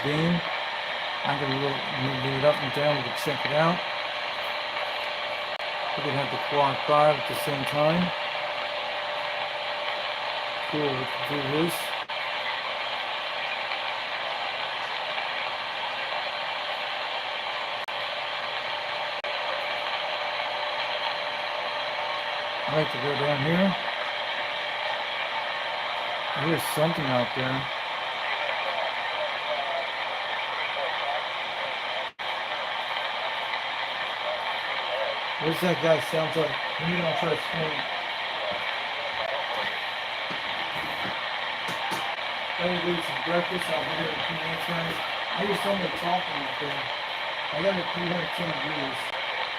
beam. I'm going to move it up and down. We can check it out. We can have the quad 5 at the same time. Cool, we can do this. I like to go down here. There's something out there. What's that guy sounds like? You don't try to swing. I'm gonna do some breakfast. I'll be here in a few minutes, guys. I hear somebody talking out there. I got a 310 views.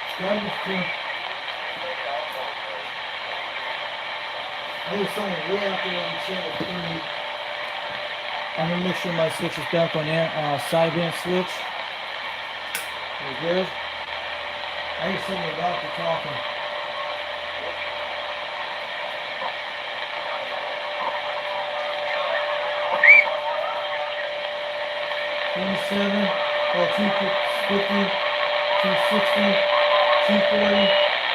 Subscribe to the I hear someone way out there on channel 3. I'm gonna make sure my switch is back on sideband switch. We're good. I hear someone about to talking. $27, 250, 260, 240,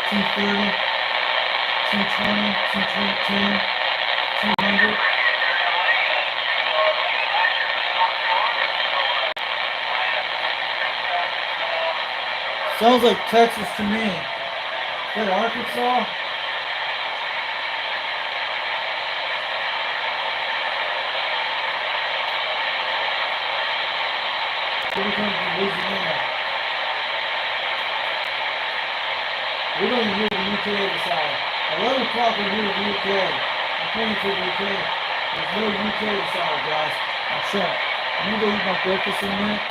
230, 220, 210, 200. Sounds like Texas to me. Is that Arkansas? Here comes from Louisiana. We don't even hear the UK this hour. 11 o'clock we hear the UK. I'm pointing to the UK. There's no UK this hour, guys. I'm sure. I'm going to go eat my breakfast in a minute.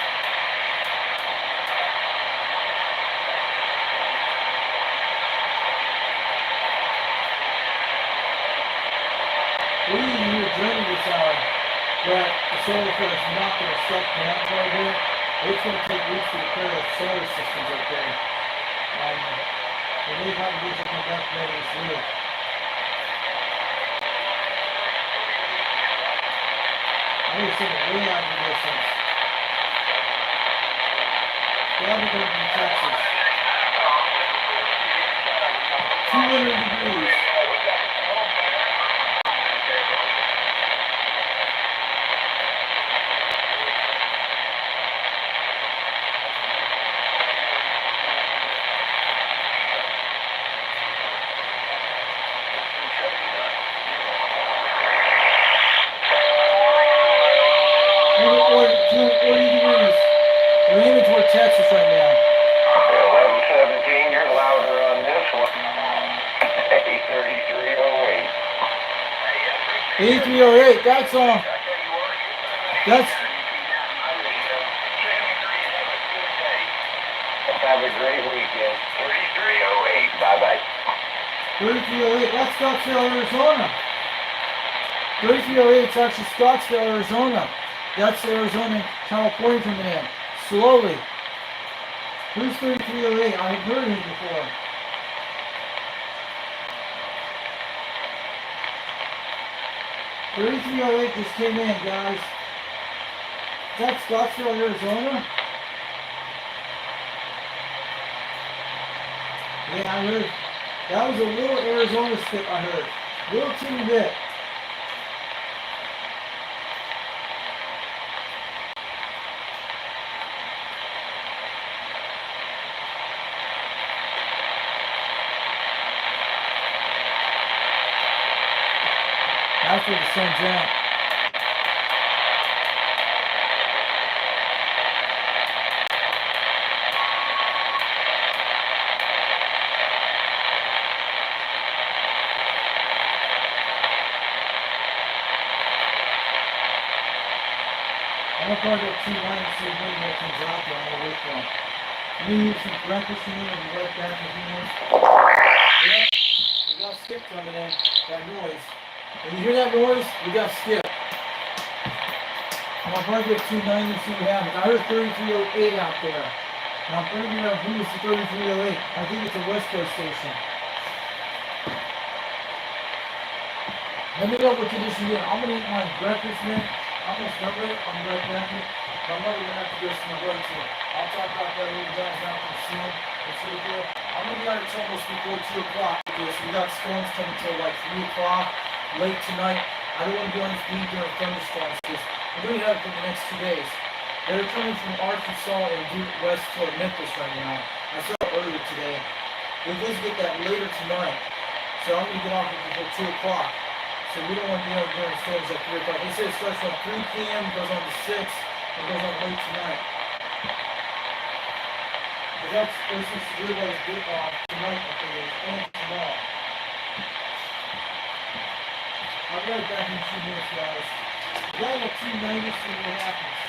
We didn't hear Germany this hour, but the solar flare is not going to suck down quite a bit. It's going to take weeks to repair the solar systems up there. The wave obligations will come back later this year. I need some way out of the distance. That'll be coming from Texas. 200 degrees. Texas right now. 1117, you're louder on this one. 8308. 8308, that's on. That's. Have a great weekend. 3308, bye-bye. 3308, that's Scottsdale, Arizona. 3308, it's actually Scottsdale, Arizona. That's Arizona, California coming in. Slowly. Who's 3308? I've heard him before. $3308 just came in, guys. Is that Scottsdale, Arizona? Yeah, I heard. That was a little Arizona skip I heard. Little teeny bit. After the sun's out. I'm gonna probably get 2 lines to see maybe what comes out there on the way from. Let me eat some breakfast in here and be right back in a few minutes. Yep, we got skip coming in. That noise. When you hear that noise, we got skip. I'm gonna probably get 290 and see what happens. I heard 3308 out there. And I'm figuring out who is the 3308. I think it's a West Coast station. Let me know what condition you're in. I'm gonna eat my breakfast, man. I'm gonna start it. I'm right back here. My mother went out to go see my brother today. I'll talk about that little guys out there soon. It's really good. I'm gonna be out of almost before 2 o'clock because we got storms coming till like 3 o'clock late tonight. I don't want to be on this beat during thunderstorms because we're going to have it for the next 2 days. They're coming from Arkansas and due west toward Memphis right now. I saw it earlier today. We're supposed to get that later tonight. So I'm going to get off it before 2 o'clock. So we don't want to be on during storms at 3 o'clock. They say it starts from 3 p.m., goes on to 6, and goes on late tonight. But that's just everybody's get off tonight, I think it is, and tomorrow. I'll be right back in 2 minutes, guys. Got a 290, see what happens.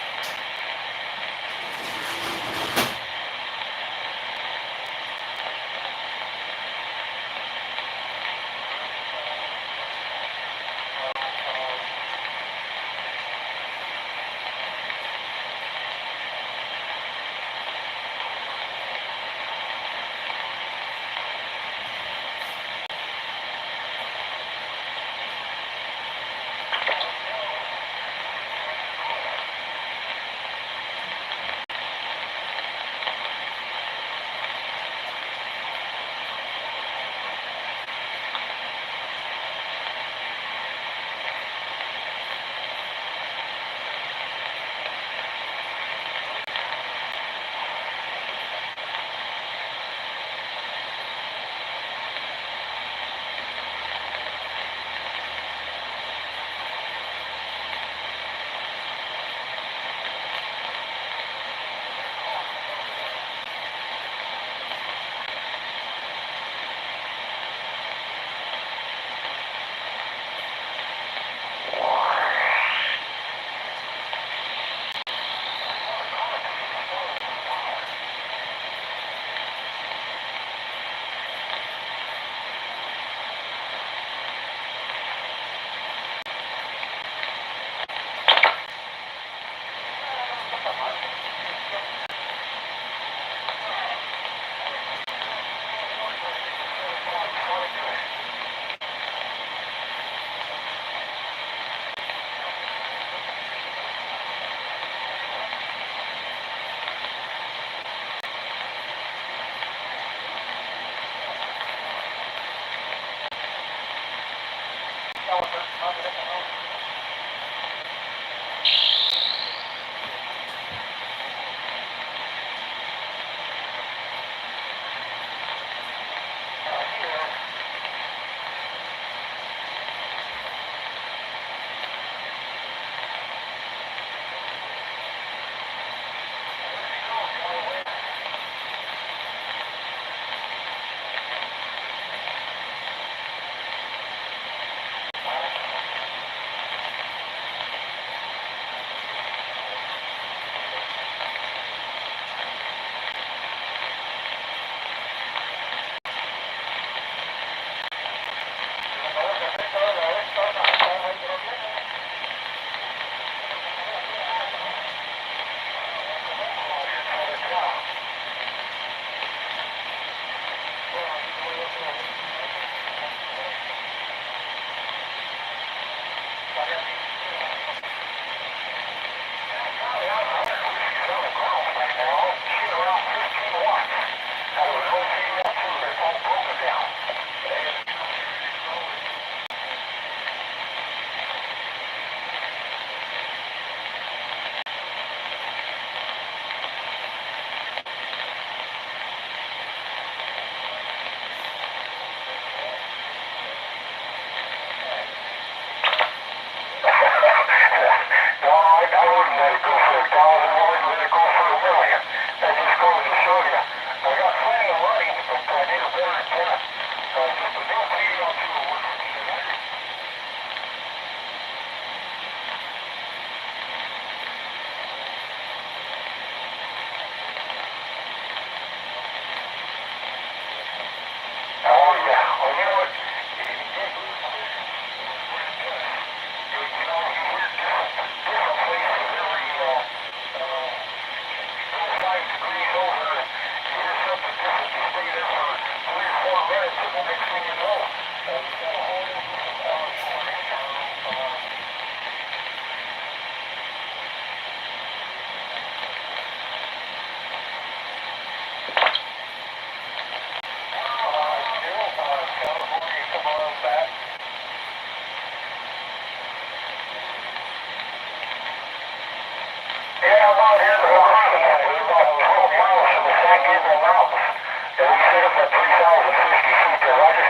Yeah, I'm out here in the Rocky. We're about 12 miles from the San Gabriel Mountains. And we set up at 3,050 feet there, Roger.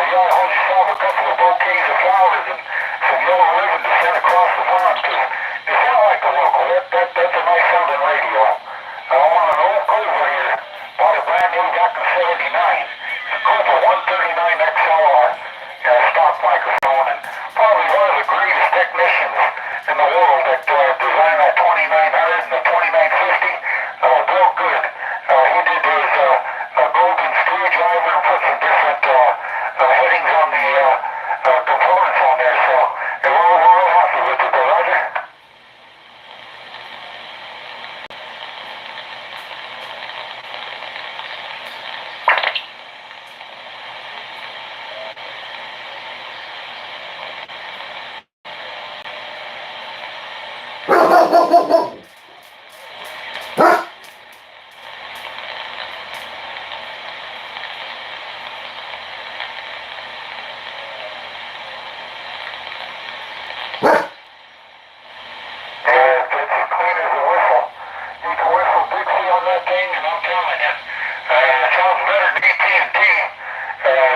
Yeah, I hope you saw a couple of bouquets of flowers and some yellow ribbon to send across the farm, because it sounded like the local. That's a nice sounding radio. I want an old Cobra here. Bought it brand new back in '79. It's a Cobra 139 XLR. Got a stock microphone, and probably one of the greatest technicians in the world that designed that 2900 and the 2950. Real good. He did his golden screwdriver and put some different headings on the components on there, so we're real happy with it, Roger. It's as clean as a whistle. You can whistle Dixie on that thing, and I'm telling you, it sounds better than AT&T.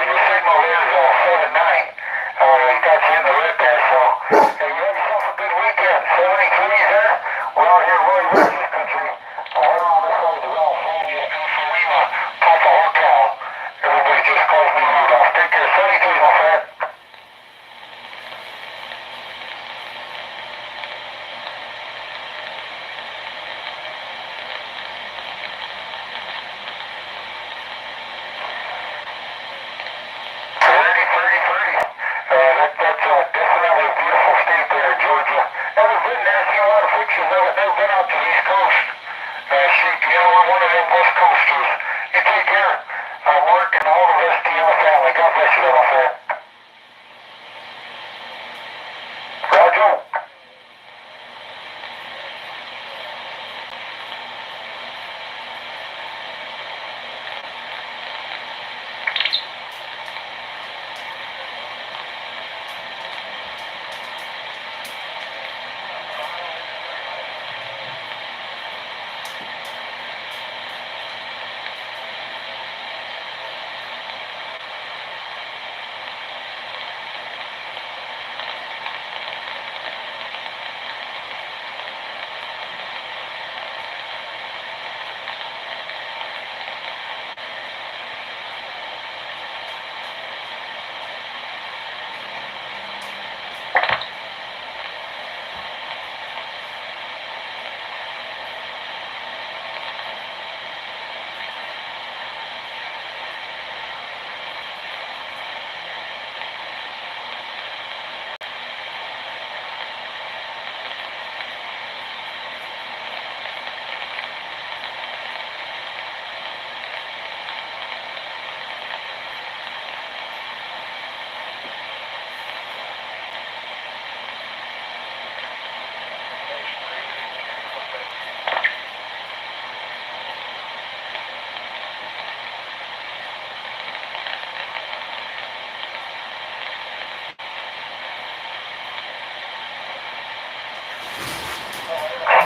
Your signal there is 7.9. It got you in the red there, so you have yourself a good weekend. 73 there. We're out here Roy Rich's country. Right on this side of the Ralph Randy, Salima, Papa Hotel. Everybody just calls me Rudolph. Take care. 73, my friend. That's definitely a beautiful state there, Georgia. Never been there, seen a lot of pictures of it. Never been out to the East Coast. Shoot, we're one of them West Coasters. You take care. Mark and all the rest of your family. God bless you, little friend. Roger.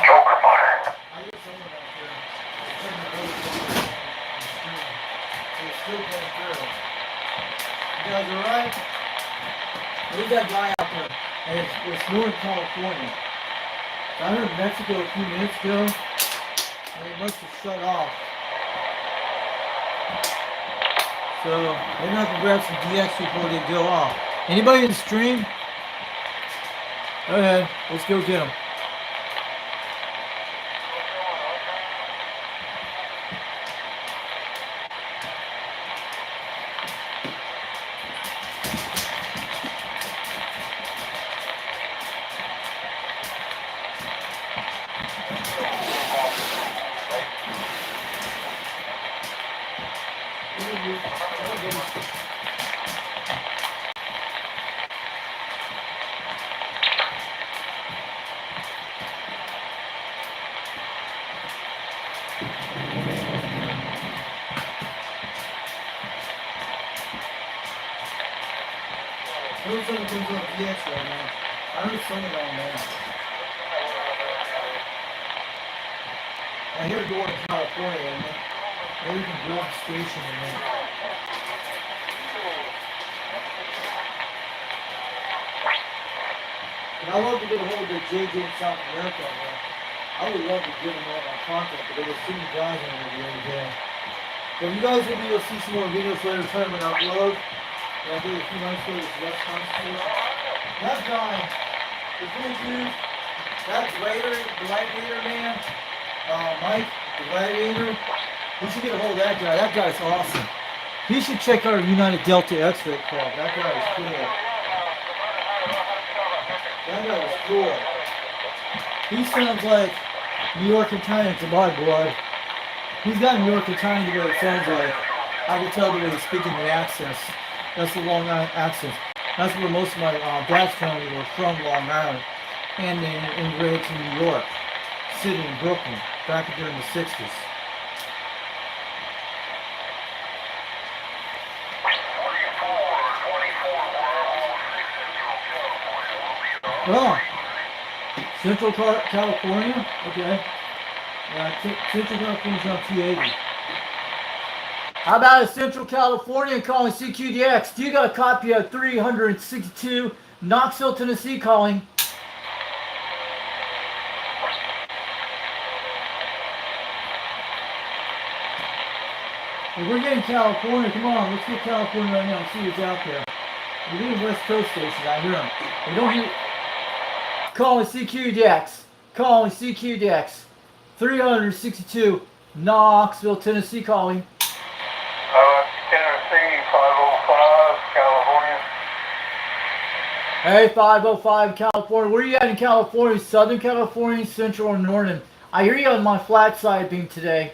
Joker motor. I get someone out there. It's still going through. You guys alright? Who's that guy out there? And it's Northern California. I heard Mexico a few minutes ago, and they must have shut off. So they're not gonna grab some DX before they go off. Anybody in the stream? Go ahead, let's go get them. you. Everybody. Who's on DX right now? I heard someone on there. I hear going to California, and maybe we can grab the station and then. And I love to get a hold of JJ in South America, man. I would love to give them all my contact, but there's too many guys in there the other day. But you guys will be able to see some more videos later time when I upload. And I did a few nights ago this West Constitution. That guy, the cool dude, that gladiator man, Mike, the gladiator, we should get a hold of that guy. That guy's awesome. He should check out our United Delta X-Ray Club. That guy is cool. That guy is cool. He sounds like New York Italian to my blood. He's got New York Italian the way it sounds like. I can tell the way he's speaking the accents. That's the Long Island accent. That's where most of my dad's family were from, Long Island. And they immigrated to New York City in Brooklyn back during the 60s. Oh, Central California? Okay. Central California's on 280. How about Central California calling CQDX? Do you got a copy of 362 Knoxville, Tennessee calling? Hey, we're getting California. Come on, let's get California right now and see who's out there. We're getting West Coast stations. I hear them. We don't hear. Calling CQDX. Calling CQDX. 362 Knoxville, Tennessee calling. Tennessee 505, California. Hey, 505 California. Where are you at in California? Southern California, Central, or Northern? I hear you on my flat side beam today.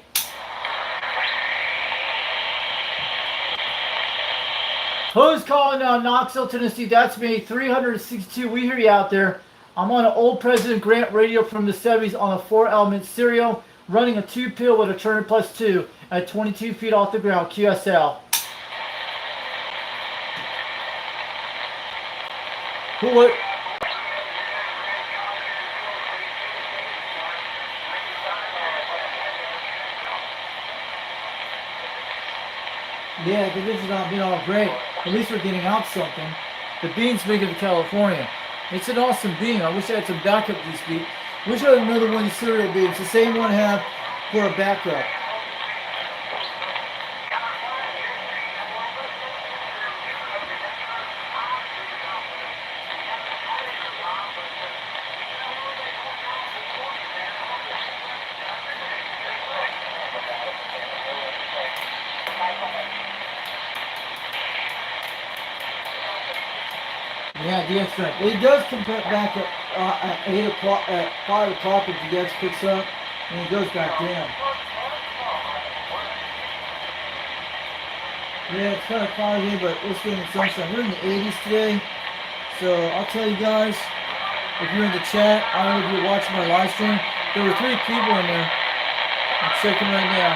Who's calling Knoxville, Tennessee? That's me. 362. We hear you out there. I'm on an old President Grant radio from the 70s on a 4-element serial, running a 2-pill with a Turner Plus 2 at 22 feet off the ground, QSL. Who would? Yeah, because this has not been all great. At least we're getting out something. The bean's big in California. It's an awesome bean. I wish I had some backup to this bean. Wish I had another one of these cereal beans. The same one I have for a backup. Yeah, DX right. It does come back at 8 o'clock, at 5 o'clock if the DX picks up, and it goes back down. Yeah, it's kind of foggy, but let's get in the sunshine. We're in the 80s today, so I'll tell you guys, if you're in the chat, I don't know if you're watching my live stream, there were 3 people in there. I'm checking right now.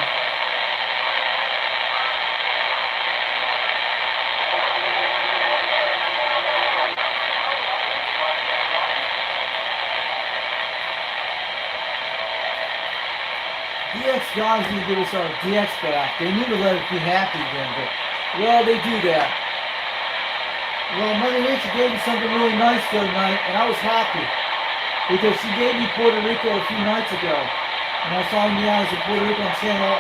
DX guys need to give us our DX back. They need to let us be happy again, but, well, they do that. Well, Mother Nature gave me something really nice the other night, and I was happy. Because she gave me Puerto Rico a few nights ago. And I was talking to you guys in Puerto Rico on channel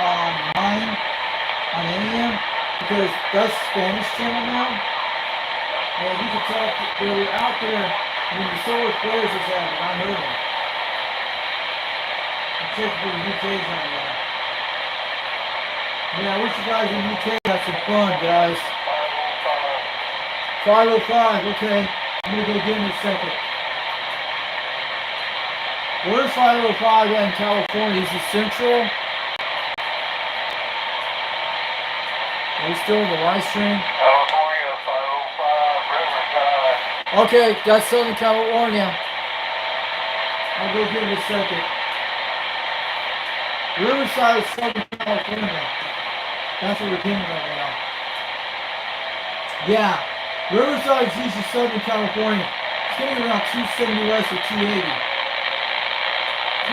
9 on AM, because that's Spanish channel now. And you can tell they were out there when the solar flares was happening. I heard them. Check for the UK's on that. Yeah, I wish you guys in UK had some fun, guys. 505, okay. I'm gonna go get in a second. Where's 505 in California? Is it Central? Are you still in the live stream? California 505 Riverside. Okay, that's Southern California. I'll go give it a second. Riverside is Southern California. That's what we're getting right now. Yeah, Riverside is usually Southern California. It's getting around 270 west or 280.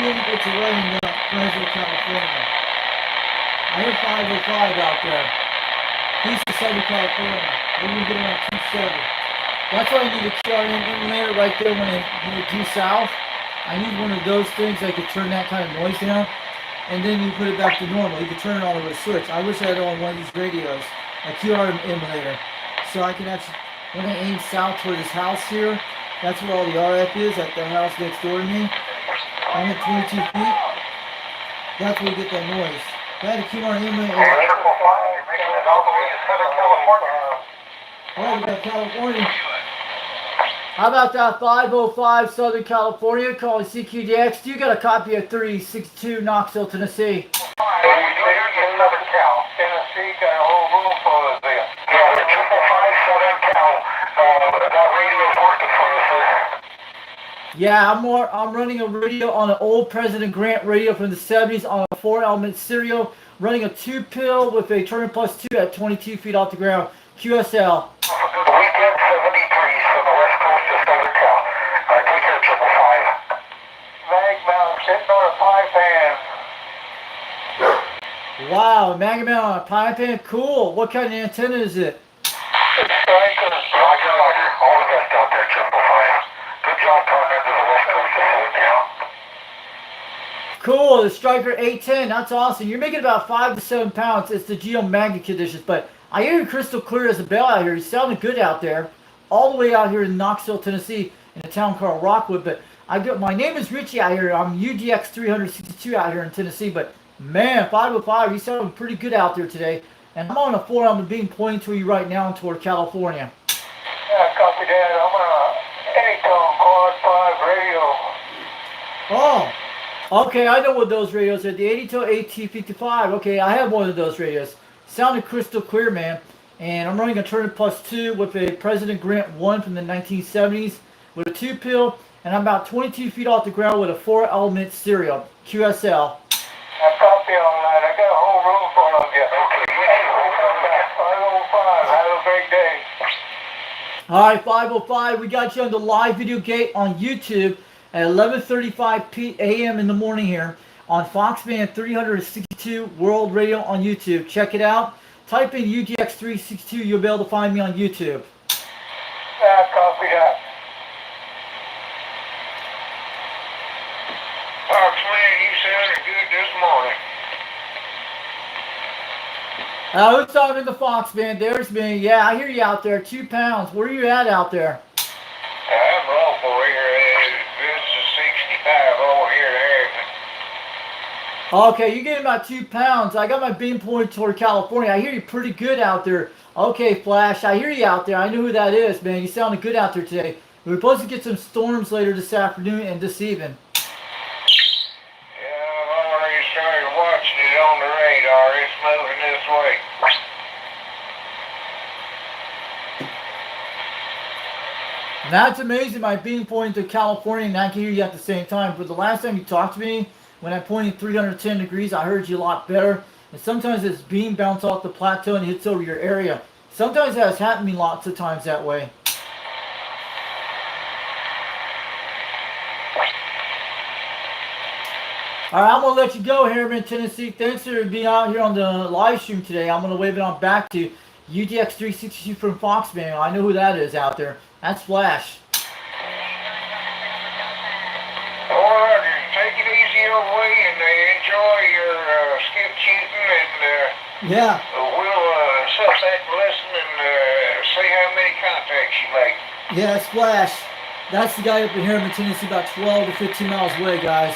280 gets away in Fresno, California. I hear 505 out there. East of Southern California. We're going to get around 270. That's why I need a QRM emulator right there when I do south. I need one of those things that could turn that kind of noise down. And then you put it back to normal. You can turn it on with a switch. I wish I had it on one of these radios, a QRM emulator. So I can actually, when I aim south toward this house here, that's where all the RF is, at the house next door to me. I'm at 22 feet. That's where you get that noise. I had a QRM emulator. Oh, we got California. How about that 505 Southern California calling CQDX? You got a copy of 362 Knoxville, Tennessee. Tennessee got a whole room full of them. Yeah, the 555 Southern Cal. That radio's working for you, sir. Yeah, I'm running a radio on an old President Grant radio from the 70s on a 4-element serial, running a 2-pill with a turn plus 2 at 22 feet off the ground. QSL. Weekend 73s from the west coast of Southern Cal. Take care, 555. Mag mount sitting on a pipe pan. Wow, Mega Man on a pipe pan? Cool. What kind of antenna is it? It's Striker. Roger, Roger. All the best out there, 555. Good job coming into the west coast of Southern Cal. Cool, the Striker 810. That's awesome. You're making about 5 to 7 pounds. It's the geomagnetic conditions, but I hear you crystal clear as a bell out here. You sounding good out there. All the way out here in Knoxville, Tennessee, in a town called Rockwood. But my name is Richie out here. I'm UDX 362 out here in Tennessee. But man, 505, you sounding pretty good out there today. And I'm on a 4-element beam pointing to you right now toward California. Yeah, copy that. I'm on a 8-tone quad 5 radio. Oh, okay. I know what those radios are. The 80-tone AT55. Okay, I have one of those radios. Sounded crystal clear, man. And I'm running a turn plus 2 with a President Grant 1 from the 1970s with a 2-pill, and I'm about 22 feet off the ground with a 4-element serial. QSL. I copy on that. I got a whole room full of you. Okay, 505. Have a great day. All right, 505. We got you on the live video gate on YouTube at 11:35 a.m. in the morning here on Foxband 362 World Radio on YouTube. Check it out. Type in UDX 362. You'll be able to find me on YouTube. Yeah, copy that. Foxman, you sounded good this morning. Who's talking to Foxband? There's me. Yeah, I hear you out there. 2 pounds. Where are you at out there? I'm local here. This is 65 over here there. Okay, you're getting about 2 pounds. I got my beam pointed toward California. I hear you pretty good out there. Okay, Flash, I hear you out there. I know who that is, man. You sounded good out there today. We're supposed to get some storms later this afternoon and this evening. Yeah, I've already started watching it on the radar. It's moving this way. That's amazing. My beam pointing to California and I can hear you at the same time. But the last time you talked to me, when I pointed 310 degrees, I heard you a lot better. And sometimes this beam bounces off the plateau and hits over your area. Sometimes that has happened to me lots of times that way. All right, I'm going to let you go, Harriman, Tennessee. Thanks for being out here on the live stream today. I'm going to wave it on back to UDX 362 from Foxman. I know who that is out there. That's Flash. All right, take it easy away and enjoy your skip shooting and Yeah. we'll sit back and listen and see how many contacts you make. Yeah, it's Flash. That's the guy up in Harriman, Tennessee, about 12 to 15 miles away, guys.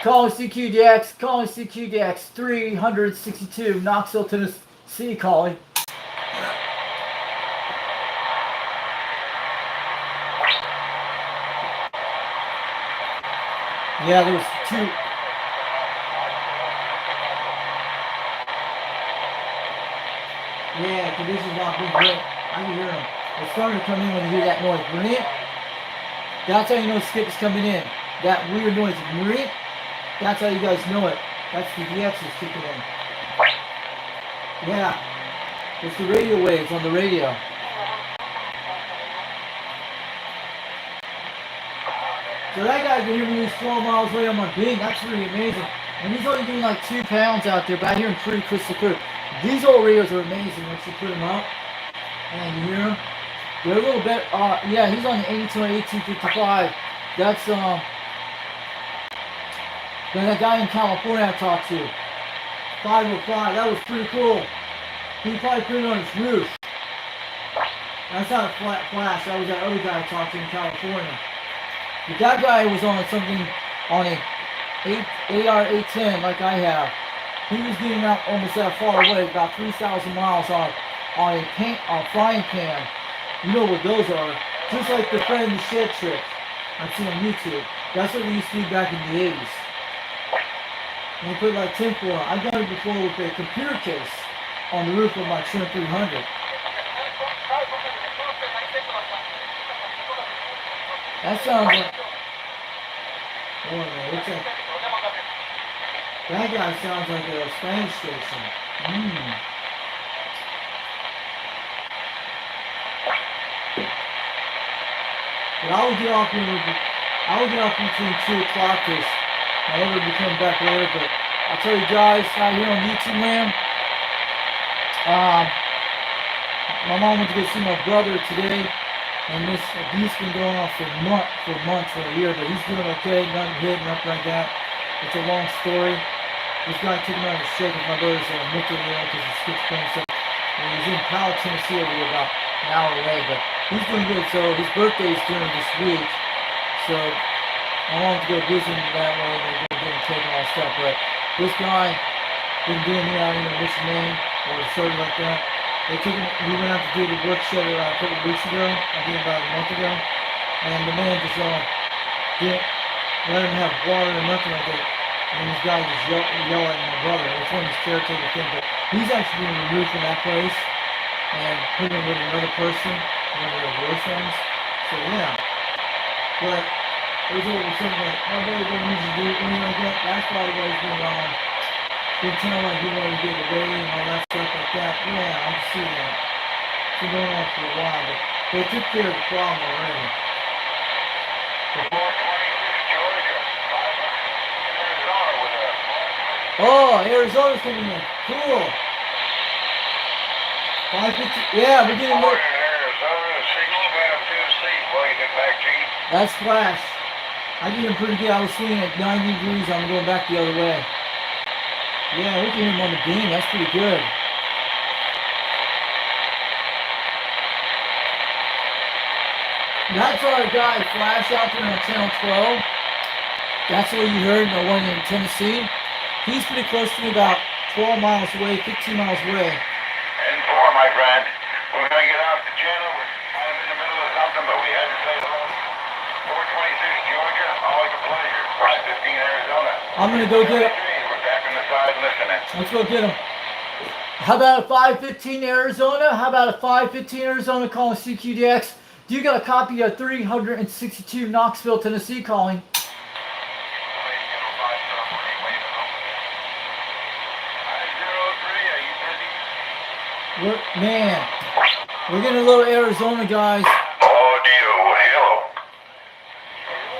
Calling CQDX, calling CQDX 362, Knoxville, Tennessee, calling. Yeah, there was 2. Yeah, conditions not been great. I can hear them. It's starting to come in when you hear that noise. Brilliant. That's how you know Skip is coming in. That weird noise. Brilliant. That's how you guys know it. That's the DX is kicking in. Yeah. It's the radio waves on the radio. So that guy can hear me 12 miles away on my beam. That's really amazing. And he's only doing like 2 pounds out there, but I hear him pretty crystal clear. These old radios are amazing once you put them up and you hear them. They're a little bit, yeah, he's on the 82 and 1855. That's, that guy in California I talked to. 505, that was pretty cool. He probably put it on his roof. That's not a flash, that was that other guy I talked to in California. But that guy was on something, on a AR-810 like I have. He was getting out almost that far away, about 3,000 miles on a frying pan. You know what those are. Just like the friend in the shed trick I've seen on YouTube. That's what we used to do back in the 80s. And you put like tinfoil on. I've done it before with a computer case on the roof of my Trim 300. That sounds like... Oh, man, what's that? That guy sounds like a Spanish station. But I will get off between 2 o'clock because my mother will be coming back later. But I'll tell you guys, out here on YouTube land, my mom went to go see my brother today, and this abuse been going on for months, for a year, but he's doing okay, nothing hit, nothing like that. It's a long story. This guy took him out of the shake with my brother's mentally ill because he schizophrenia stuff. And he's in Powell, Tennessee over here about an hour away, but he's doing good. So his birthday is during this week. So I wanted to go visit him that way and they're going to get him taken all stuff. But this guy been doing me out in Michigan or something like that. They took him, we went out to do the work shed a couple of weeks ago, I think about a month ago. And the man just didn't let him have water or nothing like that. And this guy just yelled at my brother. It's one of his caretaker things, but he's actually being removed from that place and put him with another person, one of their boyfriends. So yeah. But it was over something like, my brother don't usually do anything like that. That's probably why he's been wrong. Didn't tell like he wanted to get away and all that stuff like that. Yeah, I can see that. It's been going on for a while, but they took care of the problem already. Oh, Arizona's coming in. Cool. 550. Yeah, we're getting more. That's Flash. I did him pretty good. I was swinging at 90 degrees. I'm going back the other way. Yeah, we can hear him on the beam. That's pretty good. That's our guy, Flash, out there on Channel 12. That's what you heard, the one in Tennessee. He's pretty close to me, about 12 miles away, 15 miles away. And 4, my friend. We're going to get off the channel. We're kind of in the middle of something, but we had to say hello. 426 Georgia, always a pleasure. 515 Arizona. I'm going to go get it. We're back on the side listening. Let's go get him. How about a 515 Arizona? How about a 515 Arizona calling CQDX? Do you got a copy of 362 Knoxville, Tennessee calling? We're getting a little Arizona, guys. Oh, hello.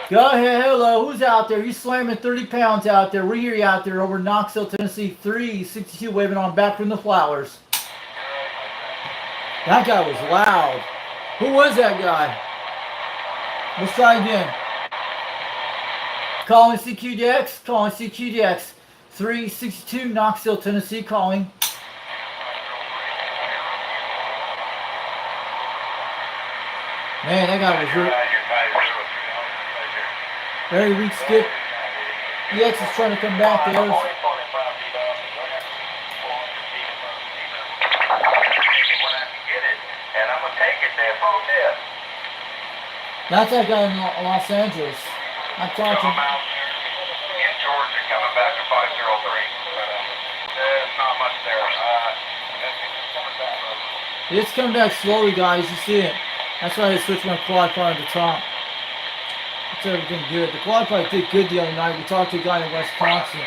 Go ahead, hello. Who's out there? You slamming 30 pounds out there. We hear you out there over Knoxville, Tennessee. 362 waving on back from the flowers. That guy was loud. Who was that guy? Let's try again. Calling CQDX. Calling CQDX. 362 Knoxville, Tennessee calling. Man, that guy was very weak skip. EX is trying to come back there. That's that guy in Los Angeles. I talked to him. In Georgia, coming back to 503. There's not much there. It's coming back slowly, guys. You see it. That's why I switched my quad car at the top. It's everything good. The quad car did good the other night. We talked to a guy in Wisconsin.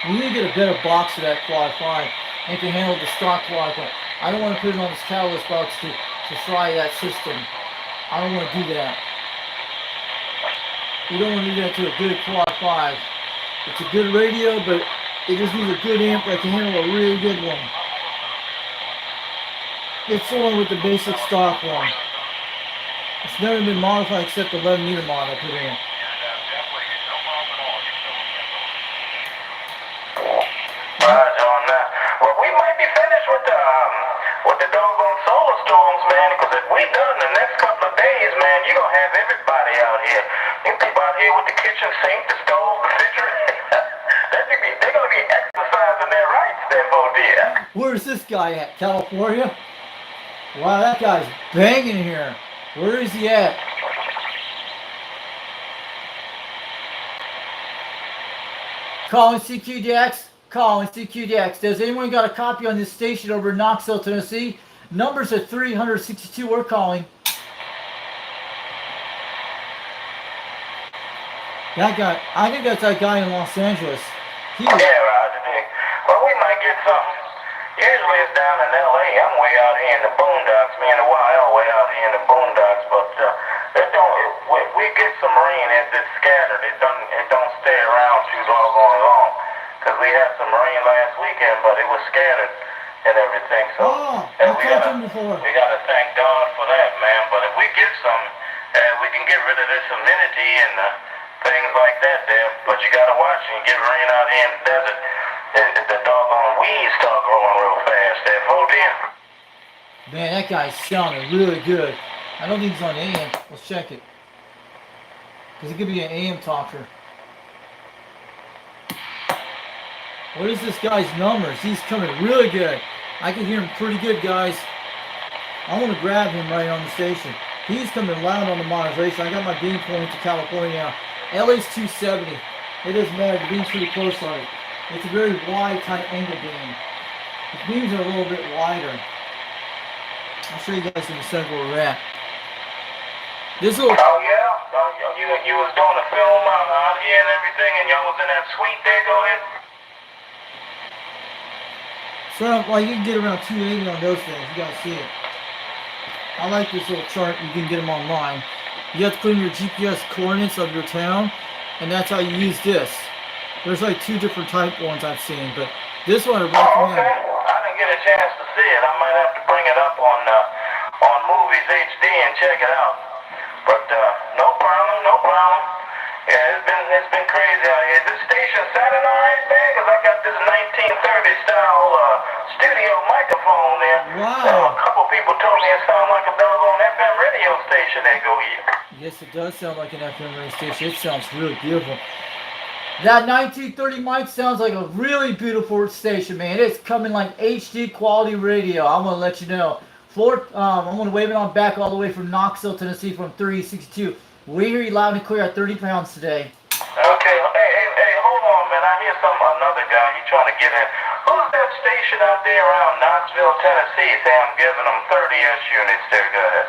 We need to get a better box for that quad 5 and can handle the stock quad car. I don't want to put it on this catalyst box to fry that system. I don't want to do that. You don't want to do that to a good quad 5. It's a good radio, but it just needs a good amp that can handle a really good one. It's the one with the basic stock one. It's never been modified except the 11 meter mod I put in. Right on that. Well, we might be finished with the doggone solar storms, man, because if we done the next couple of days, man, you're going to have everybody out here. You people out here with the kitchen sink, the stove, the refrigerator. They're going to be exercising their rights there, oh dear. Where's this guy at? California? Wow, that guy's banging here. Where is he at? Calling CQDX. Calling CQDX. Does anyone got a copy on this station over in Knoxville, Tennessee? Numbers are 362. We're calling. That guy, I think that's that guy in Los Angeles. Yeah, Roger. Well, we might get something. Usually it's down in L.A. I'm way out here in the boondocks. Me and the YL way out here in the boondocks. But we get some rain. It's scattered. It don't stay around too doggone long. Because we had some rain last weekend, but it was scattered and everything. So I've talked to him before. We got to thank God for that, man. But if we get some, we can get rid of this humidity and things like that there. But you got to watch and get rain out here in the desert. The doggone weeds start growing real fast there, oh dear. Man, that guy's sounding really good. I don't think he's on AM. Let's check it. Because it could be an AM talker. What is this guy's numbers? He's coming really good. I can hear him pretty good, guys. I want to grab him right on the station. He's coming loud on the modulation. I got my beam pointing to California now. LA's 270. It doesn't matter. The beam's pretty close on it. It's a very wide kind of angle beam. The beams are a little bit wider. I'll show you guys in a second where we're at. This little... Oh yeah? You was doing a film out here and everything and y'all was in that suite there, go ahead? So, well, you can get around 280 on those things. You gotta see it. I like this little chart. You can get them online. You have to put in your GPS coordinates of your town, and that's how you use this. There's like 2 different type ones I've seen, but this one I recommend. Okay. I didn't get a chance to see it. I might have to bring it up on Movies HD and check it out. But no problem, no problem. Yeah, it's been crazy out here. This station sounding alright, man, because I got this 1930 style studio microphone there. Wow. A couple people told me it sounded like a doggone FM radio station they go here. Yes, it does sound like an FM radio station. It sounds really beautiful. That 1930 mic sounds like a really beautiful station, man. It's coming like HD quality radio. I'm going to let you know. I'm going to wave it on back all the way from Knoxville, Tennessee from 362. We hear you loud and clear at 30 pounds today. Okay. Hey, hold on, man. I hear another guy. He's trying to get in. Who's that station out there around Knoxville, Tennessee? Say I'm giving them 30S units there. Go ahead.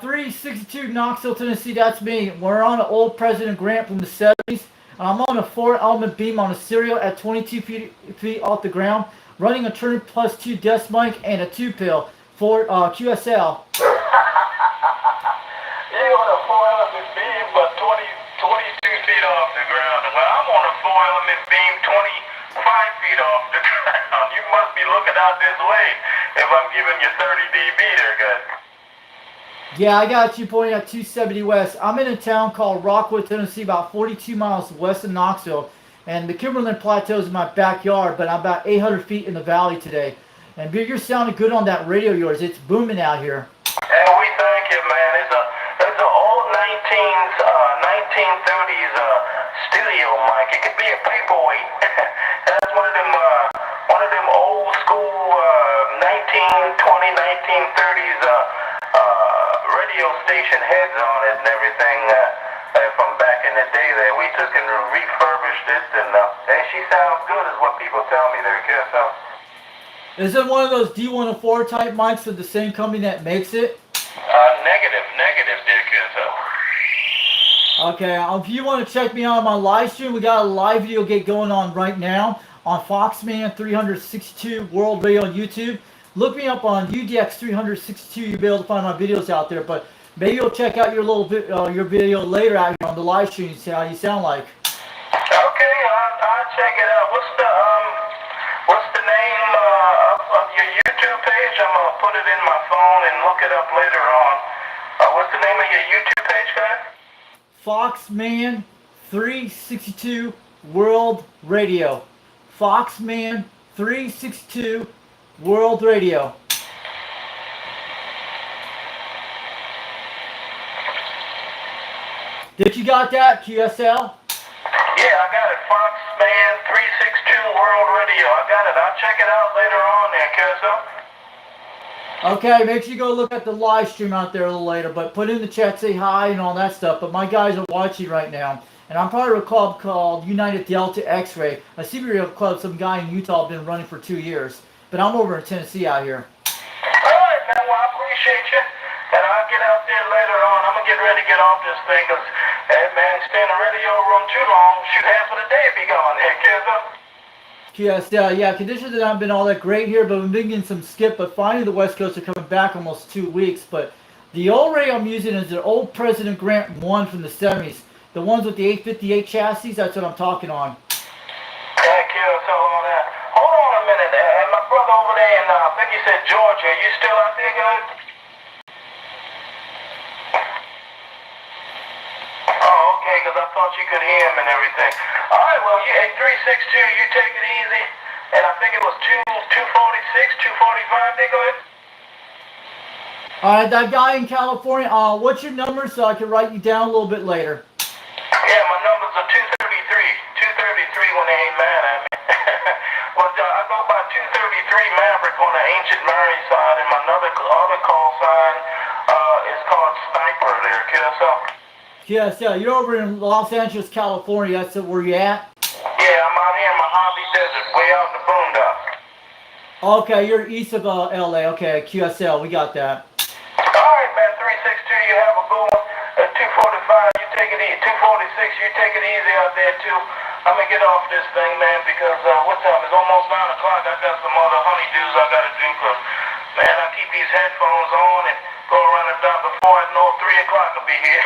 362 Knoxville, Tennessee. That's me. We're on an old President Grant from the 70s. I'm on a 4-element beam on a serial at 22 feet off the ground, running a Turner Plus 2 desk mic and a 2-pill for QSL. You're on a 4-element beam, but 22 feet off the ground. Well, I'm on a 4-element beam, 25 feet off the ground. You must be looking out this way if I'm giving you 30 dB there, guys. Yeah, I got you pointing at 270 West. I'm in a town called Rockwood, Tennessee, about 42 miles west of Knoxville. And the Kimberlin Plateau is in my backyard, but I'm about 800 feet in the valley today. And you're sounding good on that radio of yours. It's booming out here. And we thank you, man. It's an old 1930s studio mic. It could be a paperweight. That's one of them old school 1920s, 1930s radio station heads on it and everything from back in the day there. We took and refurbished. 'She sounds good is what people tell me there, Kiss. Is it one of those D104 type mics with the same company that makes it? Negative, dear Kenzo. Okay, if you want to check me out on my live stream, we got a live video get going on right now on Foxman 362 World Radio on YouTube. Look me up on UDX 362. You'll be able to find my videos out there. But maybe you'll check out your little your video later out here on the live stream and see how you sound like. Okay, I'll check it out. What's the name of your YouTube page? I'm gonna put it in my phone and look it up later on. What's the name of your YouTube page, guys? Foxman 362 World Radio. Foxman 362 World Radio. Did you got that, QSL? Yeah, I got it. Foxman 362 World Radio. I got it. I'll check it out later on there, Kenzo. Okay, make sure you go look at the live stream out there a little later, but put in the chat, say hi and all that stuff. But my guys are watching right now, and I'm part of a club called United Delta X-Ray, a CB club some guy in Utah been running for 2 years. But I'm over in Tennessee out here. All right, man. Well, I appreciate you, and I'll get out there later on. I'm gonna get ready to get off this thing, cause man, stay in the radio room too long, shoot half of the day be gone there, Kenzo. Yes, yeah, conditions haven't been all that great here, but we've been getting some skip. But finally, the West Coast are coming back almost 2 weeks. But the old radio I'm using is the old President Grant 1 from the 70s. The ones with the 858 chassis, that's what I'm talking on. Thank you, so on that. Hold on a minute, and my brother over there in, I think you said Georgia, you still out there, guys? Oh, okay, because I thought you could hear him and everything. All right, well, at 362, you take it easy. And I think it was 246, 245, they go ahead. All right, that guy in California, what's your number so I can write you down a little bit later? Yeah, my numbers are 233 when they ain't mad at me. Well, I go by 233 Maverick on the Ancient Mary side, and my other call sign is called Sniper there, Kenzo. Yes, yeah, you're over in Los Angeles, California. That's where you at? Yeah, I'm out here in Mojave Desert, way out in the boondocks. Okay, you're east of LA. Okay, QSL, we got that. All right, man, 362, you have a good one. At 245, you take it easy. 246, you take it easy out there, too. I'm going to get off this thing, man, because what time? It's almost 9 o'clock. I got some other honeydews I got to do, because, man, I keep these headphones on and go around the dot before I know 3 o'clock will be here.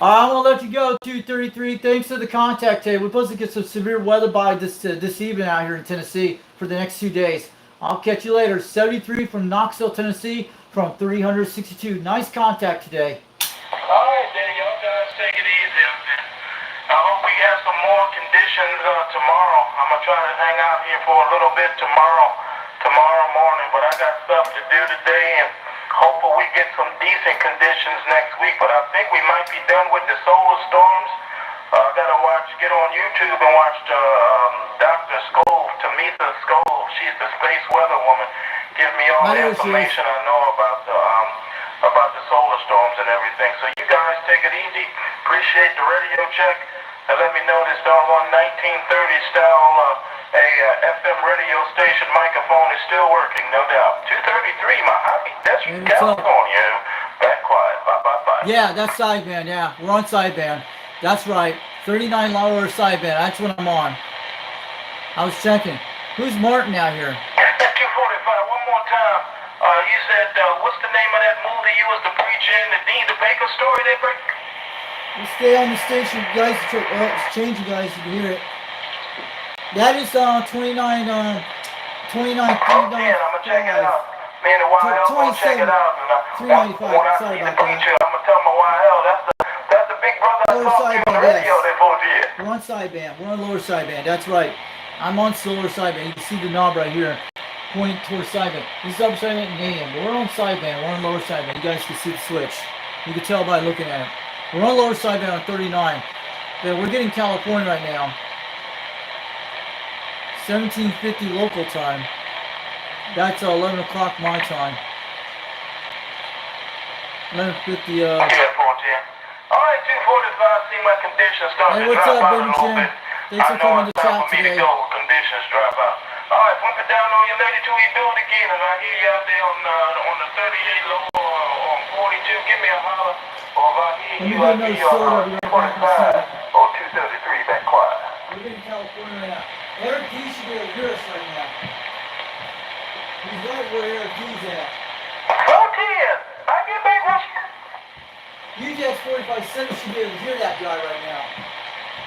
I'm going to let you go, 233. Thanks for the contact today. We're supposed to get some severe weather by this evening out here in Tennessee for the next 2 days. I'll catch you later. 73 from Knoxville, Tennessee, from 362. Nice contact today. All right, then, y'all guys take it easy. I hope we have some more conditions tomorrow. I'm going to try to hang out here for a little bit tomorrow morning, but I got stuff to do today, and hopefully we get some decent conditions next week. But I think we might be done with the solar storms. I got to get on YouTube and watch Dr. Skov, Tamitha Skov. She's the space weather woman. Give me all the information I know about the solar storms and everything. So you guys take it easy. Appreciate the radio check. And let me know this doggone 1930 style FM radio station microphone is still working, no doubt. 233, Mojave Desert, California. Back quiet. Bye. Yeah, that's sideband. Yeah, we're on sideband. That's right. 39 lower sideband. That's what I'm on. I was checking. Who's Martin out here? 245. One more time. You said, what's the name of that movie you was the preacher in, the Dean DeBaker story there, Brick? You stay on the station, guys. It's changing, guys. You can hear it. That is 29. 29. Oh, yeah, I'm gonna check it out. Me and the YL gonna check it out. And, 395. when I Sorry see the about that. preacher, I'm gonna tell my YL that's the big brother I talked to on the radio there for you. We're on sideband. We're on lower sideband. That's right. I'm on lower sideband. You can see the knob right here, pointing towards sideband. This is upper sideband and AM. We're on sideband. We're on lower sideband. You guys can see the switch. You can tell by looking at it. We're on lower sideband on 39. Yeah, we're getting California right now. 1750 local time. That's 11 o'clock my time. 11:50. Yeah, 14. Alright, 245, see my conditions starting Hey, to what's drop up, out a baby little Jim? bit. Thanks for coming to it's time chat for me today. to go when conditions drop out. Alright, flip it down on your lady till we do it again. If I hear you out there on the 38 low or on 42, give me a holler. Or if I hear you, I'll give you a holler. 25 or 273, back quiet. We're in California right now. Eric D should be able to hear us right now. He's right where Eric D's at. Oh, 10! I get back with you. UJ's 45-7 should be able to hear that guy right now.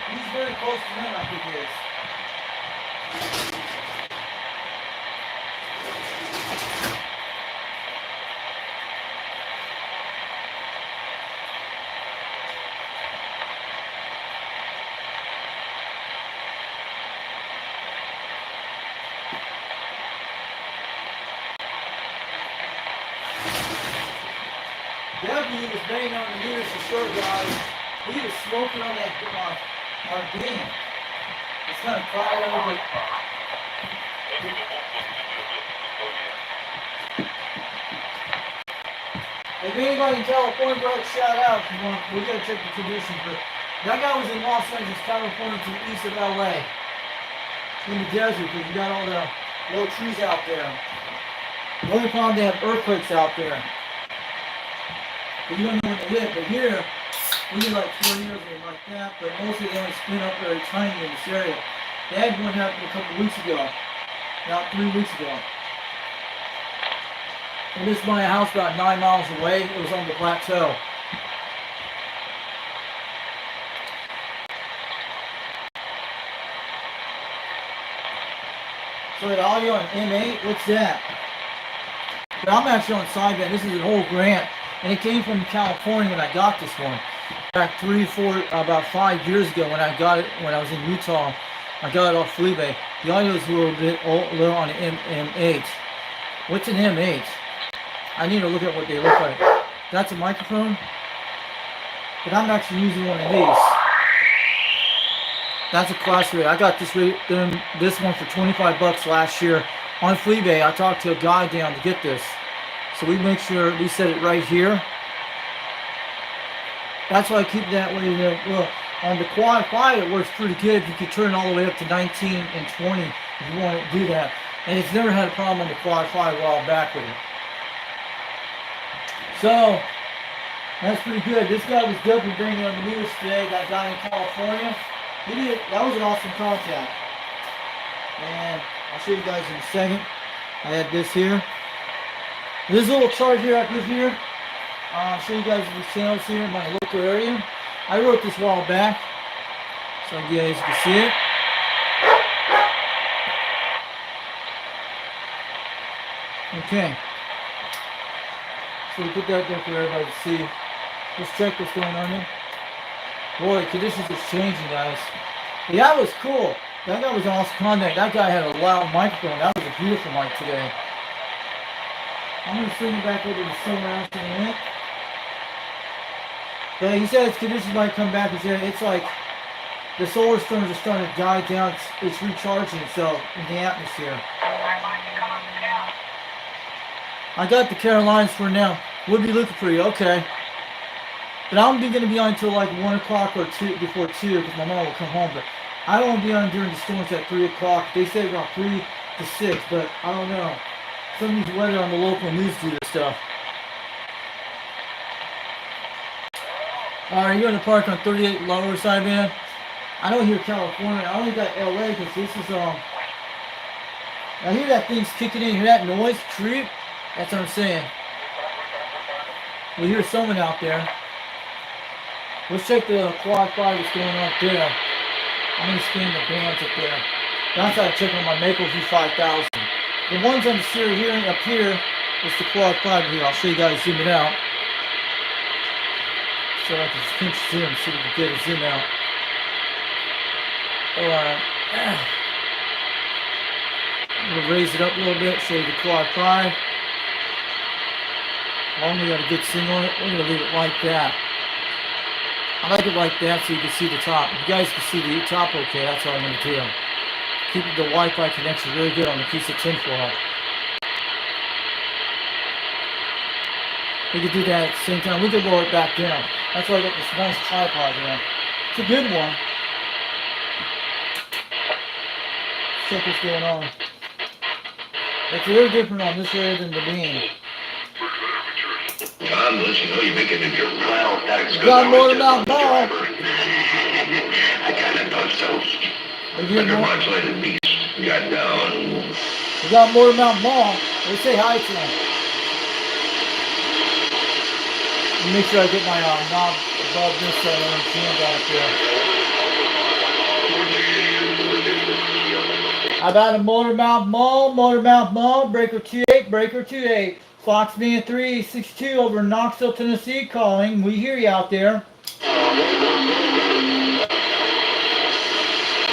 He's very close to him, I think he is. Deputy was banging on the mirrors for sure, guys. He was smoking on that our beam. It's kind of quiet a little bit. If anybody in California, go ahead and shout out if you want. We gotta check the conditions, but that guy was in Los Angeles, California, to the east of LA. In the desert, because you got all the low trees out there. The only problem, they have earthquakes out there. But you don't know when they hit, but here, we get like tornadoes and like that, but mostly they only spin up very tiny in this area. They had one happen a couple weeks ago, about 3 weeks ago. And this is my house about 9 miles away. It was on the plateau. So the audio on M8, what's that? But I'm actually on sideband. This is an old grant. And it came from California when I got this one. Back about 5 years ago when I got it, when I was in Utah, I got it off Freebay. The audio is a little on the M8. What's an M8? I need to look at what they look like. That's a microphone? But I'm actually using one of these. That's a class 3. I got this one for $25 last year on Freebay. I talked to a guy down to get this. So we make sure we set it right here. That's why I keep that way. Well, on the Quad 5, it works pretty good. You can turn it all the way up to 19 and 20 if you want to do that. And it's never had a problem on the Quad 5 a while back with it. So, that's pretty good. This guy was definitely bringing on the news today, that guy in California. That was an awesome contact. And I'll show you guys in a second. I had this here. This little chart here I put here. I'll show you guys the channels here in my local area. I wrote this a while back, so you guys can see it. Okay. So we put that there for everybody to see. Let's check what's going on here. Boy, conditions is changing, guys. But that was cool. That guy was awesome contact. That guy had a loud microphone. That was a beautiful mic today. I'm going to swing it back over to somewhere else in a minute. But he says conditions might come back. It's like the solar storms are starting to die down. It's recharging itself in the atmosphere. I got the Carolinas for now. We'll be looking for you. Okay. But I'm going to be on until like 1 o'clock or 2 before 2 because my mom will come home. But I don't want to be on during the storms at 3 o'clock. They say about 3 to 6, but I don't know. Some of these weather on the local news do this stuff. Alright, you're in the park on 38 lower side, man. I don't hear California. I only got LA because this is I hear that thing's kicking in. You hear that noise? Creep? That's what I'm saying. We hear someone out there. Let's check the Quad 5 that's going on up there. I'm going to scan the bands up there. That's how I check on my Maple V5000. The ones on the series here up here is the Quad 5 here. I'll show you guys zoom it out. So I can pinch zoom so we can get a zoom out. Alright. We'll raise it up a little bit, show you the Quad 5. Long we got a good signal on it. We're going to leave it like that. I like it like that so you can see the top. If you guys can see the top okay, that's what I'm going to do. Keep the Wi-Fi connection really good on the piece of tinfoil. We could do that at the same time. We could lower it back down. That's why I got this nice tripod here. It's a good one. Let's check what's going on. It's a little different on this area than the beam. Tom, let you know you're making a good clown. That's good. Got more than that ball. I kind of thought so. Like a much-later beast got down. We got more than that ball. Let's say hi to him. Make sure I get my knob above this so I don't jam down up here. How about a motor mount mall, breaker 28, breaker 28. Fox Man 362 over in Knoxville, Tennessee calling. We hear you out there.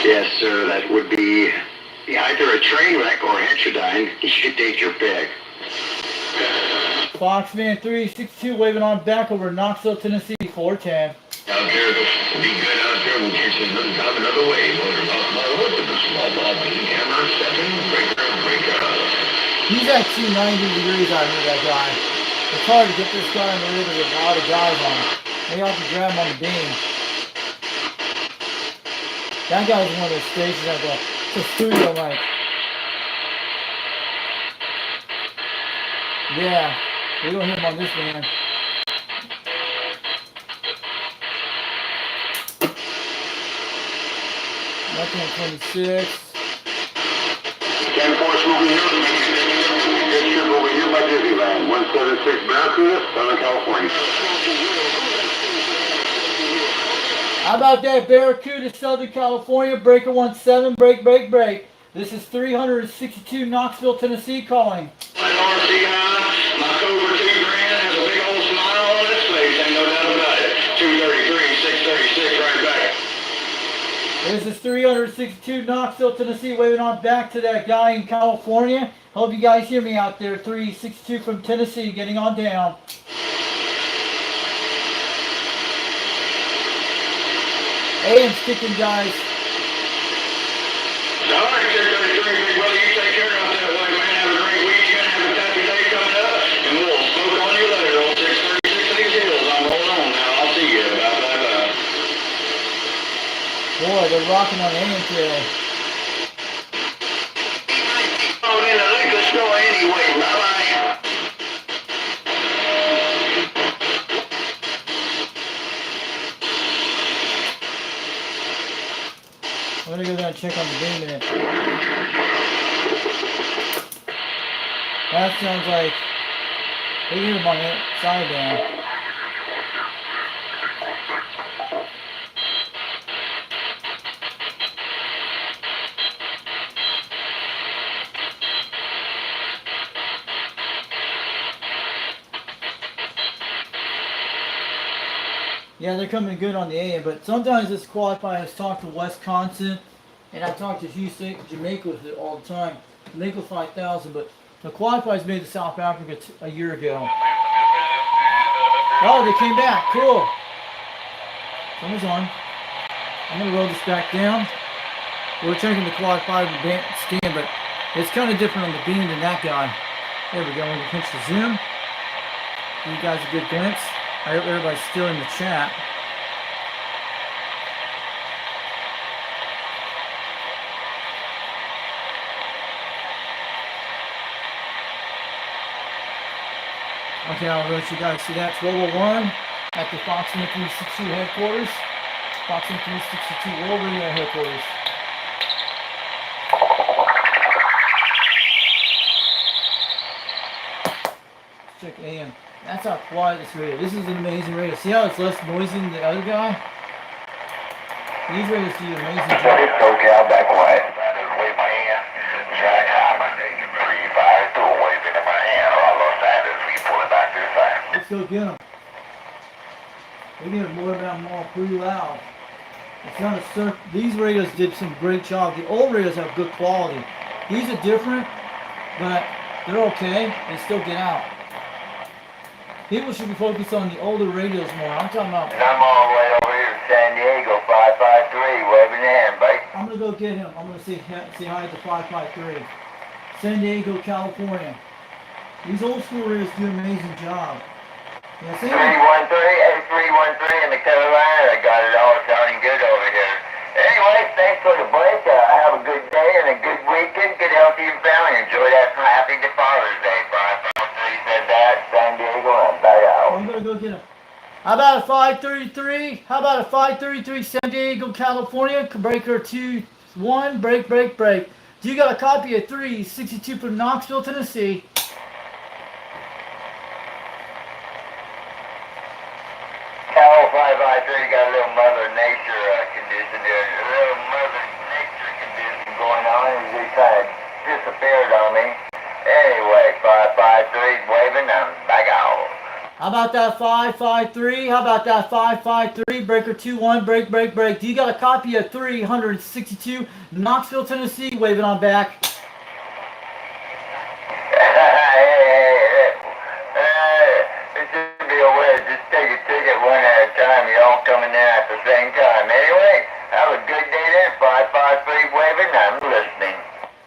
Yes, sir, that would be either a train wreck or a heterodyne. You should take your pick. Fox Man 362 waving on back over in Knoxville, Tennessee, 410. Out there, be good out there. We'll catch you another way. Motor mount with the small ball beam, hammer, 7, breaker. He's at 290 degrees out here, that guy. It's hard to get this guy in the river with a lot of guys on him. Maybe I'll have to grab him on the beam. That guy's one of those stations at the studio, like. Yeah, we don't hear him on this band. Nothing on 26. 10-4 smoking here. Good trip over here by Disneyland. 176 Barracuda, Southern California. How about that, Barracuda, Southern California, breaker 17, break. This is 362 Knoxville, Tennessee calling. My RCI, my Cobra 2 Grand has a big old smile on its face, ain't no doubt about it. 233, 636, right back. This is 362 Knoxville, Tennessee, waving on back to that guy in California. Hope you guys hear me out there. 362 from Tennessee, getting on down. AM sticking, guys. All right, 633, brother, you take care out that way, man. Have a great weekend, have a happy day coming up, and we'll smoke on you later on 636 of these hills. I'm rolling on now. I'll see you. Bye. Boy, they're rocking on AM today. Oh, in the liquor store anyway. Bye-bye. I'm gonna go down and check on the beam in it. That sounds like they hear him on the side down. Yeah, they're coming good on the AM, but sometimes this qualifiers talk to Wisconsin, and I talk to Houston, Jamaica with it all the time. Jamaica 5,000, but the qualifiers made to South Africa a year ago. Oh, they came back. Cool. Someone's on. I'm going to roll this back down. We're checking the qualifier stand, but it's kind of different on the beam than that guy. There we go. We're going to pinch the zoom. Give you guys a good glimpse. I hope everybody's still in the chat. Okay, I'll let you guys see that. 1201 at the Foxman 362 headquarters. Foxman 362 World Radio headquarters. Let's check AM. That's how quiet this radio. This is an amazing radio. See how it's less noisy than the other guy? These radios do an amazing job. It's SoCal back quiet. I just wave my hand. Track high, my name. 352 waving in my hand. All Los Angeles, we pulling back this time. Let's go get them. We get more about them all pretty loud. It's not a surf. These radios did some great job. The old radios have good quality. These are different, but they're okay. They still get out. People should be focused on the older radios more. I'm talking about. And I'm all the way over here in San Diego, 553, waving your hand, buddy. I'm gonna go get him. I'm gonna say hi to 553. San Diego, California. These old school radios do an amazing job. You see? 313 in the Carolina. I got it all sounding good over here. Anyway, thanks for the break. Have a good day and a good weekend. Good health to your family. Enjoy that happy Father's Day. 553 said that. San Diego, I'm back out. I'm gonna go get him. How about a 533? How about a 533 San Diego, California? Breaker 2-1. Break, break, break. Do you got a copy of 362 from Knoxville, Tennessee? Cal 553 got a little Mother Nature condition there. A little Mother Nature condition going on. He kind of disappeared on me. Anyway, 553 waving. I'm back out. How about that 553? How about that 553? Breaker 2-1. Break, break, break. Do you got a copy of 362 Knoxville, Tennessee? Waving on back. It should be a way to just take a ticket one at a time. You all coming in at the same time. Anyway, have a good day there. 553 waving. I'm listening.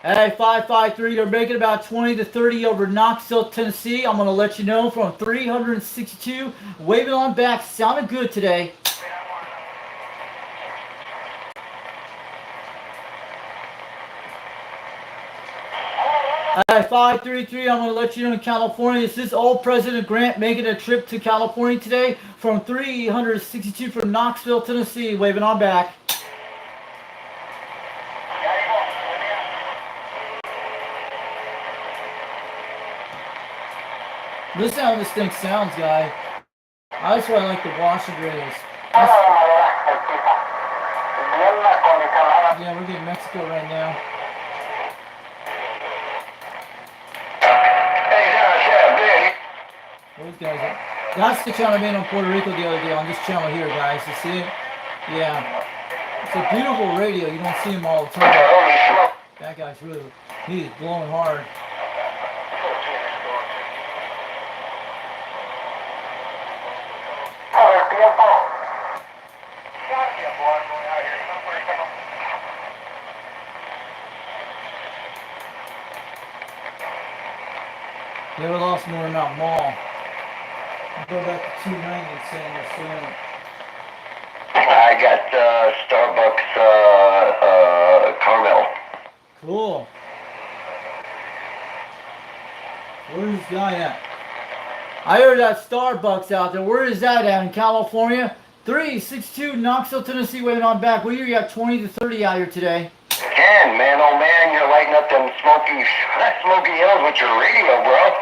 Hey, 553, you're making about 20 to 30 over Knoxville, Tennessee. I'm going to let you know from 362. Waving on back. Sounded good today. Hey, 533, I'm going to let you know in California. This is old President Grant making a trip to California today from 362 from Knoxville, Tennessee. Waving on back. Listen how this thing sounds, guy. That's why I like the washer rails. Yeah, we're getting Mexico right now. Those guys are, that's the channel I made on Puerto Rico the other day on this channel here, guys. You see it? Yeah. It's a beautiful radio. You don't see them all the time. That guy's really, he's blowing hard. Never lost more than that mall. I'll go back to 290 and say I'm soon. I got Starbucks caramel. Cool. Where's this guy at? I heard that Starbucks out there. Where is that at in California? 362 Knoxville, Tennessee, waiting on back. What year you got 20 to 30 out here today? Man, oh man, you're lighting up them smoky hills with your radio, bro.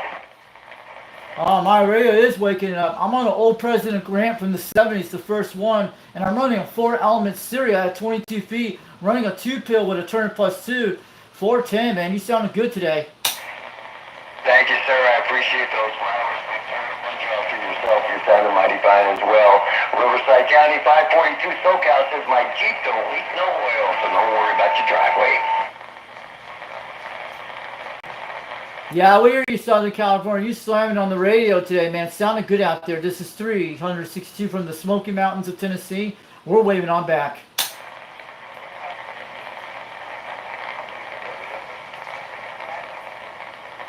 Oh, my radio is waking up. I'm on an old President Grant from the 70s, the first one, and I'm running a 4-element Syria at 22 feet, running a 2-pill with a turn plus 2, 410, man. You sounded good today. Thank you, sir. I appreciate those flowers. One job for yourself. You're sounding mighty fine as well. Riverside County 542 SoCal says my Jeep don't leak no oil, so don't worry about your driveway. Yeah, we hear you, Southern California. You slamming on the radio today, man. Sounded good out there. This is 362 from the Smoky Mountains of Tennessee. We're waving on back.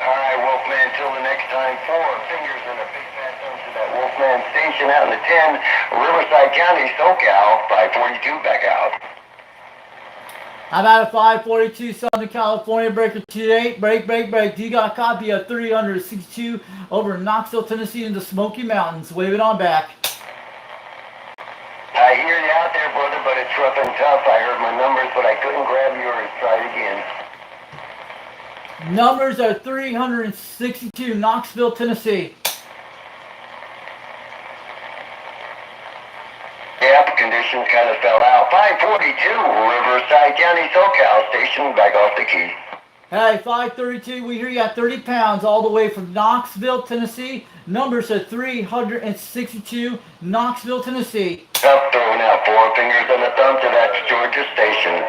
Alright, Wolfman, till the next time, 4 fingers and a big fat thumb to that Wolfman station out in the 10, Riverside County, SoCal, 542, back out. How about a 542 Southern California breaker 28? Break, break, break. Do you got a copy of 362 over in Knoxville, Tennessee in the Smoky Mountains? Wave it on back. I hear you out there, brother, but it's rough and tough. I heard my numbers, but I couldn't grab yours. Try it again. Numbers are 362 Knoxville, Tennessee. Yep, conditions kind of fell out. 542, Riverside County, SoCal station, back off the key. Hey, 532, we hear you at 30 pounds all the way from Knoxville, Tennessee. Numbers are 362 Knoxville, Tennessee. Up, throwing out 4 fingers and a thumb to that Georgia station.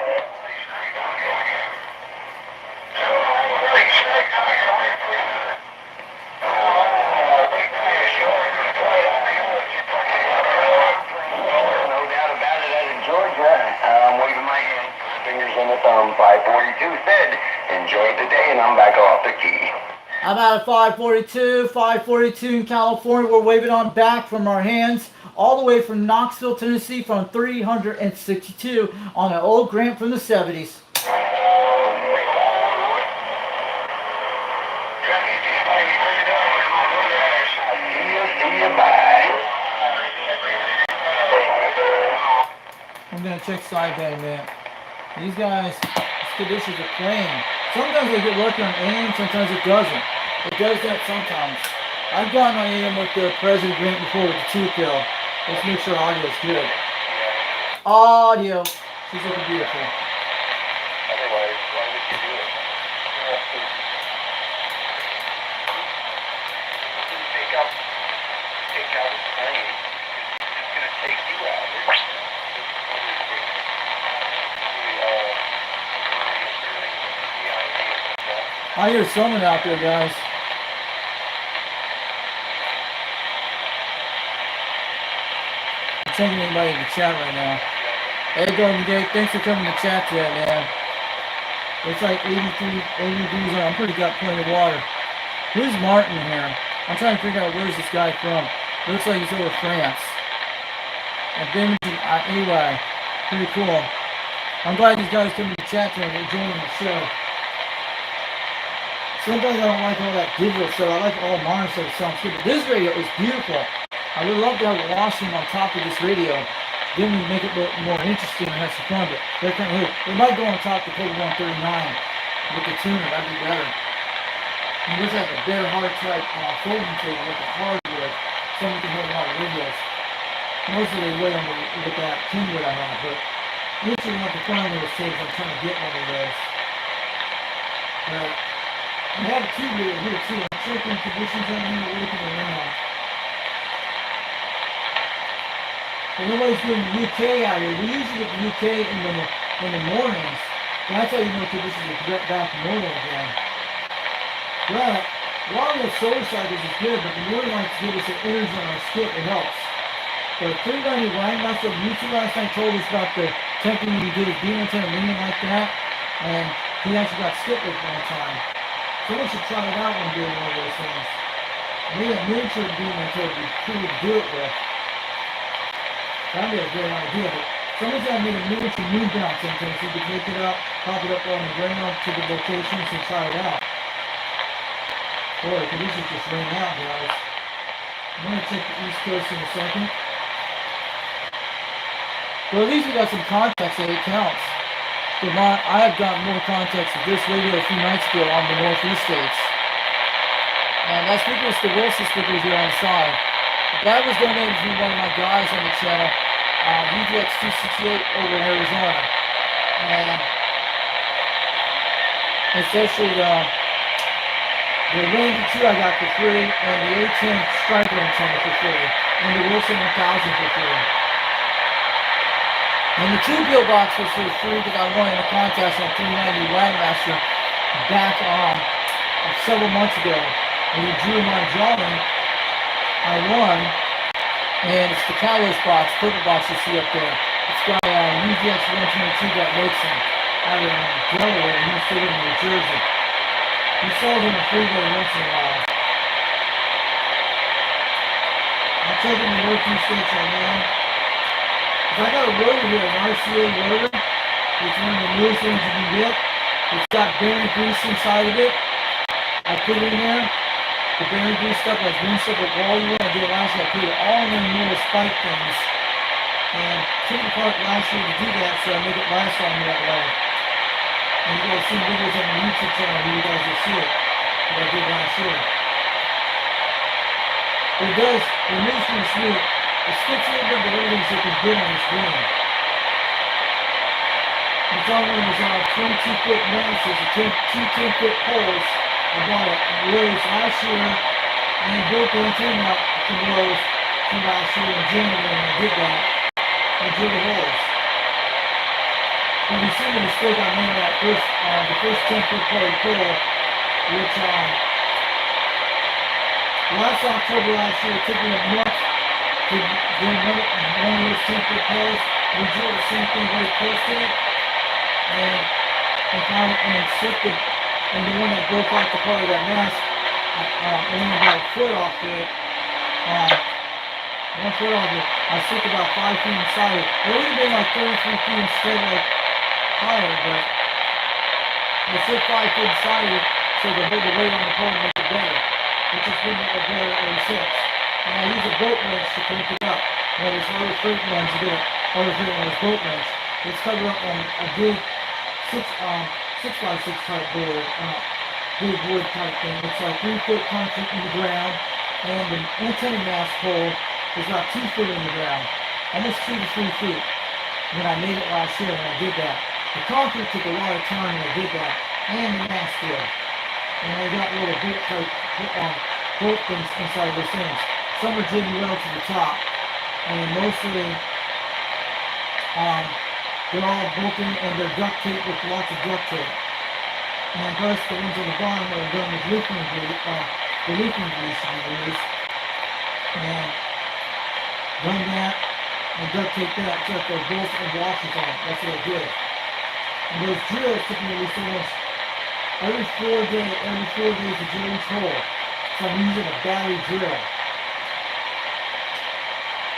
Fingers on the thumb, 542 said, enjoy the day, and I'm back off the key. I'm at a 542 in California. We're waving on back from our hands all the way from Knoxville, Tennessee, from 362 on an old Grant from the 70s. I'm gonna check sideband, man. These guys, these conditions are playing. Sometimes they get lucky on aim, sometimes it doesn't. It does that sometimes. I've gotten on aim with the President Grant before with the 2-kill. Let's make sure audio is good. Audio. She's looking beautiful. Otherwise, why would you do it? Take out a plane. It's going to take you out. I hear someone out there, guys. I'm checking anybody in the chat right now. Hey, Golden Gate, thanks for coming to chat today, man. It's like 80 degrees on. I'm pretty got plenty of water. Who's Martin here? I'm trying to figure out where's this guy from. Looks like he's over France. And Benjamin, anyway, pretty cool. I'm glad these guys come to chat today. They're joining the show. Sometimes I don't like all that digital stuff. I like all modern stuff. It sounds good. But this radio is beautiful. I would love to have a washroom on top of this radio. Then we make it look more interesting and have some fun. But they're kind of, we might go on top of Cobra 139 with the tuner. That'd be better. And this has a bare hard type folding table with the hardwood. Someone can hold a lot of radios. Mostly they lay on with that tin wood I have. But usually have to find those tables. I'm trying to get one of those. I have a tube right here too. I'm checking conditions on here, looking around. And nobody's doing the UK out here. We usually get the UK in the mornings. That's how you know conditions are back to normal again. But along with solar cycles is good, but the morning lights give us an energy on our skip. It helps. So 390 Wang, that's what YouTube last night told us about the temperature when he did his beam antenna leaning like that. And he actually got skipped at one time. Someone should try it out when doing one of those things. Maybe a miniature beam antenna would be cool to do it with. That'd be a great idea, but someone's got to make a miniature moon bounce antenna so you can pick it up, pop it up on the ground to the locations and try it out. Boy, the conditions just rain out, guys. I'm going to check the East Coast in a second. Well, at least we got some context that it counts. I have gotten more context of this radio a few nights ago on the Northeast states. And that speaker is the Wilson speaker here on the side. That was donated from one of my guys on the channel, VGX 268 over in Arizona. And especially the Ranger 2 I got for free, and the A10 Striker antenna for free, and the Wilson 1000 for free. And the 2-bill box was for free because I won in a contest on 390 Wagmaster back several months ago. And we drew my drawing. I won. And it's the Kalos box, purple box you see up there. It's got UGX 122 that makes them out of Delaware, and he's still in New Jersey. He sells them a freeway once in a while. I'm taking the Northeast states right now. I got a rotor here, an RCA rotor. It's one of the newest things you can get. It's got bearing grease inside of it. I put it in there. The bearing grease stuff has green stuff with volume. I did it last year. I put it all in the little spike things. And took it apart last year to do that, so I make it last on me that way. And you guys see videos on my YouTube channel where you guys will see it. What I did last year. It does, it moves pretty smooth. It skips a little bit, but everything's looking good on this green. It's on one of those 22-foot masts, two 10-foot poles. I bought it Lowe's last year, and built the antenna up from Lowe's from last year in January, and I did that. I drilled the holes. And you see the mistake I made on that the first 10-foot pole, which last October last year, it took me a month to do one of those 10-foot poles. We drilled the same thing very close to it, and slipped it, and the one that broke off the part of that mast only about a foot off it. 1 foot off it. I stick about 5 feet inside it. It would have been like 33 feet instead, like higher, but I stick 5 feet inside it so the hold the weight on the pole and make it better. Which has been better ever since. And I use a boat wrench to crank it up. One of those other freight ones, you get other freight on this boat wrench. It's covered up on a big 6x6 type board, big wood type thing. It's like 3 foot concrete in the ground, and the antenna mast pole is about 2 foot in the ground, almost 2 to 3 feet. When I made it last year, when I did that, the concrete took a lot of time when I did that, and the mast did. And I got little bolt type bolt things inside those things. Some are jiggy weld to the top, and mostly they're all bolted and they're duct tape with lots of duct tape. And plus the ones on the bottom are done with leaking grease, the leaking grease to be used. And run that and duct tape that, check those bolts and washers on it. That's what I did. And those drills took me at least almost every 4 days to drill each hole. So I'm using a battery drill.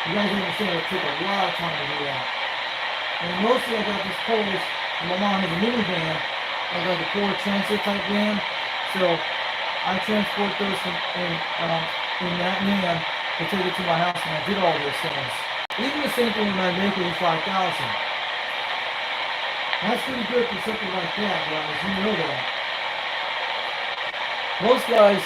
You guys understand it took a lot of time to do that. And mostly I got these poles, and my mom has a minivan. I got the Ford Transit type van. So I transport those in that van to take it to my house, and I did all those things. Even the same thing when I make it in 5,000. That's pretty good for something like that, guys. You know that. Most guys,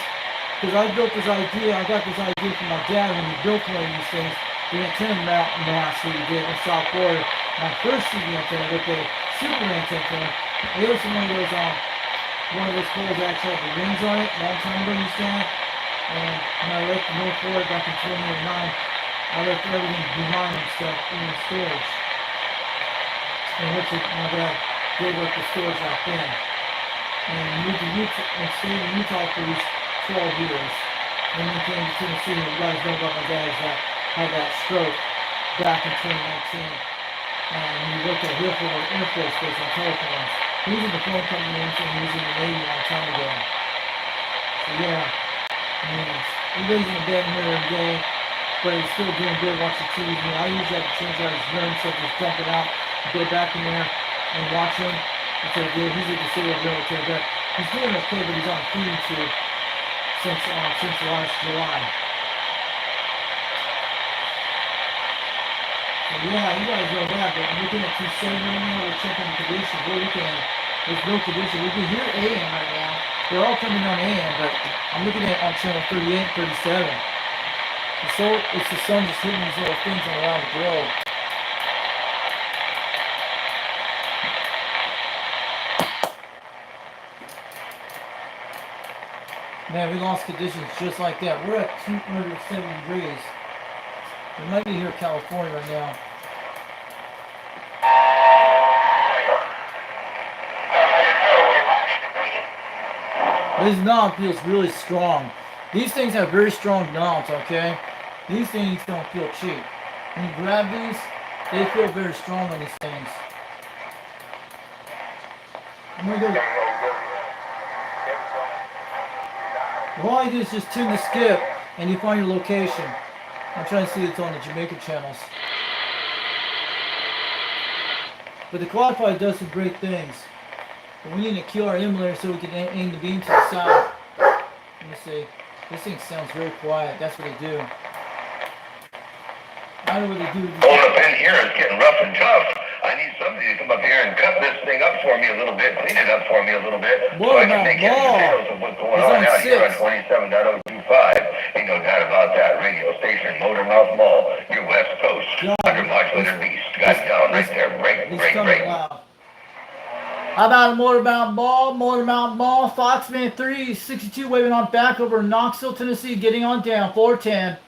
because I built this idea, I got this idea from my dad when he built one of these things. The antenna mast that he did in South Florida. My first TV antenna with the super antenna. It was one of those poles that actually had the rings on it. Long time ago, you stand. And when I left the North Florida back in 2009, I left everything behind and stuff in the storage. And which my dad gave up the storage back then. And moved to Utah and stayed in Utah for these 12 years. And then came to Tennessee. And you guys know about my dad that had that stroke back in 2019. And he worked at Hillfield Air Force Base on telephones. He was in the phone company and he was in the Navy a long time ago. So yeah, I mean, he lays in the bed here every day, but he's still doing good watching TV. I usually have to change out his room, so just dump it out, go back in there and watch him. Until he's a disabled military vet. He's doing okay, but he's on a feeding tube since last July. Yeah, you guys know that, but I'm looking at 270 right now, we're checking the condition, we're looking at, there's no condition, we can hear AM right now, they're all coming on AM, but I'm looking at on channel 38, 37. So it's the sun just hitting these little things around the globe. Man, we lost conditions just like that. We're at 270 degrees. We might be here in California right now. This knob feels really strong. These things have very strong knobs, okay? These things don't feel cheap. When you grab these, they feel very strong on these things. I'm gonna go. All I do is just tune the skip and you find your location. I'm trying to see it's on the Jamaica channels. But the qualifier does some great things. But we need to kill our emulator so we can aim the beam to the south. Let me see. This thing sounds very quiet. That's what they do. I don't know what they do. Hold up in here is getting rough and tough. I need somebody to come up here and cut this thing up for me a little bit, clean it up for me a little bit, so I can make head details of what's going on out here on 27.025. Ain't no doubt about that. Radio station, Motor Mouth Mall, your West Coast, under modulator beast. Got it down right there. Break. How about a Motor Mountain Ball, Foxman 362 waving on back over Knoxville, Tennessee, getting on down, 410.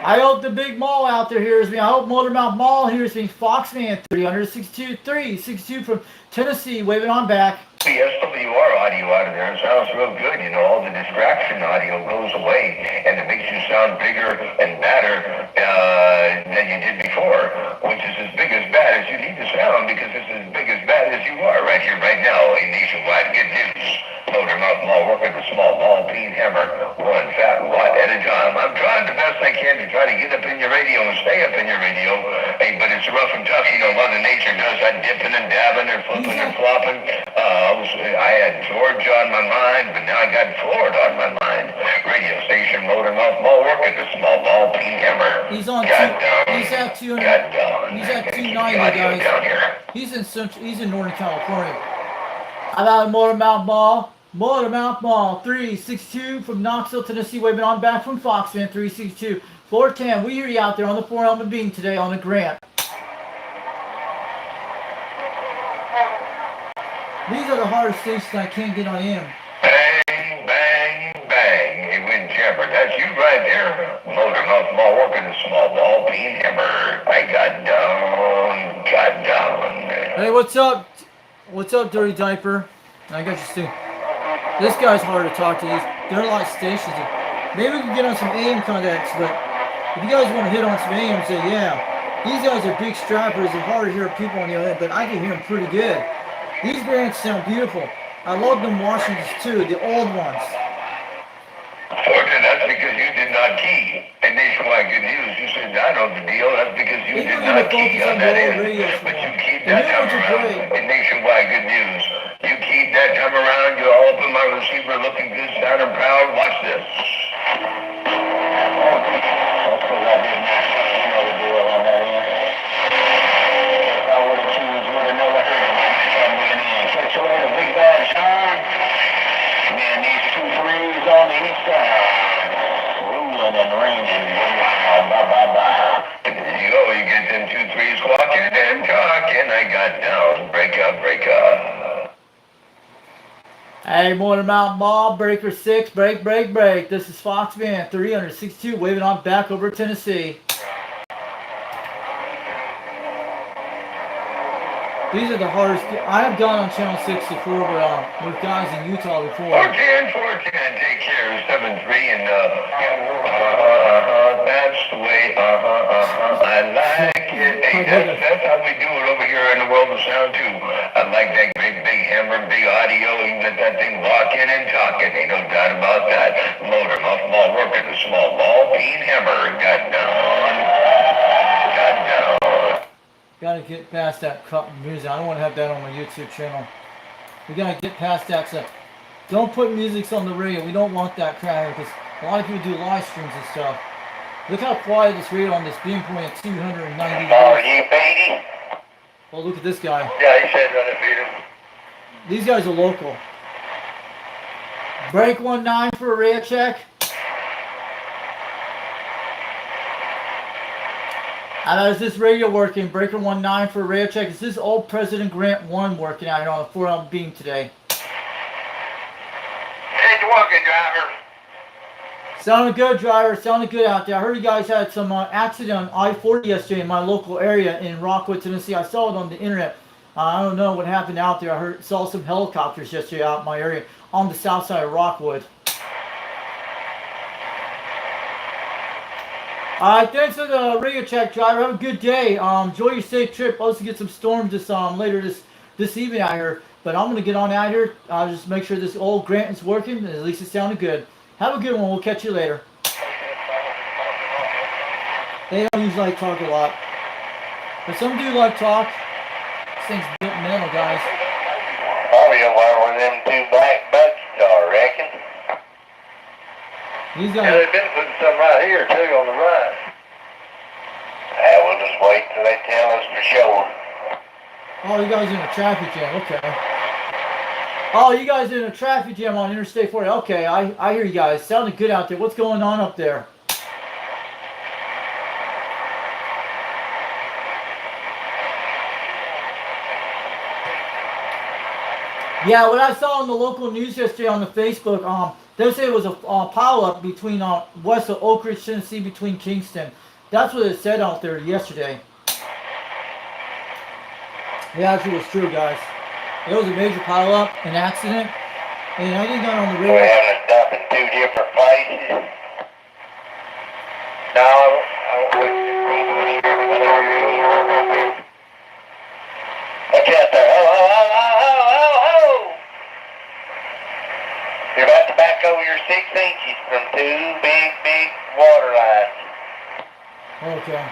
I hope the big mall out there hears me. I hope Motor Mount Mall hears me. Foxman 362 from Tennessee, waving on back. PSWR audio out of there. It sounds real good. You know, all the distraction audio goes away, and it makes you sound bigger and badder than you did before, which is as big as bad as you need to sound, because it's as big as bad as you are right here, right now, in Nationwide Good News. Motor mouth mall working the small ball peen hammer, one fat watt at a time. I'm trying the best I can to try to get up in your radio and stay up in your radio. Hey, but it's rough and tough. You know, Mother Nature does that dipping and dabbing and flipping and flopping. I had Georgia on my mind, but now I got Florida on my mind. Radio station, motor mouth mall working the small ball peen hammer. He's on. He's at 290. He's at 290, guys. He's in Northern California. I got Motormouth Mall 362 from Knoxville, Tennessee. Waving on back from Foxman 362. 410. We hear you out there on the 4 Element Beam today on the Grant. These are the hardest stations I can't get on AM. Bang, bang, bang. Hey, Windjammer, that's you right there. Motormouth Mall working the small ball peen hammer. I got down. Hey, what's up? What's up, Dirty Diaper? I got you soon. This guy's hard to talk to. There are a lot of stations. Maybe we can get on some AM contacts, but if you guys want to hit on some AM, say yeah. These guys are big strappers. It's hard to hear people on the other end, but I can hear them pretty good. These brands sound beautiful. I love them Washingtons too, the old ones. Fortune, that's because you did not key. And Nationwide Good News, you said I know the deal. That's because you did not key on that end. But you keep that time around. In Nationwide Good News, you keep that time around. You'll open my receiver looking good, sounding proud. Watch this. That's because I did not you know the deal on that end. If I would have chosen, would have never heard of it. So in a big bad shine, man, these 2 threes on the east side, ruling and raining, bye. You go, you get them 2 threes walking and talking. I got down, break up. Hey, Motormouth Mall, Breaker 6, break. This is Foxman 362, waving on back over Tennessee. These are the hardest. I have gone on Channel 64 with guys in Utah before. 410, take care, 7-3, and that's the way, I like it. Hey, that's how we do it over here in the world of sound too. I like that great big hammer, big audio, you let that thing walking and talking, ain't no doubt about that. Motormouth Mall working the small ball peen hammer, got down. Gotta get past that cut music. I don't want to have that on my YouTube channel. We gotta get past that stuff. Don't put music on the radio. We don't want that crap because a lot of people do live streams and stuff. Look how quiet this radio on this beam point at 290 degrees. Oh, look at this guy. Yeah, he said run it. These guys are local. Break 19 for a radio check. Is this radio working? Breaker 19 for a radio check. Is this old President Grant 1 working out here on the 4 Element Beam today? It's working, driver. Sounding good, driver. Sounding good out there. I heard you guys had some accident on I-40 yesterday in my local area in Rockwood, Tennessee. I saw it on the internet. I don't know what happened out there. I saw some helicopters yesterday out in my area on the south side of Rockwood. Alright, thanks for the radio check, driver. Have a good day. Enjoy your safe trip. Supposed to get some storms later this evening out here. But I'm gonna get on out here. Just make sure this old Grant is working. At least it sounded good. Have a good one. We'll catch you later. They don't usually like talk a lot, but some do like talk. This thing's built metal, guys. Probably one of them 2 black bucks, I reckon. These guys. Yeah, they've been putting some right here too on the right. We'll just wait till they tell us for sure. Oh, you guys in a traffic jam? Okay. Oh, you guys in a traffic jam on Interstate 40? Okay, I hear you guys. Sounding good out there. What's going on up there? Yeah, what I saw on the local news yesterday on the Facebook, they say it was a pileup between west of Oak Ridge, Tennessee, between Kingston. That's what it said out there yesterday. Yeah, actually, was true, guys. There was a major pileup, an accident, and I think got on the We're radio. having to stop in two different places. No, watch out there. Oh, oh, oh, oh, oh, oh, oh. You're about to back over your 6 inches from two big water lines. Okay.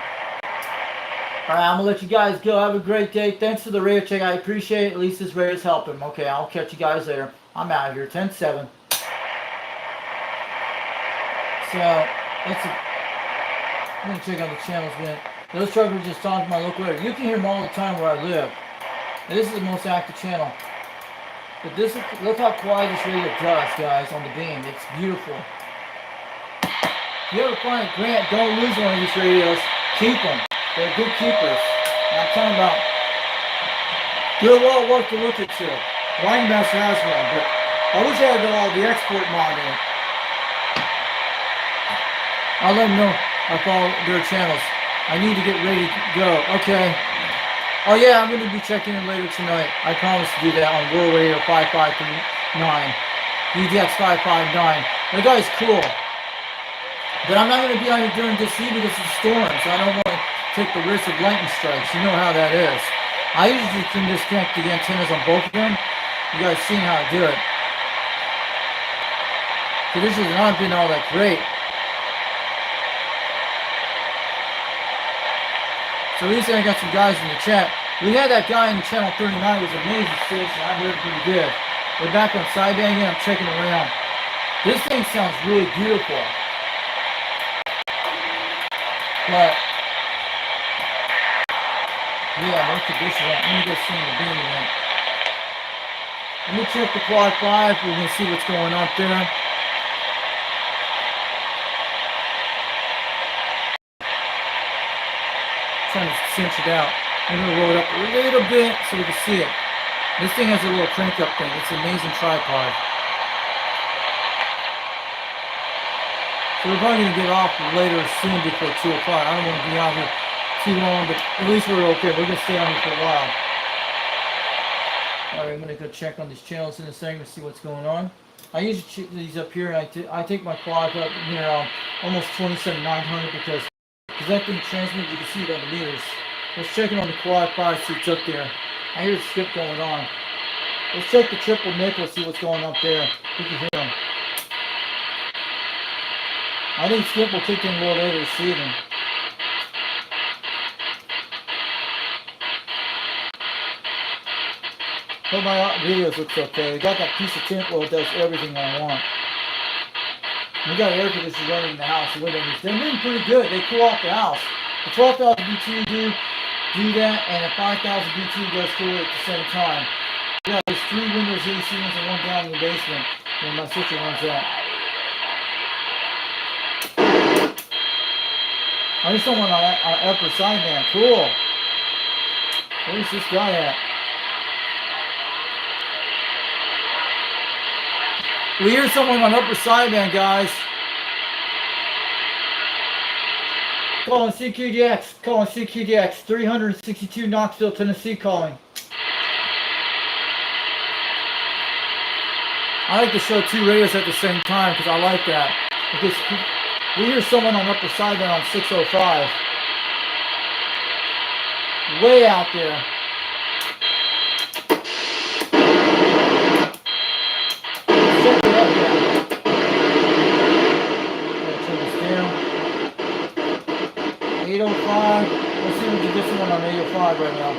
Alright, I'm gonna let you guys go. Have a great day. Thanks for the radio check. I appreciate it. At least this radio's helping. Okay, I'll catch you guys later. I'm out of here. 10-7. So, I'm gonna check out the channels, man. Those truckers just talking to my local area. You can hear them all the time where I live. This is the most active channel. But this, look how quiet this radio does, guys, on the beam. It's beautiful. If you ever find a grant, don't lose one of these radios. Keep them. They're good keepers. And I'm talking about, they're well worth to look at too. Wine Master has one, but I wish I had the export mod in. I'll let them know I follow their channels. I need to get ready to go. Okay. Oh yeah, I'm going to be checking in later tonight. I promise to do that on World Radio 5539. EDX 559. The guy's cool. But I'm not going to be on here during this heat because it's storms. So I don't want to take the risk of lightning strikes. You know how that is. I usually can disconnect the antennas on both of them. You guys seen how I do it. So this has not been all that great. So at least I got some guys in the chat. We had that guy in channel 39. It was an amazing station. I heard it pretty good. We're back on sideband again. I'm checking around. This thing sounds really beautiful. But yeah, no condition. Let me go see the beam again. Let me check the quad 5. We're gonna see what's going on there. Trying to cinch it out. I'm gonna roll it up a little bit so we can see it. This thing has a little crank up thing. It's an amazing tripod. So we're probably gonna get off later soon before 2 o'clock. I don't want to be out here too long, but at least we're okay. We're gonna stay on here for a while. Alright, I'm gonna go check on these channels in a second to see what's going on. I usually check these up here, and I take my clock up near almost 27,900 because that thing transmits, you can see it on the meters. Let's check it on the quad 5, see what's up there. I hear a skip going on. Let's check the triple nickel, see what's going up there. We can hear them. I think skip will kick in a little later this evening. Hope my videos looks okay. We got that piece of tempo that does everything I want. We got air conditioners running in the house. They're moving pretty good. They cool off the house. The 12,000 BTU do that, and the 5,000 BTU does cool it at the same time. Yeah, there's 3 windows AC ones and 1 down in the basement when my sister runs that. I just don't want an upper sideband. Cool. Where's this guy at? We hear someone on upper sideband, guys. Calling CQDX. Calling CQDX. 362 Knoxville, Tennessee calling. I like to show 2 radios at the same time because I like that. Because we hear someone on upper sideband on 605. Way out there. Check it out here. Turn this down. 805. Let's see if we can get someone on 805 right now.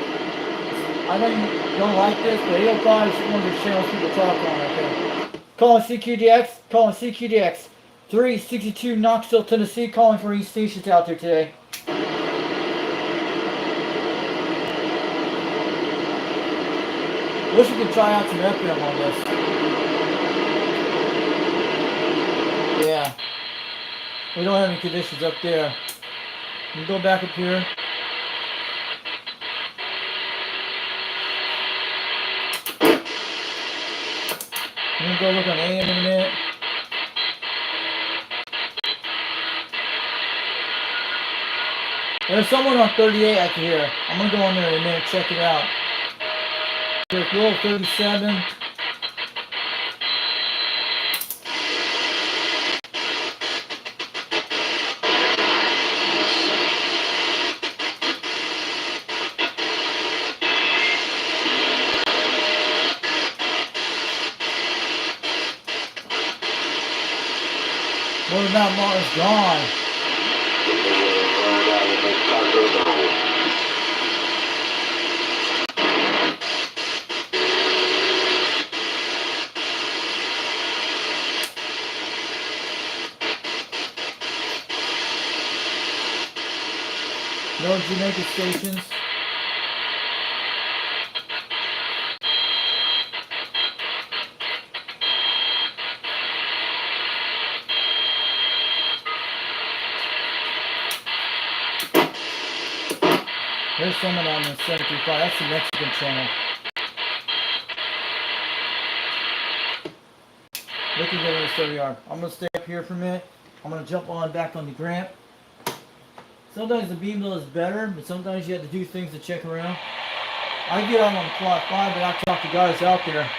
I know you don't like this, but 805 is one of the channels people talk on right there. Calling CQDX. Calling CQDX. 362 Knoxville, Tennessee. Calling for East stations out there today. Wish we could try out some FM on this. Yeah. We don't have any conditions up there. We go back up here. I'm gonna go look on AM in a minute. There's someone on 38 I can hear. I'm gonna go on there in a minute, check it out. Derek Roll, 37. What about Martin's gone? No Jamaica stations. There's someone on the 735. That's the Mexican channel. Looking at the 30 yard. I'm gonna stay up here for a minute. I'm gonna jump on back on the Grant. Sometimes the beam mill is better, but sometimes you have to do things to check around. I get out on the quad 5, but I talk to guys out there.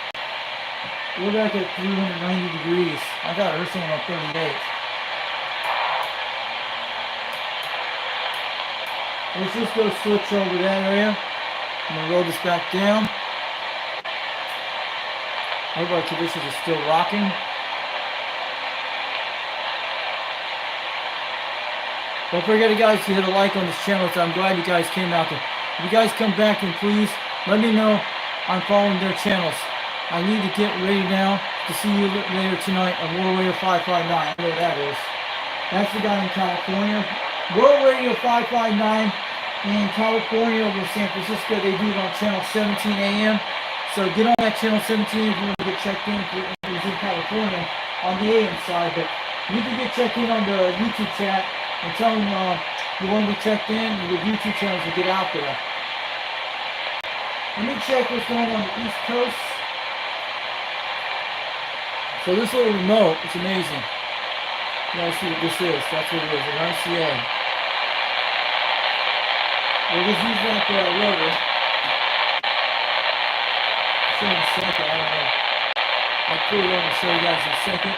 We're back at 390 degrees. I thought I heard someone on 38. Let's just go switch over that area. I'm gonna roll this back down. I hope our conditions are still rocking. Don't forget, guys, to hit a like on this channel. So I'm glad you guys came out there. If you guys come back, and please let me know I'm following their channels. I need to get ready now to see you later tonight on World Radio 559. I know that is. That's the guy in California. World Radio 559 in California over San Francisco. They do it on channel 17 AM. So get on that channel 17 if you want to get checked in. If you're in California on the AM side, but you can get checked in on the YouTube chat and tell them you want to be checked in and your YouTube channels to get out there. Let me check what's going on the East Coast. So this little remote, it's amazing. You guys see what this is. That's what it is, an RCA. We'll just use that for our rotor. Show you in a second, I don't know. I'll pull it over and show you guys in a second.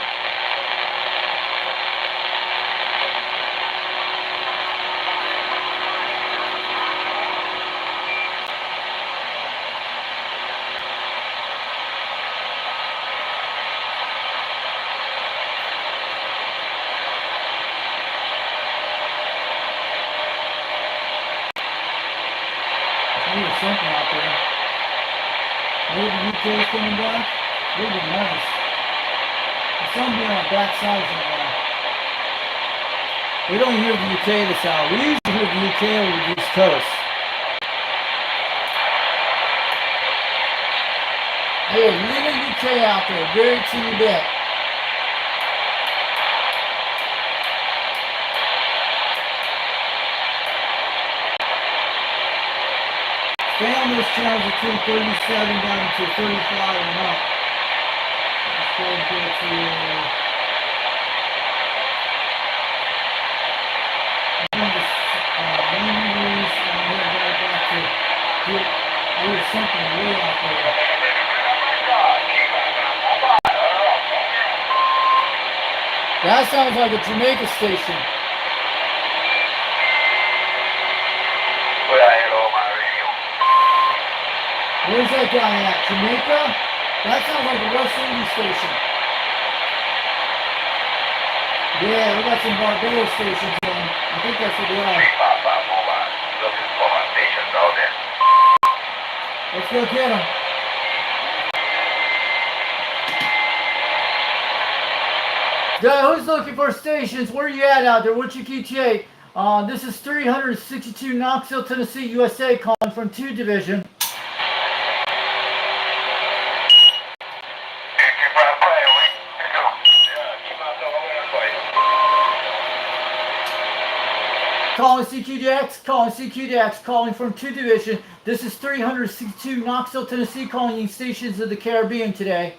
There's something out there. Maybe the UK's coming back. It would be nice. There's something on the back side somewhere. We don't hear the UK this hour. We usually hear the UK over the East Coast. Hey, little UK out there, very teeny bit. Stay on those channels between 37 down to 35 and up. Let's go and go to main news and I'm heading right back to there's something way out there. That sounds like a Jamaica station. Where's that guy at? Jamaica? That sounds like a West Indies station. Yeah, we got some Barbados stations on. I think that's what they are. Let's go get them. Who's looking for stations? Where you at out there? What's your QTA? This is 362 Knoxville, Tennessee, USA, calling from 2 Division. Calling CQDX, calling from 2 Division. This is 362 Knoxville, Tennessee, calling you stations of the Caribbean today.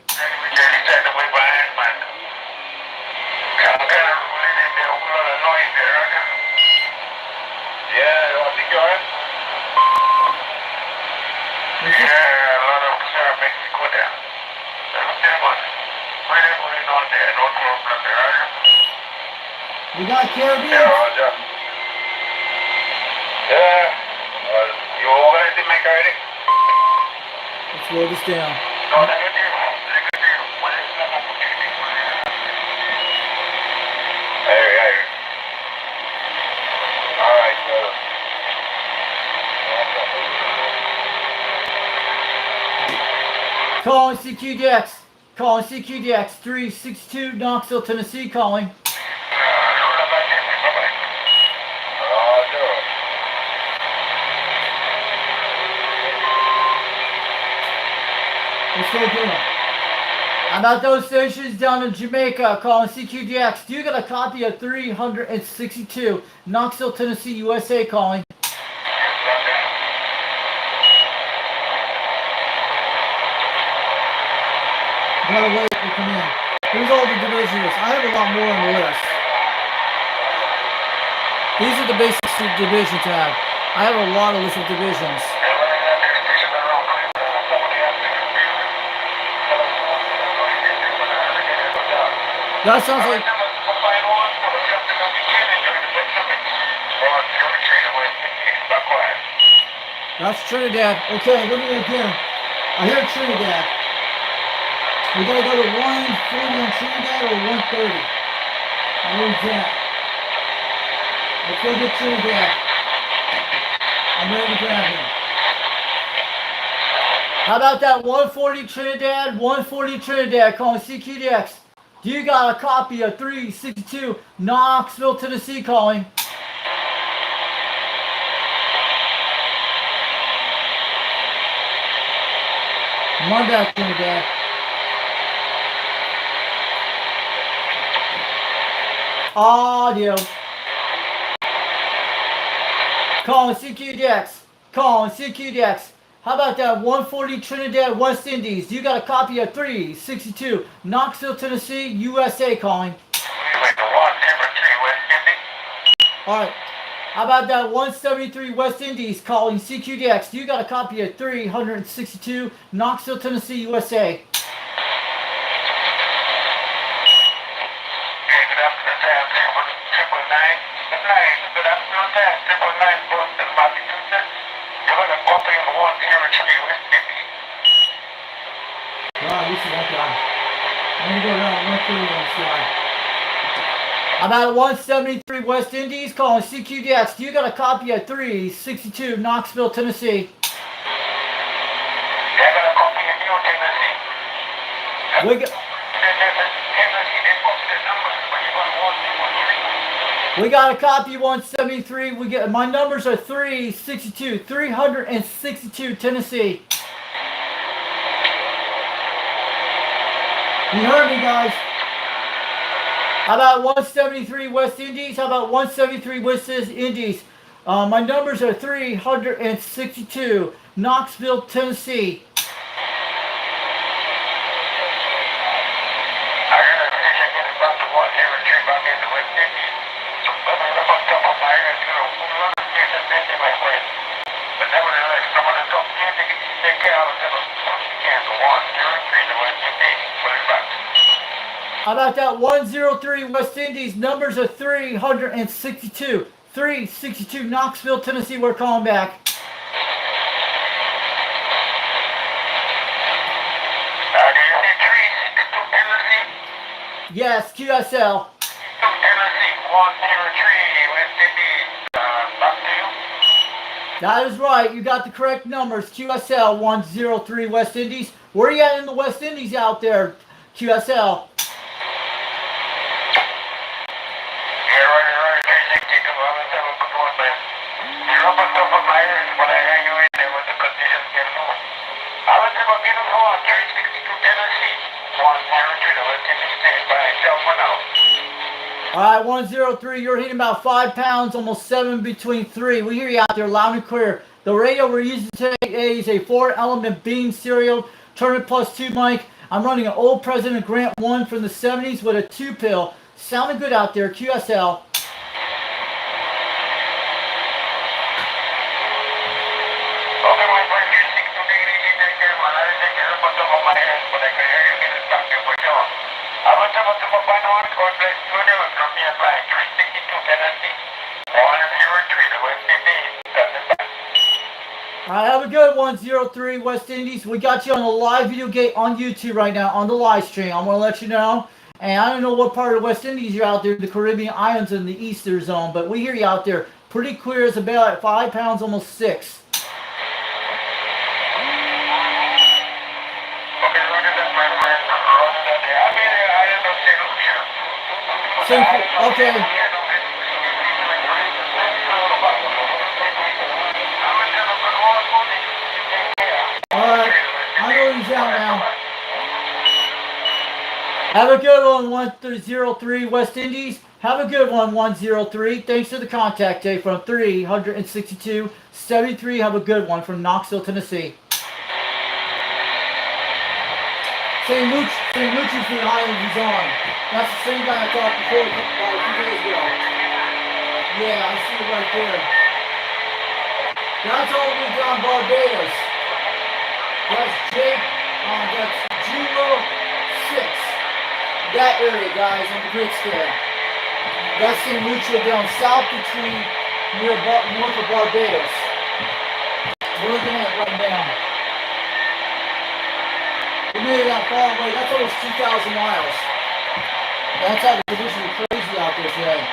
Yeah, a lot of no problem, Roger. We got Yeah, Caribbean. Roger. Yeah. You organize the make already? Let's roll this down. No, negative. Negative. Hey. All right, Calling CQDX. Calling CQDX 362 Knoxville, Tennessee. Calling. What's going on? I'm at those stations down in Jamaica calling CQDX. Do you got a copy of 362 Knoxville, Tennessee, USA calling? By the way, you come in. Here's all the divisions. I have a lot more on the list. These are the basic divisions I have. I have a lot of list of divisions. That sounds like... That's Trinidad. Okay, let me again. I hear Trinidad. We gotta go to 140 on Trinidad or 130. Where's that? Let's go get Trinidad. I'm ready to grab him. How about that 140 Trinidad, 140 Trinidad calling CQDX? Do you got a copy of 362 Knoxville, Tennessee calling? Come on back, Trinidad. Audio. Calling CQDX. Calling CQDX. How about that 140 Trinidad West Indies? You got a copy of 362 Knoxville, Tennessee, USA calling. Alright. How about that 173 West Indies calling CQDX? You got a copy of 362 Knoxville, Tennessee, USA. Wow, you see that guy. I'm gonna go around 130 on the slide. About 173 West Indies calling CQDX. Do you got a copy of 362 Knoxville, Tennessee? We got a copy 173. My numbers are 362 Tennessee. You heard me, guys. How about 173 West Indies? How about 173 West Indies? My numbers are 362 Knoxville, Tennessee. How about that 103 West Indies? Numbers are 362. 362 Knoxville, Tennessee. We're calling back. Yes, QSL. That is right. You got the correct numbers. QSL 103 West Indies. Where are you at in the West Indies out there, QSL? Alright, 103, you're hitting about 5 pounds, almost 7 between 3. We hear you out there loud and clear. The radio we're using today is a 4-element beam serial, Turner Plus 2 mic. I'm running an old President Grant 1 from the 70s with a 2-pill. Sounding good out there, QSL. Alright, have a good one, 03 West Indies. We got you on a live video gate on YouTube right now, on the live stream. I'm going to let you know. And I don't know what part of the West Indies you're out there, the Caribbean islands in the Eastern zone, but we hear you out there. Pretty clear as a bell at 5 pounds, almost 6. Okay. Alright, I know he's out now. Have a good one, 103 West Indies. Have a good one, 103. Thanks for the contact, Jay, from 362-73. Have a good one from Knoxville, Tennessee. St. Luke's the island he's on. That's the same guy I talked before about a few days ago. Yeah, I see it right there. That's all the way down Barbados. That's Jake, that's Julo 6. That area, guys, on the bridge there. That's St. Lucia down south between north of Barbados. We're looking at it right now. We made it that far away. That's almost 2,000 miles. That's how the conditions are crazy out there today.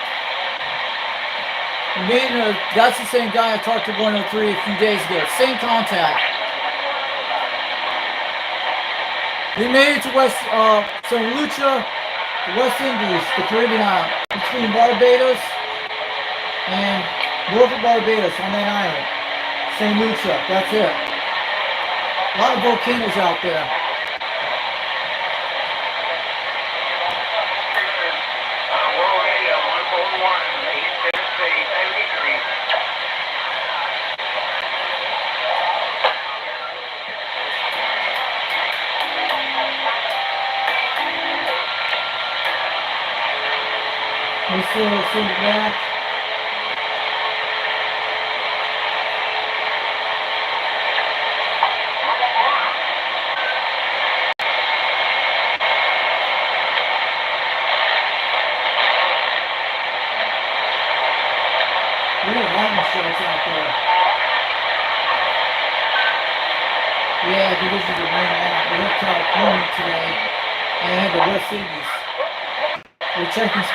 We made it, that's the same guy I talked to 103 a few days ago. Same contact. We made it to St. Lucia, the West Indies, the Caribbean island, between Barbados and north of Barbados on that island. St. Lucia, that's it. A lot of volcanoes out there. We'll see it back. We have lightning strikes out there. Yeah, conditions are raining out. We have California today and the West Indies. We're checking.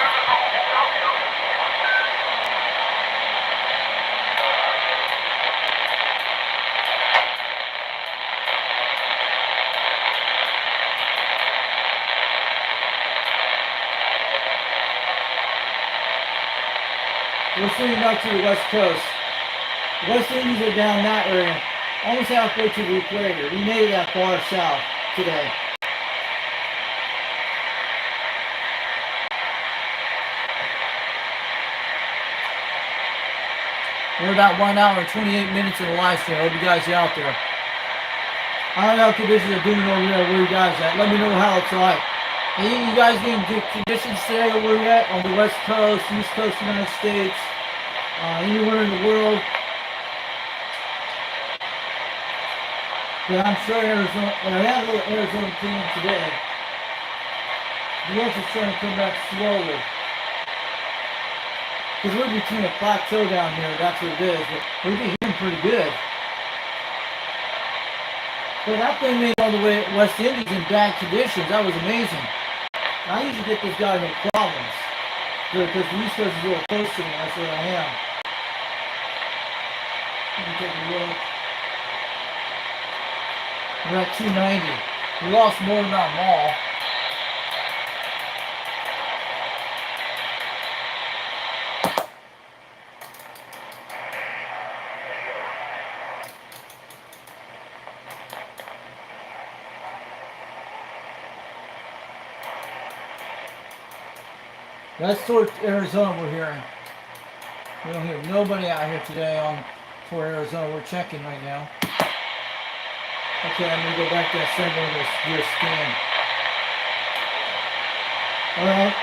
We're swinging back to the west coast. The West Indies are down that area, almost halfway to the equator. We made it that far south today. We're about 1 hour and 28 minutes in the live stream. I hope you guys are out there. I don't know how conditions are doing over there where you guys at. Let me know how it's like. Hey, you guys getting good conditions today over yet on the West Coast, East Coast of the United States, anywhere in the world? But I'm sure Arizona, I had a little Arizona team today. The West is trying to come back slowly. Because we're between a plateau down here, that's what it is, but we've been hearing pretty good. But that thing made all the way at West Indies in bad conditions. That was amazing. I usually get this guy no problems. Because the East Coast is a little close to me, that's what I am. Let me take a look. We're at 290. We lost more than our mall. That's towards Arizona we're hearing. We don't hear nobody out here today on for Arizona. We're checking right now. Okay, I'm gonna go back to that segment of your scan. Alright.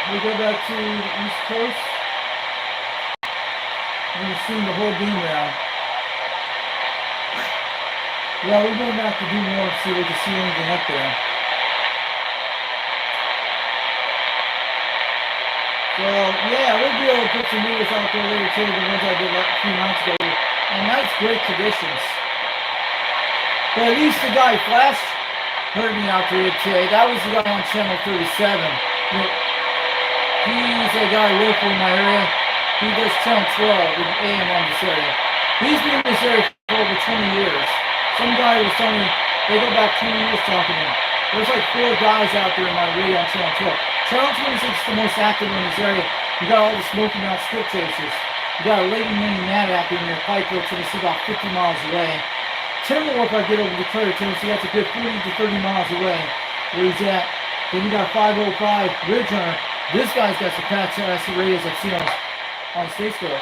We go back to the East Coast. We're gonna see the whole beam round. Yeah, we're going back to do more and see if we can see anything up there. So, yeah, we'll be able to put some videos out there later too, the ones I did like a few nights ago. And nice, great conditions. But at least the guy Flash heard me out there today. That was the guy on channel 37. He's a guy local in my area. He does channel 12 in AM on this area. He's been in this area for over 20 years. Some guy was telling me they go back 20 years talking to him. There's like 4 guys out there in my radio on channel 12. Channel 26 is the most active in this area. You got all the Smoky Mountain skip chasers. You got a lady named Matt out there near Pikeville, Tennessee, about 50 miles away. Timberwolf, I get over to Clare, Tennessee, that's a good 40 to 30 miles away where he's at. Then you got 505 Ridge Hunter. This guy's got some patch radios I've seen on Facebook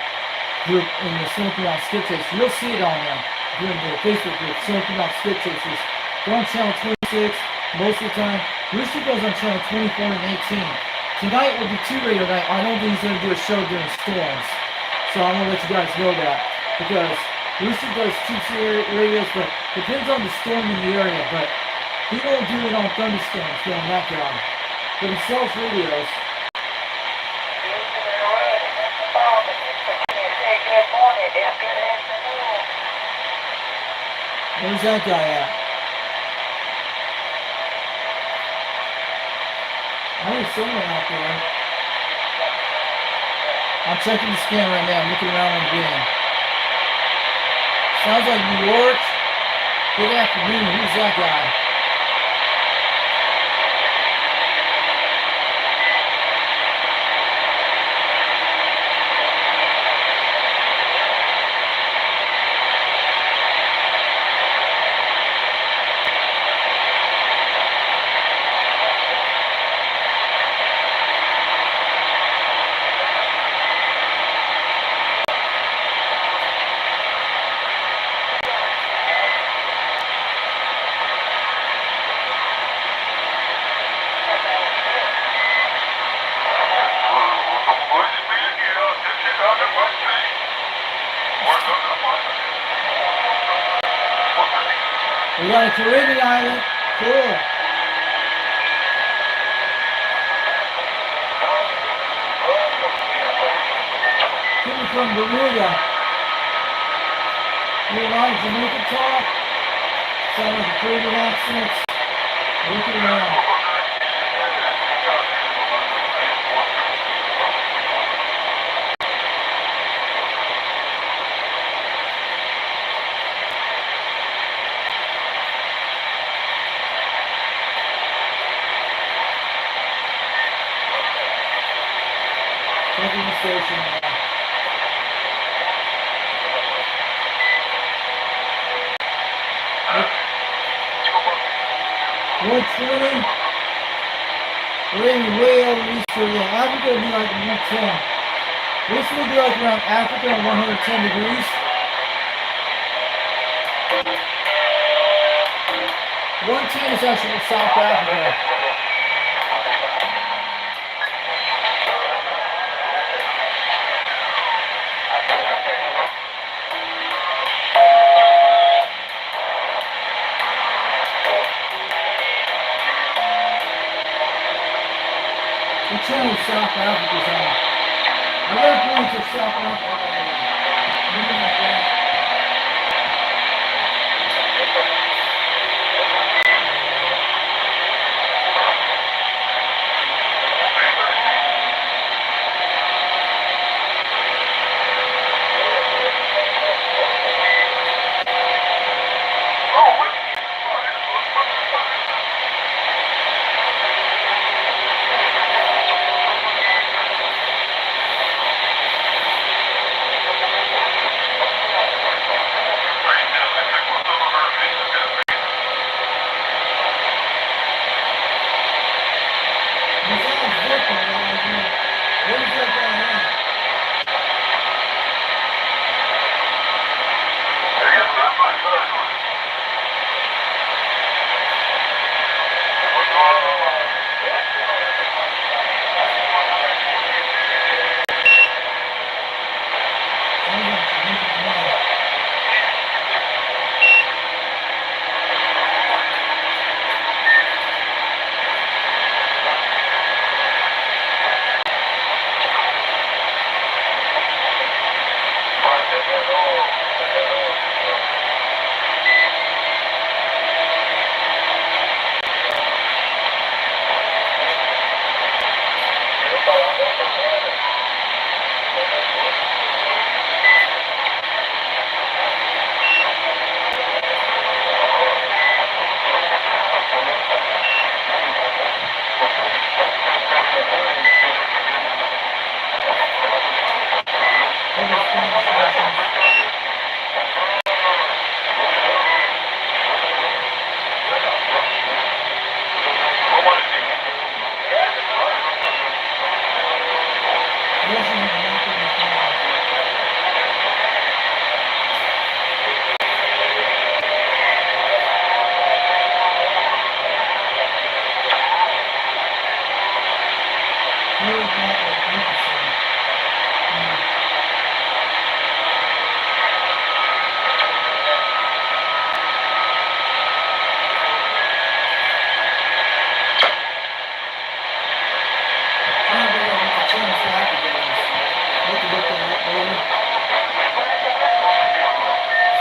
group in the Smoky Mountain Skip Chasers. You'll see it on them during the Facebook group, Smoky Mountain Skip Chasers. They're on channel 26 most of the time. Rooster goes on channel 24 and 18. Tonight will be 2 radio night. I don't think he's going to do a show during storms. So I'm going to let you guys know that. Because Rooster does 2 radios, but depends on the storm in the area. But he won't do it on thunderstorms doing that job. But he sells radios. Where's that guy at? I need someone out there. I'm checking the scan right now. I'm looking around on the game. Sounds like New York. Good afternoon. Who's that guy? We got a Caribbean island. Cool. People from Bermuda. You and I, Jamaican talk. Sound like a Caribbean accent. Looking around. Checking the station now. We're 120. We're in way over east for you. Africa will be like 110. This will be like around Africa at 110 degrees. 110 is actually South Africa. What channel is South Africa's on? I got a point to South Africa.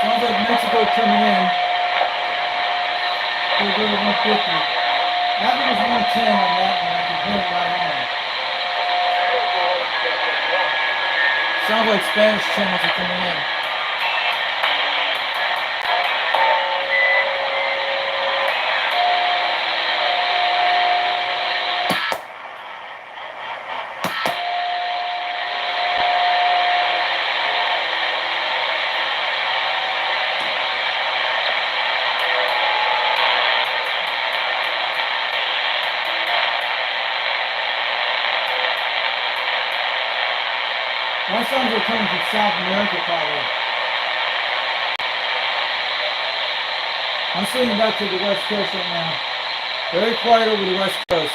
Sounds like Mexico coming in. We'll go to 150. That one was 110 on that one. I can hear it right on. Sounds like Spanish channels are coming in. My sounds are coming from South America, probably. I'm swinging back to the West Coast right now. Very quiet over the West Coast.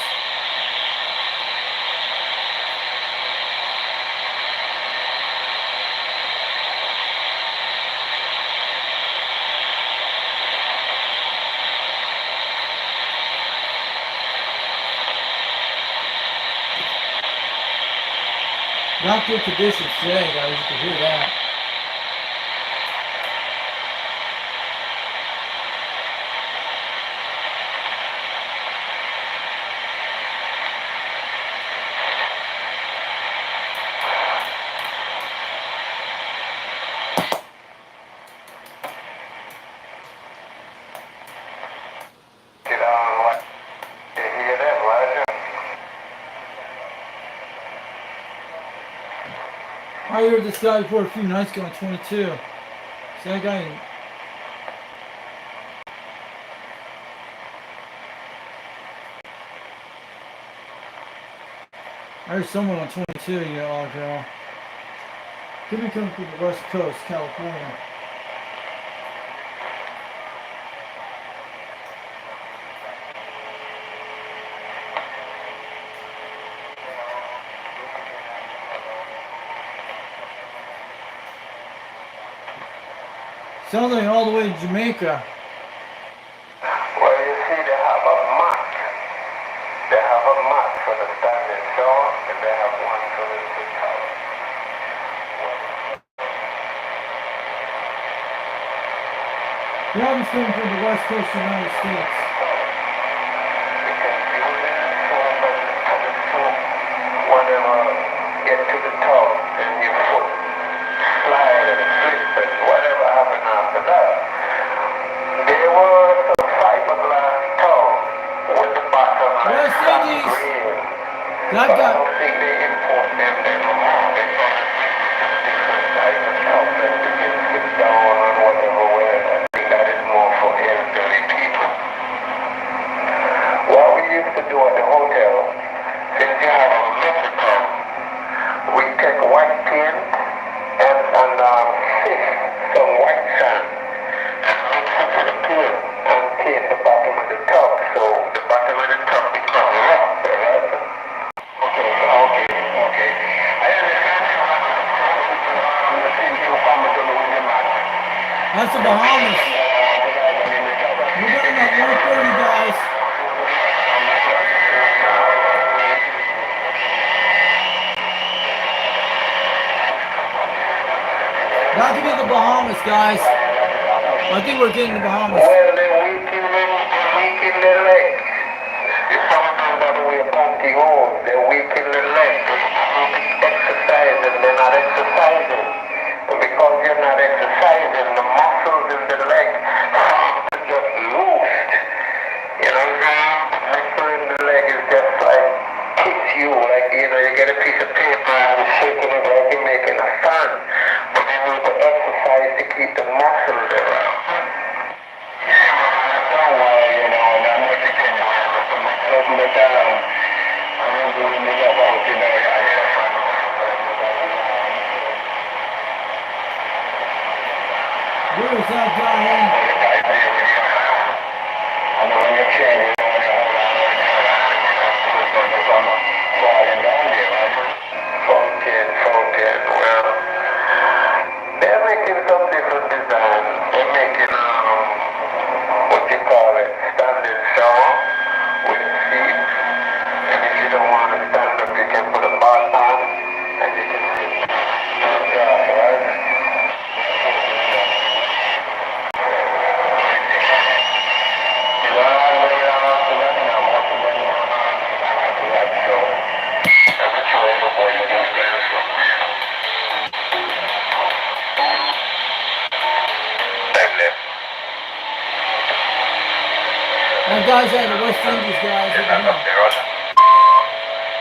Not good conditions today, guys. You can hear that. I heard this guy before a few nights ago on 22. See that guy? I heard someone on 22, you know, girl. Could be coming from the West Coast, California. Sounds like all the way to Jamaica. Well, you see, they have a map. They have a map for the standing shore, and they have one for the sea tower. The album's coming from the West Coast of the United States. Whenever get to the top and your foot slide and slip and whatever happened after that, there was a fiberglass tub with the bottom like green. That But I guy. don't think they import them anymore. They got different types of tub that you can sit down and whatever wear. I think that is more for elderly people. What we used to do at the hotel, since you have a metal tub, we take white tin and fish some white sand and mix it with the tin and clean the bottom of the tub so the bottom of the tub becomes rough, right? Okay. I understand you think you come to Louisiana. That's the Bahamas. We're going at 130, guys. That could be the Bahamas, guys. I think we're getting the Bahamas. Well, they're weak in their legs. It's something that we are pumping home. They're weak in their legs. piece of paper and we're shaking it like you're making a fan. But you need to exercise to keep the muscles around. Yeah, but don't worry, you know, and I'm not taking you away from myself in the town. I'm not doing it about, you know, yeah, yeah. Where is that guy in? I know when you're training, you know, when you're hold on, when you're falling down there, right? Fountain, well, they're making some different design. They're making, what you call it, standing shower with seat. And if you don't want to stand up, you can put a mat on and you can sit down, right? That guy's out of the West Indies, guys. Over here.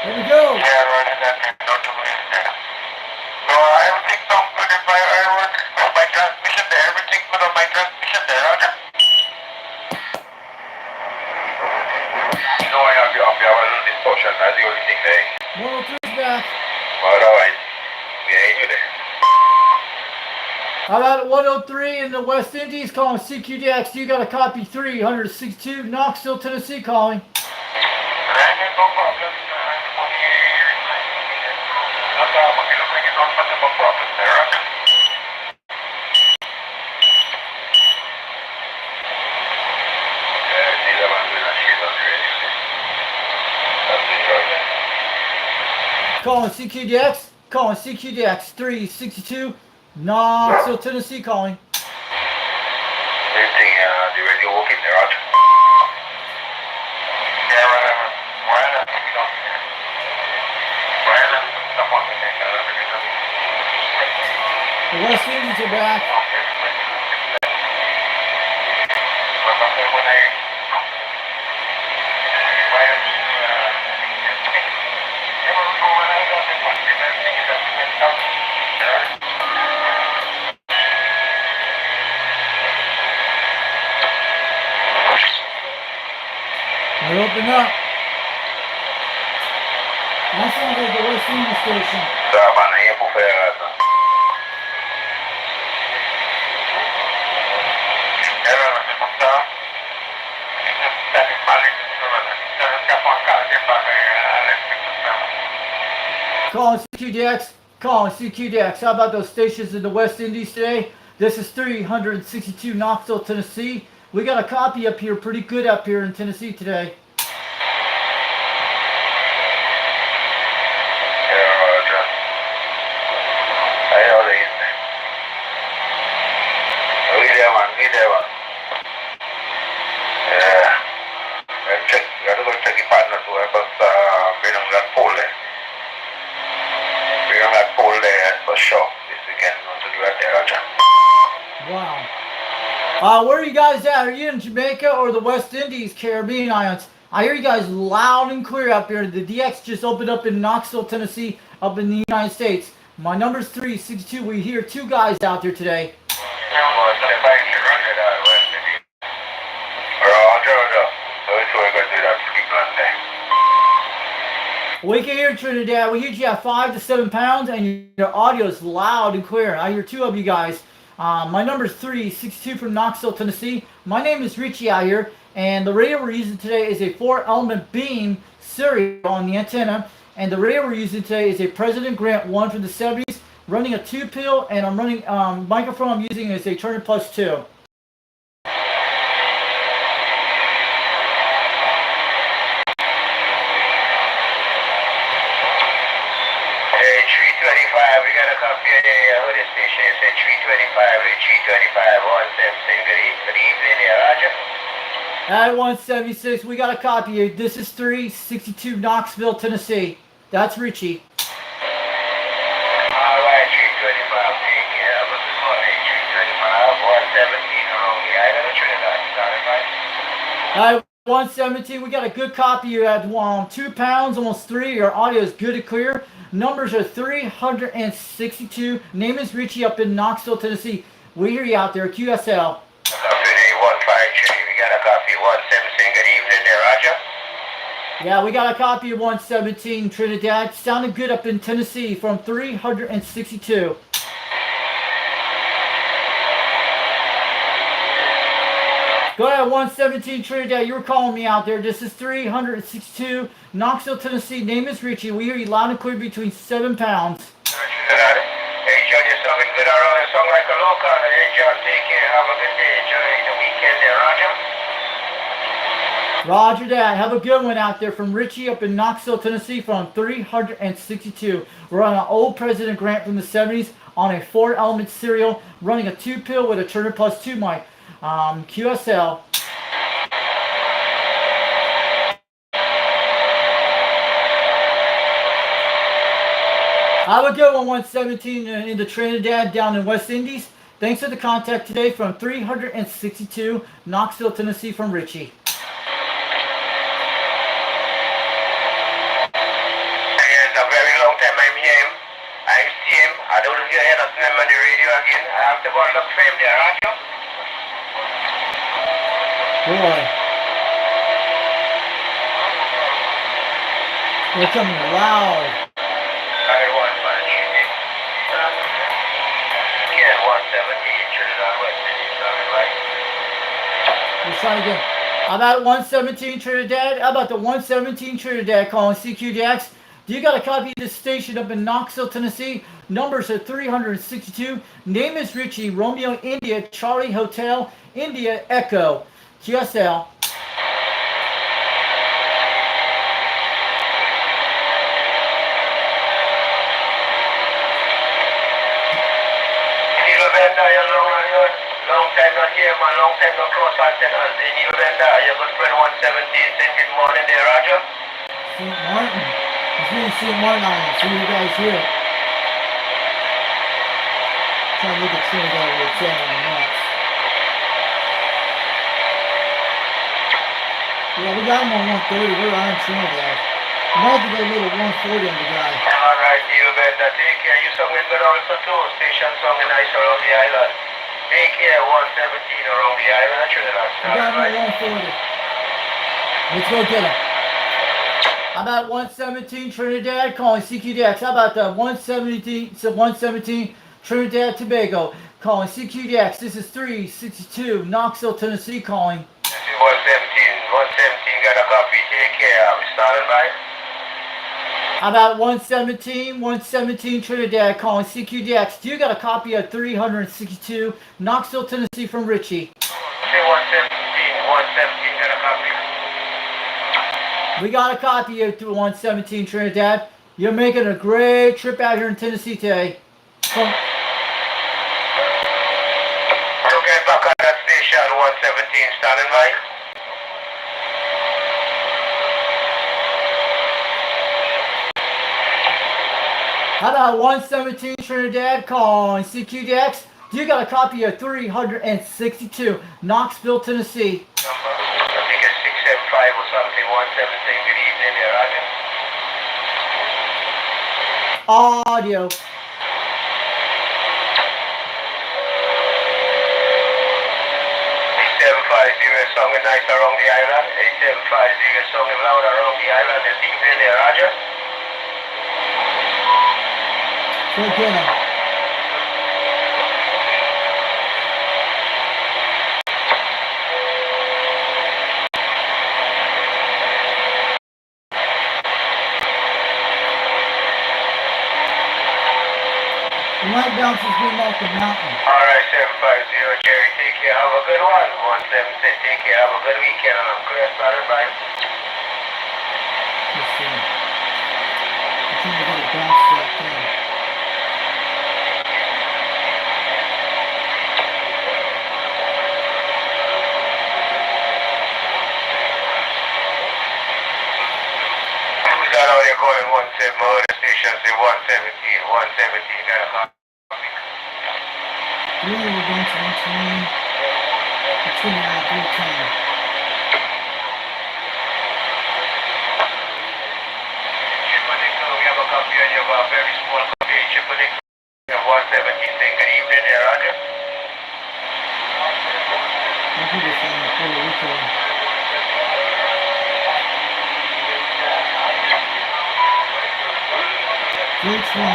Here we go. That's the only thing there. 103's back. Alright. Yeah, you there. How about 103 in the West Indies calling CQDX? You got a copy 362, Knoxville, Tennessee calling. Calling CQDX. Calling CQDX 362, Knoxville, Tennessee calling. Everything, the radio working there, Roger. Yeah, right. The West Indies are back. They're opening up. That sounds like the West Indies station. Calling CQDX. Calling CQDX. How about those stations in the West Indies today? This is 362 Knoxville, Tennessee. We got a copy up here, pretty good up here in Tennessee today. Wow. Where are you guys at? Are you in Jamaica or the West Indies, Caribbean Islands? I hear you guys loud and clear up here. The DX just opened up in Knoxville, Tennessee, up in the United States. My number's 362. We hear two guys out there today. We can hear Trinidad. We hear you at 5 to 7 pounds, and your audio is loud and clear. I hear two of you guys. My number is 362 from Knoxville, Tennessee. My name is Richie out here, and the radio we're using today is a 4-element beam serial on the antenna. And the radio we're using today is a President Grant 1 from the 70s, running a 2-pill, and I'm running microphone I'm using is a Turner Plus 2. We got a copy of the station. It's 325, 176. Good evening there, Roger. At 176, we got a copy. This is 362 Knoxville, Tennessee. That's Richie. All right, 325. Take care. Have a good morning. 325, 117 around the island of Trinidad. Is that right? 117, we got a good copy. You had 2 pounds, almost 3. Your audio is good and clear. Numbers are 362. Name is Richie up in Knoxville, Tennessee. We hear you out there. QSL. Copy 153. We got a copy 117. Good evening there, Roger. Yeah, we got a copy of 117 Trinidad. Sounded good up in Tennessee from 362. Go ahead, 117 Trinidad. You were calling me out there. This is 362 Knoxville, Tennessee. Name is Richie. We hear you loud and clear between 7 pounds. Hey, John, you're sounding good around. You sound like a local. Hey, John, take care. Have a good day. Enjoy the weekend there, Roger. Roger that. Have a good one out there from Richie up in Knoxville, Tennessee from 362. We're on an old President Grant from the 70s on a 4-element serial running a 2-pill with a Turner Plus 2 mic. QSL. Have a good one, 117 in the Trinidad down in West Indies. Thanks for the contact today from 362 Knoxville, Tennessee from Richie. It's a very long time I'm here. I see him. I don't know if you hear us name on the radio again. I have to go and look for him there, Roger. Boy. They're coming loud. I want my music. Yeah, 117, Trinidad, West Indies, right? Let's try again. How about 117 Trinidad? How about the 117 Trinidad calling CQDX? Do you got a copy of this station up in Knoxville, Tennessee? Numbers are 362. Name is Richie. Romeo India Charlie Hotel India Echo. QSL. Long time not here, man. Long time not close antennas. Neil Bender, your good friend 117. Saying good morning there, Roger. St. Martin. It's me in St. Martin Island. See you guys here. Trying to look at Trinidad where it's at on the maps. Yeah, we got him on 130. We're on Trinidad. We might have to go a little 140 on the guy. Alright, Neil Bender. Take care. You song is good also too. Station song is nice around the island. Take care, 117 around the island of Trinidad. We got him on 140. Let's go get him. How about 117 Trinidad calling CQDX? How about the 117 Trinidad Tobago calling CQDX? This is 362 Knoxville, Tennessee calling. This is 117 got a copy. Take care. We starting by? How about 117 Trinidad calling CQDX? Do you got a copy of 362 Knoxville, Tennessee from Richie? Say 117 got a copy. We got a copy of 117 Trinidad. You're making a great trip out here in Tennessee today. You get back at that station 117 standing by? How about 117 Trinidad calling CQDX? Do you got a copy of 362 Knoxville, Tennessee? Number, I think it's 675 or something, 117. Good evening there, Roger. Audio. 8750 song is nice around the island. 8750 song is loud around the island this evening there, Roger. Go get him. You might bounce his beam off the mountain. Alright, 750 Jerry, take care. Have a good one. 176, take care. Have a good weekend. And I'm clear started by. Let's see. I'm trying to get it bounced that thing. Who's that out there calling 17? My other station say 117. 117 got a copy. Really, we're bouncing between now and 310.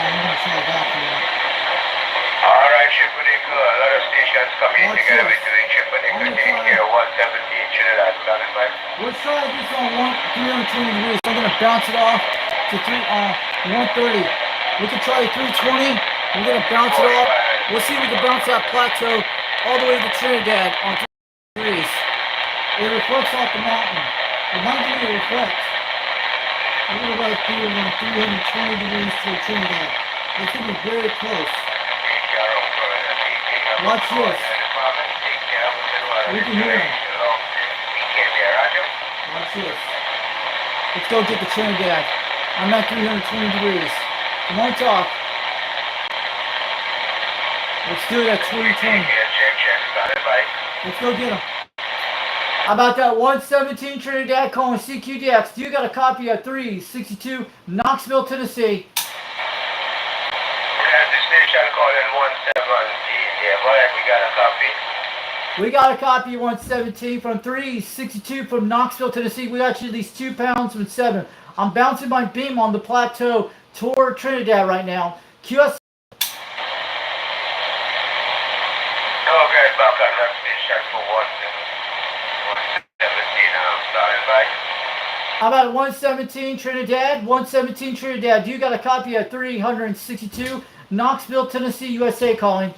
I'm gonna try that for you. All right, Chip and Nick, a lot of stations coming in Watch together this. between Chip and Nick I'm and gonna take try- care of 117 Trinidad, standing by. Let's try this on 320 degrees. I'm gonna bounce it off to 130. We can try 320. We're gonna bounce it off. Let's see if we can bounce that plateau all the way to Trinidad on 3 degrees. It reflects off the mountain. Remind me to reflect. We're gonna ride through 320 degrees to Trinidad. It's gonna be very close. Watch this. We can hear him. Watch this. Let's go get the Trinidad. I'm at 320 degrees. Come on, talk. Let's do it at 320. Let's go get him. How about that 117 Trinidad calling CQDX? You got a copy of 362 Knoxville, Tennessee. The station calling 117. Yeah, but we got a copy. We got a copy of 117 from 362 from Knoxville, Tennessee. We got you these 2 pounds and 7. I'm bouncing my beam on the plateau toward Trinidad right now. QS. Okay, back on that station for 117. I'm starting by. How about 117 Trinidad? 117 Trinidad. You got a copy of 362 Knoxville, Tennessee, USA calling.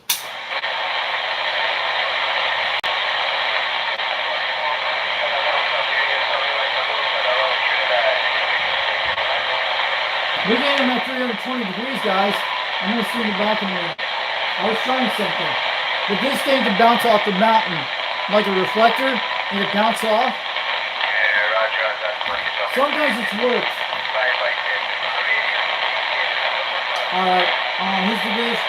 We're getting him at 320 degrees, guys. I'm gonna see in the back of me. I was trying something. But this thing can bounce off the mountain like a reflector and it bounce off. Yeah, Roger, that's what you're talking Sometimes it works. Alright, his division.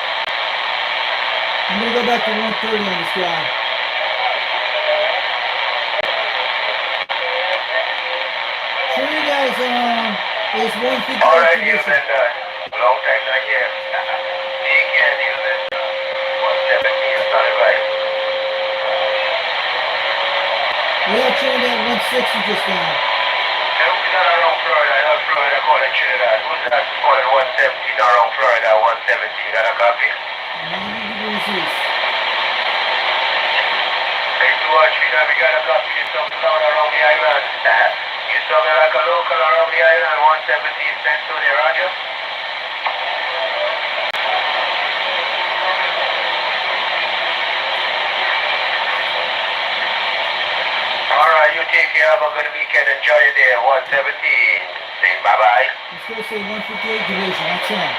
I'm gonna go back to 130 on this guy. Trinidad is 158 Alright, you've division. been long time not here. Take care, you've been 117, starting by. We have Trinidad 160 just now. Who's that around Florida? I know Florida calling Trinidad. Who's that calling 117 around Florida, 117? Got a copy? 90 degrees east. Hey, 213, we got a copy of something down around the island. You saw me like a local around the island, 117 cents to the Roger? Alright, you take care, have a good weekend, enjoy your day, 117. Say bye-bye. Let's go say 158 division. That's him.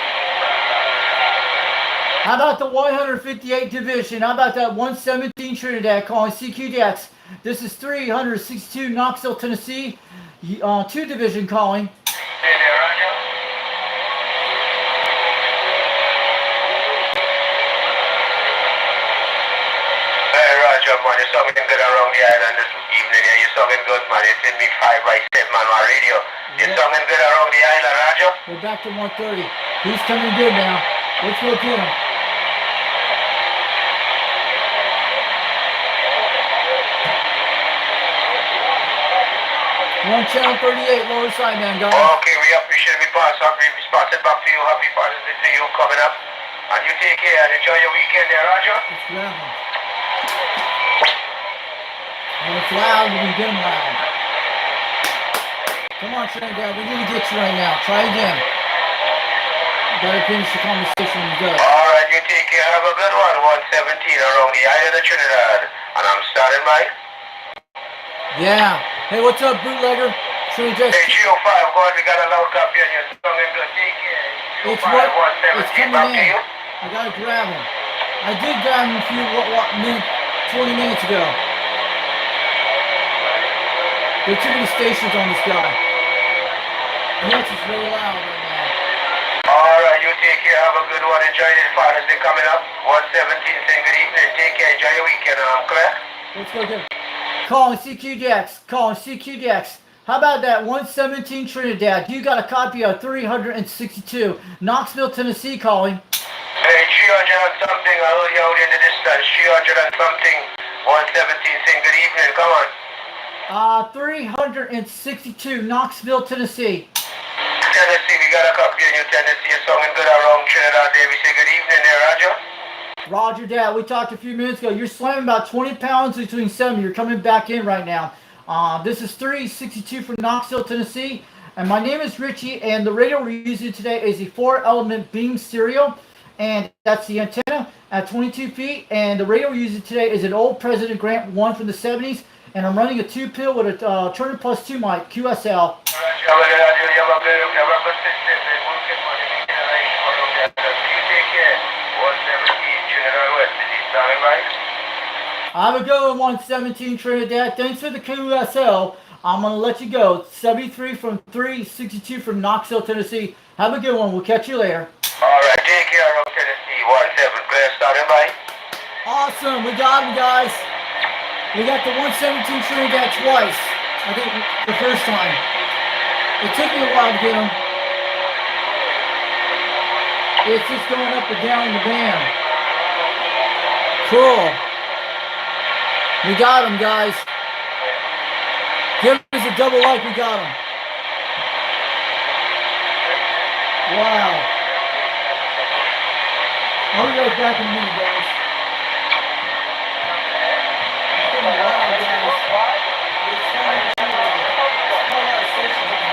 How about the 158 division? How about that 117 Trinidad calling CQDX? This is 362 Knoxville, Tennessee. 2 division calling. Hey there, Roger. Hey, Roger, man, you're something good around the island this evening. Yeah, you're something good, man. It's in me 5 by 7 on my radio. You're something good around the island, Roger? We're back to 130. He's coming good now. Let's go get him. One channel 38, lower side man, guys. Okay, we appreciate we pass up. We pass it back to you. Happy Father's Day to you coming up. And you take care and enjoy your weekend there, Roger. Let's grab him. When it's loud, we can get him loud. Come on, Trinidad, we need to get you right now. Try again. Gotta finish the conversation and go. Alright, you take care. Have a good one. 117 around the island of Trinidad. And I'm starting by. Yeah. Hey, what's up, bootlegger? Should we just... Hey, 305, God, we got a loud copy on your song and good. Take care. It's what? 117, It's coming back to in. you. I gotta grab him. I did grab him a few, 20 minutes ago. There are too many stations on this guy. Yes, it's very loud right now. Alright, you take care. Have a good one. Enjoy this Father's Day coming up. 117, saying good evening. Take care. Enjoy your weekend. I'm clear. Let's go get him. Calling CQDX. Calling CQDX. How about that 117 Trinidad? You got a copy of 362 Knoxville, Tennessee calling. Hey, 300 and something. I heard you out in the distance. 300 and something. 117, saying good evening. Come on. 362 Knoxville, Tennessee. Yeah, Tennessee. We got a copy in New Tennessee. You're sounding good around Trinidad there. We say good evening there, Roger. Roger that. We talked a few minutes ago. You're slamming about 20 pounds between 7. You're coming back in right now. This is 362 from Knoxville, Tennessee. And my name is Richie, and the radio we're using today is a 4-element beam stereo. And that's the antenna at 22 feet. And the radio we're using today is an old President Grant 1 from the 70s. And I'm running a 2-pill with a Turner Plus 2 mic, QSL. Have a go in 117 Trinidad. Thanks for the QSL. I'm going to let you go. 73 from 362 from Knoxville, Tennessee. Have a good one. We'll catch you later. Alright, take care of Tennessee. 17 Claire starting by. Awesome. We got him, guys. We got the 117 Trinidad twice. I think the first time. It took me a while to get him. It's just going up and down the band. Cool. We got him, guys. Give us a double like we got him. Wow. I'll be right back in a minute, guys. It's been a while, guys. It's fun to call out stations on.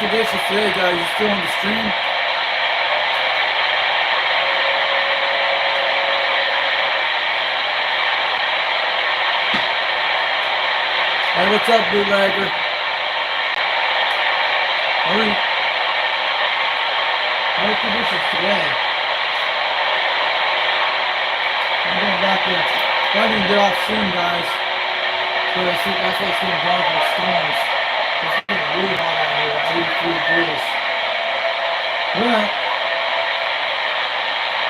conditions today, guys. You're still on the stream. Hey, what's up, bootlegger? How are conditions today? I'm going back in. Probably gonna get off soon, guys. But that's why it's getting dark with storms. It's getting really hot out here, 83 degrees. But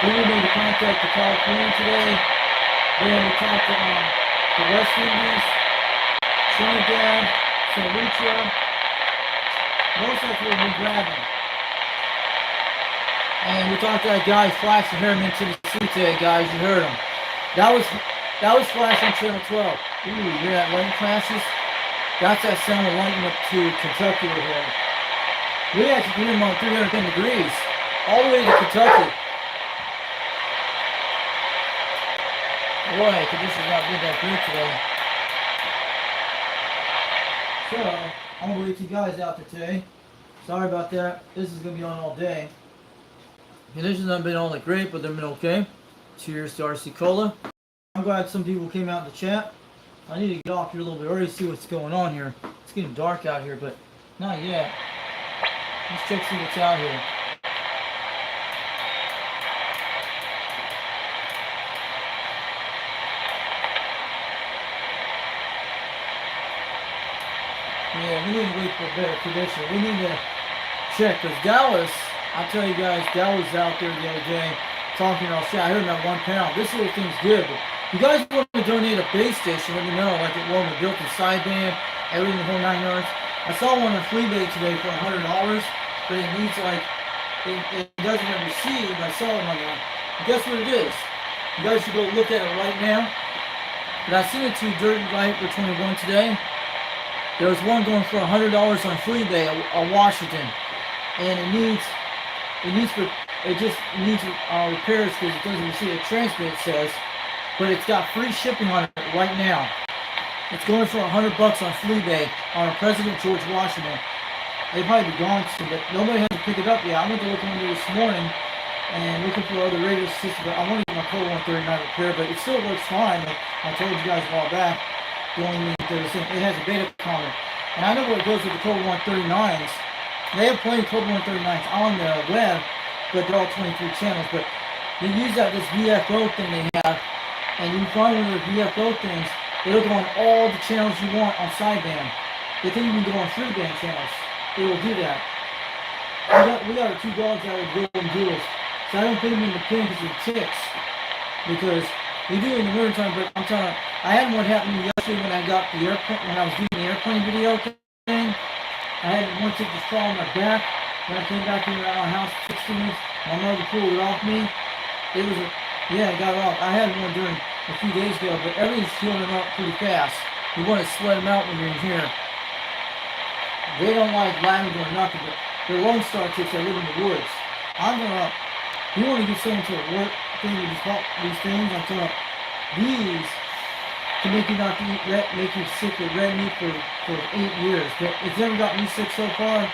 we need to contact the California today. Then we talked to the West Indies, Trinidad, St. Lucia. Most likely we'll be grabbing. And we talked to that guy flashing him into the sea today, guys. You heard him. That was flashing channel 12. Ooh, you hear that lightning flashes? That's that sound of lightning up to Kentucky over here. We actually get him on 310 degrees, all the way to Kentucky. Boy, conditions not been that good today. So, I'm gonna leave you guys out there today. Sorry about that. This is gonna be on all day. Conditions haven't been all that great, but they've been okay. Cheers to RC Cola. I'm glad some people came out in the chat. I need to get off here a little bit early to see what's going on here. It's getting dark out here, but not yet. Let's check see what's out here. Yeah, we need to wait for a better condition. We need to check, because Dallas, I'll tell you guys, Dallas was out there the other day talking all shit. I heard him at £1. This little thing's good, but you guys want to donate a base station, let me know, like it will, built in sideband, everything, the whole 9 yards. I saw one on FreeBay today for $100, but it needs like, it doesn't have receive. I saw it on there. Guess what it is? You guys should go look at it right now. But I sent it to Dirt and Viper 21 today. There was one going for $100 on FreeBay, a Washington, and it just needs repairs because it doesn't receive a transmit, it says, but it's got free shipping on it right now. It's going for $100 on FreeBay on President George Washington. They'd probably be gone soon, but nobody has to pick it up yet. I went to look into it this morning and looking for other radio systems. I want to get my Code 139 repaired, but it still works fine. Like I told you guys a while back. The only thing it has a beta comment. And I know what it goes with the Code 139s. They have plenty of Code 139s on the web, but they're all 23 channels. But you use this VFO thing they have, and you find one of the VFO things, it'll go on all the channels you want on sideband. They can even go on freeband channels. It will do that. We got our 2 dogs that would go and do this. So I don't put them in the pen because of ticks. Because they do in the winter time, but I'm telling you, I had one happen yesterday when I got the airplane, when I was doing the airplane video thing. I had one tick just fall on my back. When I came back into our house 16 minutes, my mother pulled it off me. It was I got it off. I had one during a few days ago, but everything's healing up pretty fast. You want to sweat them out when you're in here. They don't like lavender or nothing, but they're Lone Star ticks that live in the woods. You want to get someone to work thing with these things, I'm telling you, these can make you not eat make you sick with red meat for 8 years. But it's never got me sick so far.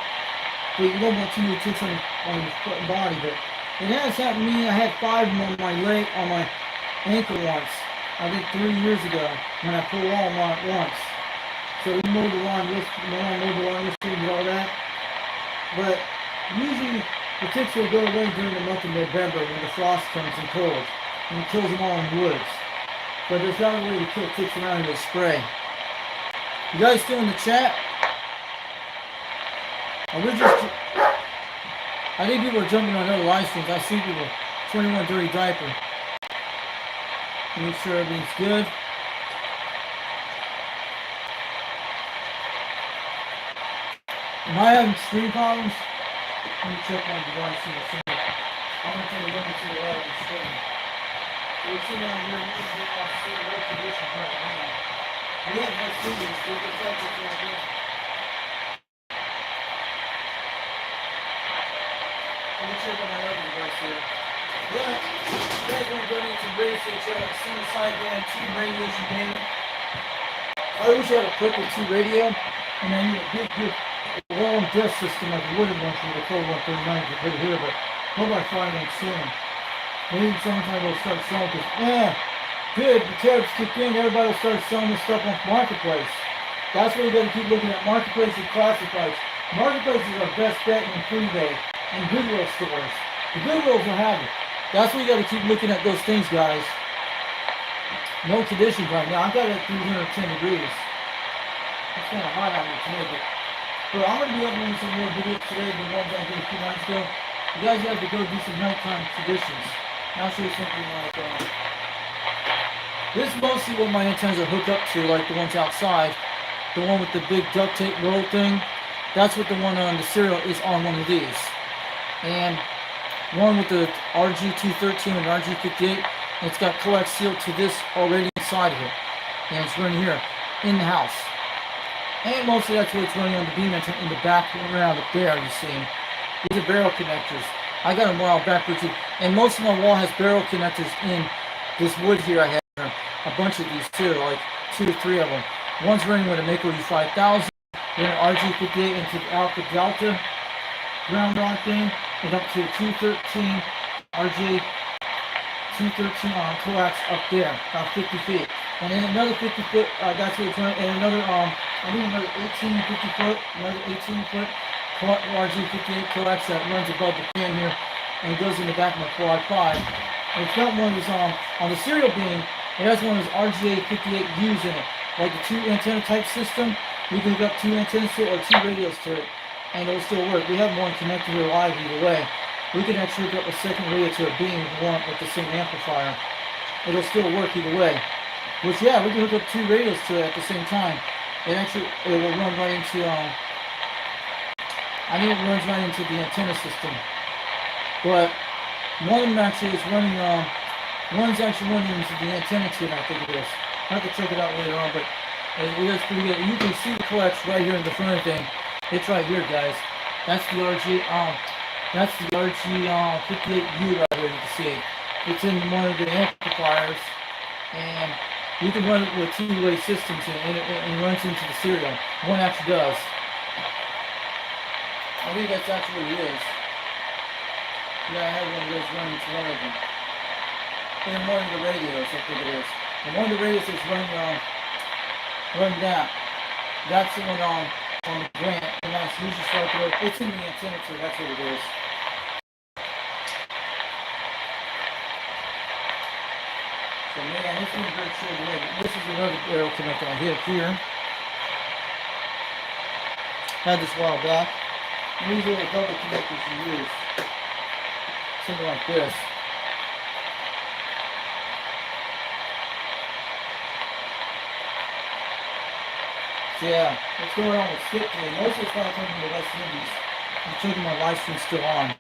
But you don't want too many ticks on your foot and body. But it has happened to me. I had 5 of them on my leg, on my ankle once. I think 3 years ago when I pulled all of them at once. So we mowed the lawn yesterday, and all that. But usually the ticks will go away during the month of November when the frost comes and cold, and it kills them all in the woods. But there's not a way to kill ticks around with a spray. You guys still in the chat? I think people are jumping on other live streams. I see people. 21 Dirty Diaper. Make sure everything's good. Am I having screen problems? Let me check my device in a second. I'm going to take a look and see what I have on the screen. So we're sitting down here and we're going to see what conditions right now. We have no signals, so it's like it's right there. Let me check on my other device here. Yeah, you guys want to go into some radio station, single sideband, 2 radios you name it. I wish I had a quick with 2 radio, and I need a big long disc system like the wooden one from the Cold 139 you put it here, but nobody find them soon. Maybe sometime they'll start selling because, good, the tariffs kick in, everybody will start selling this stuff on Marketplace. That's where you got to keep looking at Marketplace and classifieds. Marketplace is our best bet in freeway and Goodwill stores. The Goodwills will have it. That's where you got to keep looking at those things, guys. No conditions right now. I've got it at 310 degrees. It's kind of hot out here today, but I'm going to be uploading some more videos today than ones I did a few nights ago. You guys have to go do some nighttime traditions. I'll show you something like this is mostly what my antennas are hooked up to, like the ones outside. The one with the big duct tape roll thing. That's what the one on the serial is on one of these. And one with the RG213 and RG58. And it's got coax sealed to this already inside of it. And it's running here in the house. And mostly that's what it's running on the beam antenna in the back around up there, you see. These are barrel connectors. I got them wired backwards. And most of my wall has barrel connectors in this wood here. I have a bunch of these too, like 2 to 3 of them. One's running with a Mako U5000, then an RG58 into the Alpha Delta ground rod thing, and up to 213 RJ 213 on coax up there, about 50 feet. And then another 50 foot, that's what it's running, and another, I need another 18 50 foot, another 18 foot RG58 coax that runs above the fan here, and it goes in the back of my quad 5. And it's got one of those, on the serial beam, it has one of those RGA58Us in it, like the 2 antenna type system. You can hook up 2 antennas to it or 2 radios to it, and it'll still work. We have one connected here live either way. We can actually hook up a second radio to a beam if we want with the same amplifier. It'll still work either way. Which, yeah, we can hook up 2 radios to it at the same time. It will run right into, I think it runs right into the antenna system. But one of them actually is running, one's actually running into the antenna tube, I think it is. I'll have to check it out later on, but it is pretty good. You can see the coax right here in the front of the thing. It's right here, guys. That's the RG58U right here, you can see. It's in one of the amplifiers, and you can run it with 2-way systems and it runs into the serial. One actually does. I think that's actually what it is. Yeah, I have one of those running to one of them. And one of the radios, I think it is. And one of the radios is running that. That's the one on the grant. And that's usually started. It's in the antenna too, that's what it is. So man, this one's very short away. This is another barrel connector I hit here. Had this a while back. And these are the double connectors you use. Something like this. Yeah, what's going on with Skip today? Most of it's probably coming from the West Indies. I'm checking my live stream still on.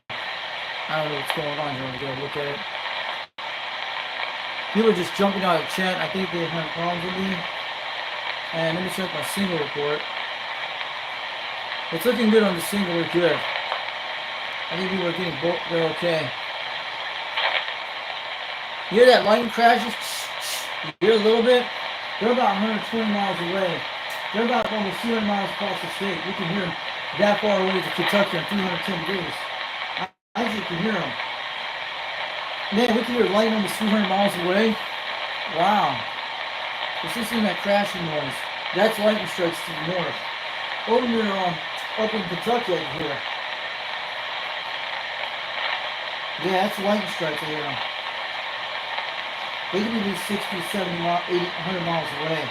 I don't know what's going on here. I'm going to look at it. People are just jumping out of the chat. I think they're having problems with me. And let me check my single report. It's looking good on the single. We're good. I think people are getting both. They're okay. You hear that lightning crashes? You hear a little bit? They're about 120 miles away. They're about almost 200 miles across the state. We can hear them that far away to Kentucky on 310 degrees. I actually can hear them. Man, we can hear lightning almost 200 miles away. Wow. It's just in that crashing noise. That's lightning strikes to the north. Over here, up in Kentucky, I can hear. Yeah, that's lightning strikes I hear them. They can be 60, 70, 80, 100 miles away.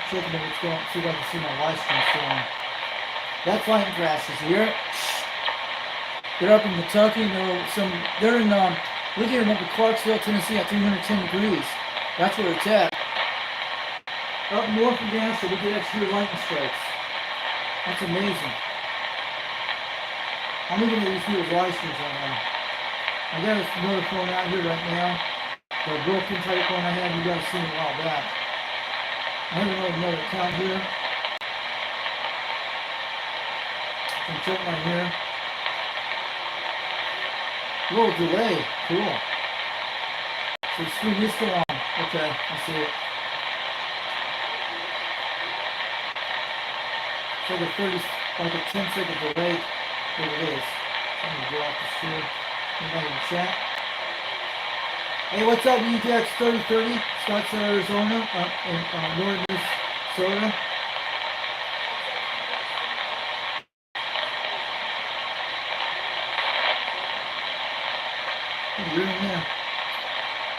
Checking what's going on, see if I can see my live stream still on. That's lightning crashes here. They're up in Kentucky. They're in look at them up in Clarksville, Tennessee at 310 degrees. That's where it's at. Up north of Nashville, we get extra lightning strikes. That's amazing. I'm looking at these people's live streams right now. I got another phone out here right now. The broken type phone I had, you guys seen a while back. I have another account here. Can check my here. Little delay. Cool. So the screen is still on. Okay, I see it. It's like a 30, like a 10-second delay. Here it is. I'm gonna go off the stream. Anybody in the chat? Hey, what's up, ETX 3030, Scottsdale, Arizona, in North Minnesota. Hey, you're in there.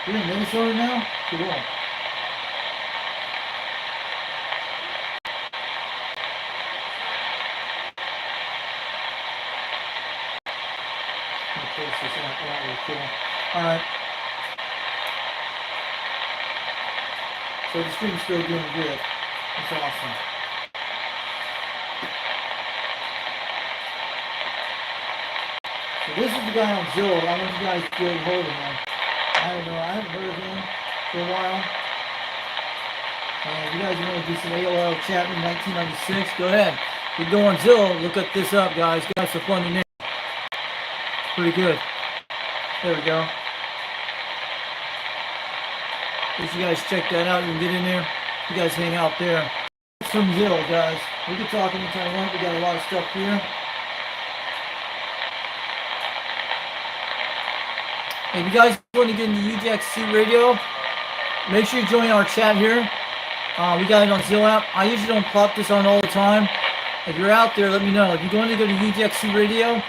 You're in Minnesota now? Cool. Alright. So the stream's still doing good. That's awesome. So this is the guy on Zillow. I want you guys to get hold of him. I don't know. I haven't heard of him for a while. And if you guys want to do some AOL chat in 1996, go ahead. You go on Zillow, look up this up, guys. Got some fun in there. Pretty good. There we go. If you guys check that out, you can get in there. You guys hang out there. Some Zillow, guys. We can talk anytime we want. We got a lot of stuff here. If you guys want to get into UGXC radio, make sure you join our chat here. We got it on Zillow app. I usually don't pop this on all the time. If you're out there, let me know. If you're going to go to UGXC radio,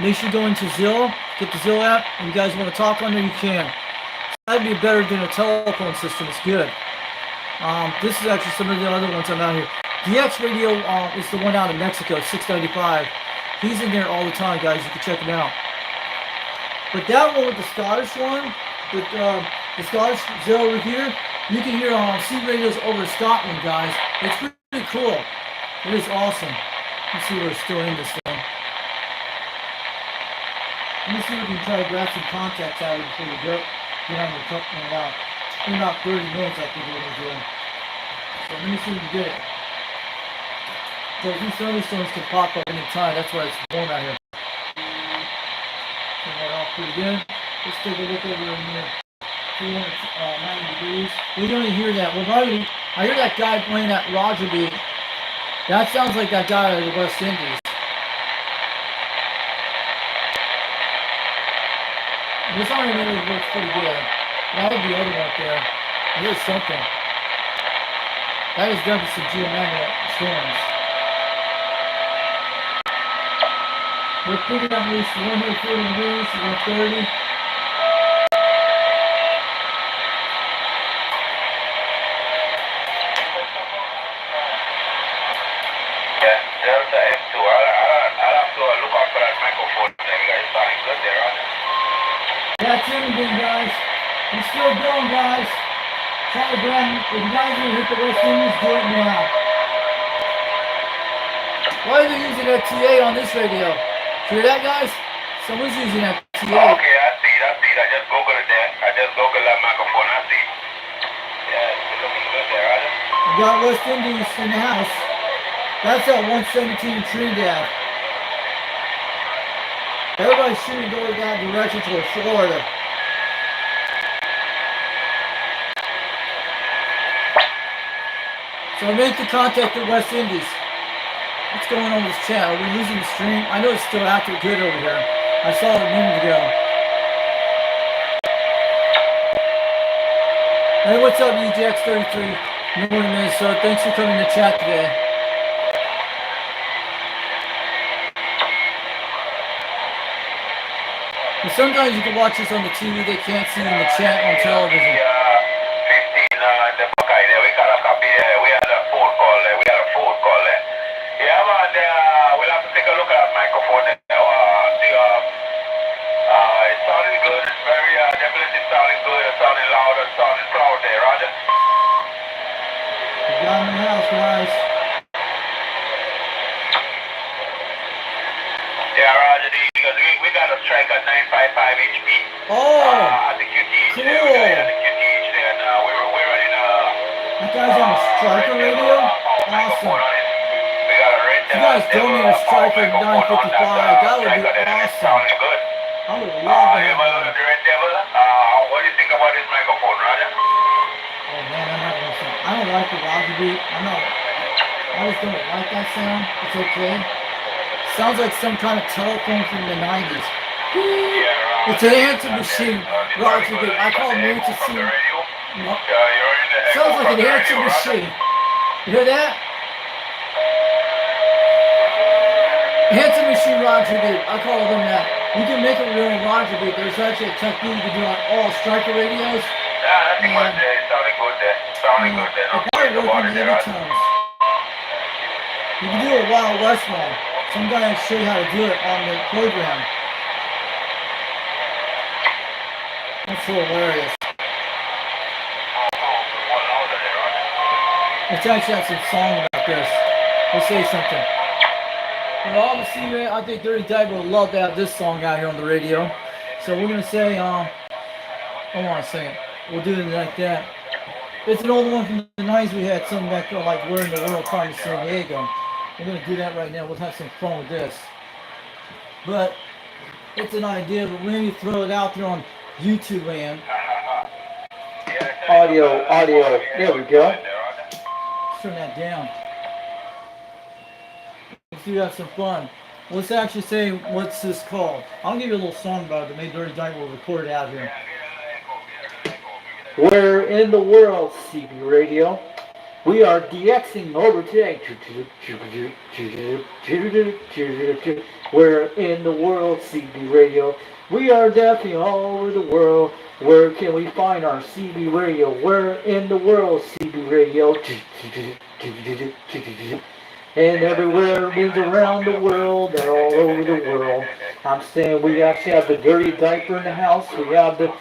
make sure you go into Zillow, get the Zillow app, and you guys want to talk on there, you can. That'd be better than a telephone system. It's good. This is actually some of the other ones I'm out here. DX Radio is the one out in Mexico, 695. He's in there all the time, guys. You can check him out. But that one with the Scottish one, with the Scottish Zillow over here, you can hear C radios over Scotland, guys. It's pretty cool. It is awesome. Let's see if we're still in this thing. Let me see if we can try to grab some contacts out of it before we go. Get on the cup and out. In about 30 minutes, I think we're going to do it. So let me see if we can get it. So these thunderstorms can pop up any time. That's why it's warm out here. Turn that off pretty good. Let's take a look over in here. 390 degrees. We don't even hear that. Well, probably, I hear that guy playing that Roger beat. That sounds like that guy out of the West Indies. This one really looks pretty good. That would be the other one up there. There's something. That is definitely some geomagnetic storms. We're picking up at least 140 degrees, 130. Yeah, Delta M2. I'll have to look out for that microphone thing. It's sounding good there, Roger. That's everything, guys. We're still going, guys. Try to grab, if you guys want to hit the West Indies, do it now. Why are they using that TA on this radio? Hear that, guys? Someone's using that TA. Okay, I see it. I just Googled it there. I just Googled that microphone. I see it. Yeah, it's looking good there, Roger. We got West Indies in the house. That's at 117 in Trinidad. Everybody's shooting going that direction toward Florida. So make the contact at West Indies. What's going on with this chat? Are we losing the stream? I know it's still active good over here. I saw it a minute ago. Hey, what's up, EJX33? Morning, Minnesota. Thanks for coming to chat today. And sometimes you can watch this on the TV. They can't see in the chat on television. 15, the Buckeye there. We got a copy there. We had a phone call there. Yeah, man, we'll have to take a look at that microphone there. It's sounding good. It's very, definitely sounding good. It's sounding loud and sounding proud there, Roger. You got in the house, guys. Yeah, Roger, because we got a strike at 955 HP. Oh, at the QTH cool. there. We got it at the QTH there, and we're running that guy's on a striker radio? Awesome. We got a red You guys donate a striker 955. That would be awesome. Sounding good. I would love The that. Red Devil, what do you think about this microphone, Roger? Oh man, I don't like the Roger beat. I'm not. I just don't like that sound. It's okay. Sounds like some kind of telephone from the 90s. It's an answer machine. Roger, I call it an answer machine. No. Sounds like an answer machine. You hear that? Answer machine Roger beat. I call them that. You can make it your own Roger beat. There's actually a technique you can do on all striker radios. Yeah, that's good there. Sounding good there. Sounding good there. It probably works in the other tones. You can do a Wild West one. Some guy will show you how to do it on the program. That's so hilarious. Let's actually have some song about this. Let's say something. Well, obviously, man, I think Dirty Diaper would love to have this song out here on the radio. So we're gonna say, hold on a second. We'll do it like that. It's an old one from the 90s. We had something back there like "Where in the World" Carmen San Diego. We're gonna do that right now. We'll have some fun with this. But it's an idea, but maybe throw it out there on YouTube land. Audio. There we go. Let's turn that down. Let's do have some fun. Let's actually say, what's this called? I'll give you a little song about it that maybe Dirty Diaper will record it out here. Where in the world, CB Radio? We are DXing over today. Where in the world, CB Radio? We are definitely all over the world. Where can we find our CB Radio? Where in the world, CB Radio? And everywhere means around the world and all over the world. I'm saying we actually have the Dirty Diaper in the house. We have the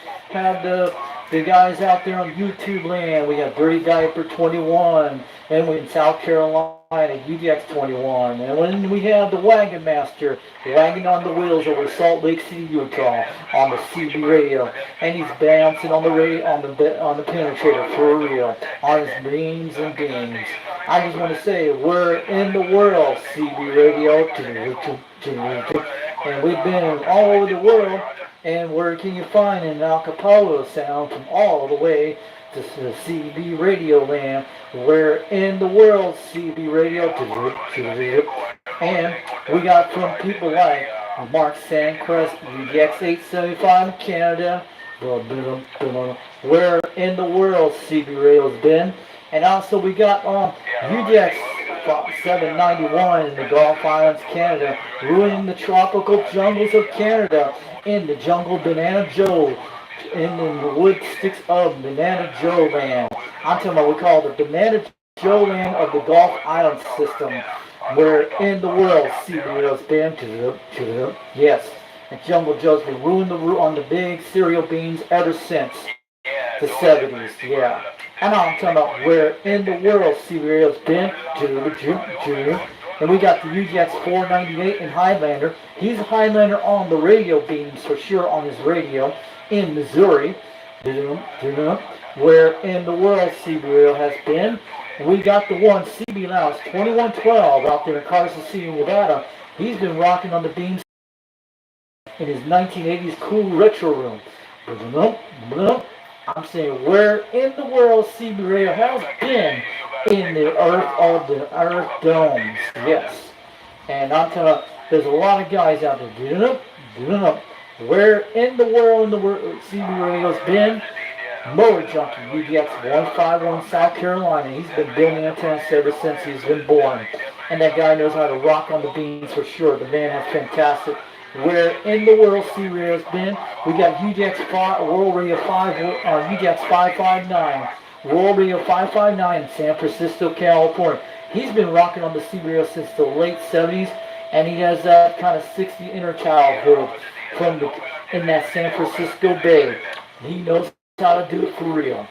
guys out there on YouTube land. We got Dirty Diaper 21, and we in South Carolina, UDX 21, and when we have the Wagon Master wagging on the wheels over Salt Lake City, Utah, on the CB radio, and he's bouncing on the radio on the penetrator for real, on his beams and beams. I just want to say, we're in the world, CB radio, and we've been all over the world. And where can you find an acapella sound from all the way to the CB radio land? Where in the world, CB radio? And we got from people like Mark Sandcrest, UDX 875 in Canada. Where in the world, CB radio's been? And also we got UDX 791 in the Gulf Islands, Canada, ruining the tropical jungles of Canada. In the jungle, Banana Joe, in the wood sticks of Banana Joe land. I'm talking about, we call it the Banana Joe land of the Gulf Island system, where in the world CBO's been. Yes, and Jungle Joe's been ruined on the big cereal beans ever since the 70s. Yeah, and I'm talking about where in the world CBO's been. And we got the UGX 498 in Highlander. He's a Highlander on the radio beams for sure, on his radio in Missouri. Where in the world CB has been. And we got the one, CB Lounge 2112 out there in Carson City, Nevada. He's been rocking on the beams in his 1980s cool retro room. I'm saying, where in the world CB Radio has been. In the earth domes, yes. And I'm telling you, there's a lot of guys out there doing up. Where in the world CB Radio's been? Motor Junkie, UDX 151 South Carolina. He's been building antennas ever since he's been born. And that guy knows how to rock on the beams for sure. The man is fantastic. Where in the world CB Radio's been? We got UDX 5, World Radio 5, UDX 559. World Radio 559 in San Francisco, California. He's been rocking on the CB radio since the late 70s, and he has that kind of 60 inner childhood in that San Francisco Bay. He knows how to do it for real.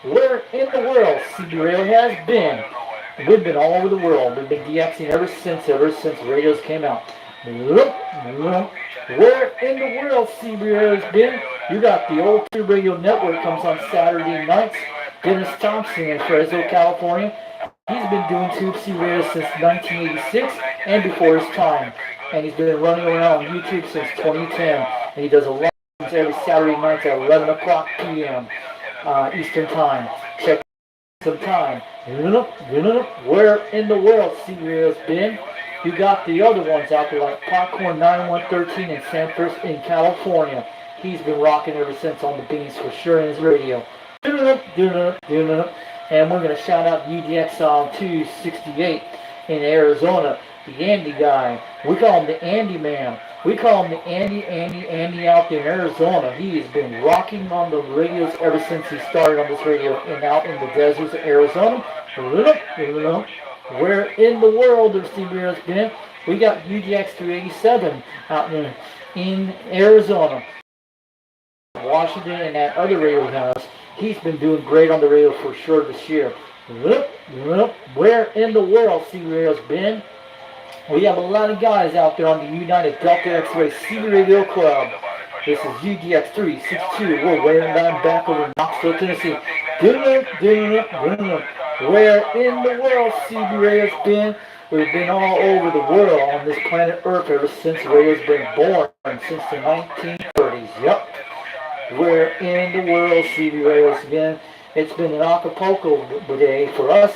Where in the world CB radio has been? We've been all over the world. We've been DXing ever since radios came out. Where in the world CB radio has been? You got the old Tube Radio Network comes on Saturday nights. Dennis Thompson in Fresno, California. He's been doing Tube C Radio since 1986 and before his time. And he's been running around on YouTube since 2010. And he does a live every Saturday night at 11 o'clock p.m. Eastern Time. Check some time. Where in the world CB Radio's been? You got the other ones out there like Popcorn 9113 in Sanford in California. He's been rocking ever since on the beans for sure in his radio. And we're going to shout out UDX on 268 in Arizona. The Andy guy. We call him the Andy man. We call him the Andy out there in Arizona. He has been rocking on the radios ever since he started on this radio and out in the deserts of Arizona. Where in the world there's CB Radio's been? We got UGX 387 out in Arizona. Washington and that other radio house. He's been doing great on the radio for sure this year. Where in the world CB Radio's been? We have a lot of guys out there on the United Delta X-Ray CB Radio Club. This is UGX 362. We're waiting down back over in Knoxville, Tennessee. Where in the world CB Radio's been? We've been all over the world on this planet Earth ever since radio's been born, since the 1930s. Yep. Where in the world CB Radio's been? It's been an Acapulco day for us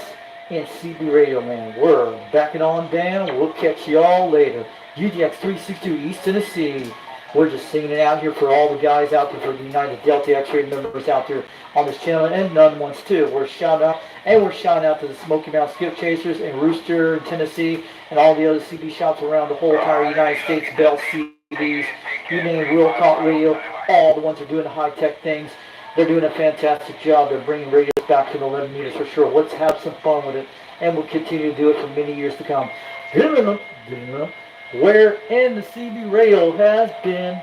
in CB Radio, man. We're backing on down. We'll catch y'all later. UGX 362 East Tennessee. We're just singing it out here for all the guys out there, for the United Delta X-Ray members out there on this channel, and none ones too. We're shouting out to the Smoky Mountain Skip Chasers in Rooster in Tennessee, and all the other CB shops around the whole entire United States. Bell CBs, you name Real Caught Radio, all the ones that are doing the high-tech things. They're doing a fantastic job. They're bringing radios back to the 11 meters for sure. Let's have some fun with it, and we'll continue to do it for many years to come. Where in the CB Radio has been?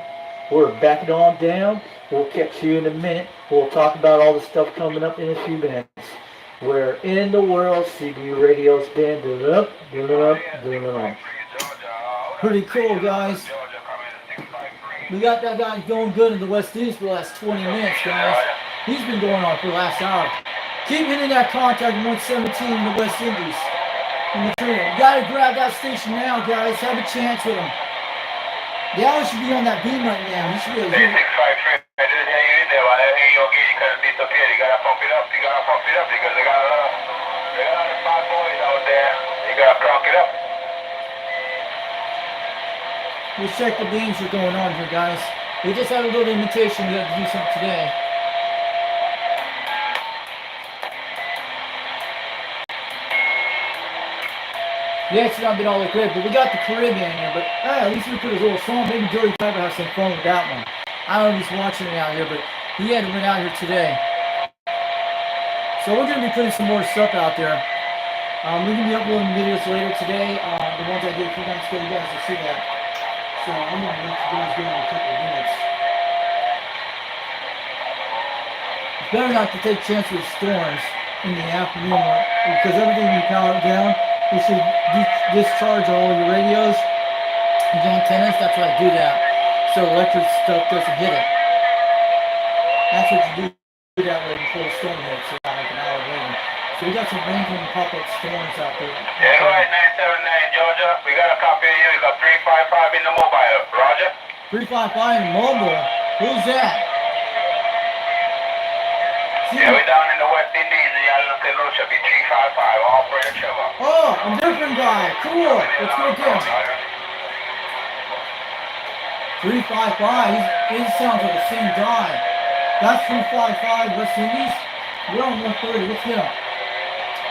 We're backing on down. We'll catch you in a minute. We'll talk about all the stuff coming up in a few minutes. Where in the world CB Radio's been? Pretty cool, guys. We got that guy going good in the West Indies for the last 20 minutes, guys. He's been going on for the last hour. Keep hitting that contact 117 in the West Indies. In the trio. You gotta grab that station now, guys. Have a chance with him. The hour should be on that beam right now. He should be able to hear it. 653. I didn't hear you in there. While I hear your gauge, you kind of disappeared. You gotta pump it up. You gotta pump it up because they got a lot of smart boys out there. You gotta crank it up. Let's check the beams that are going on here, guys. We just had a little invitation. We have to do something today. The exit not been all that great, but we got the Caribbean here. But at least we put his little song. Maybe Dirty Piper has some fun with that one. I don't know if he's watching me out here, but he had to win out here today. So we're going to be putting some more stuff out there. We're going to be uploading videos later today. The ones I did a few nights ago, you guys will see that. So I'm going to make the videos go in a couple of minutes. It's better not to take chances with storms in the afternoon, because everything you power down, it should discharge all your radios, your antennas. That's why I do that, so electric stuff doesn't hit it. That's what you do that way before the storm hits, like an hour later. So we got some rain and pop-up storms out there. Yeah, right, 979 Georgia. We got a copy of you. You got 355 in the mobile. Roger. 355 in mobile. Who's that? Yeah, we're down in the West Indies. St. Lucia, be 355. Operator Trevor. Oh, a different guy. Cool. Let's go get him. 355. He sounds like the same guy. That's 355 West Indies. We're on 130. Let's get him.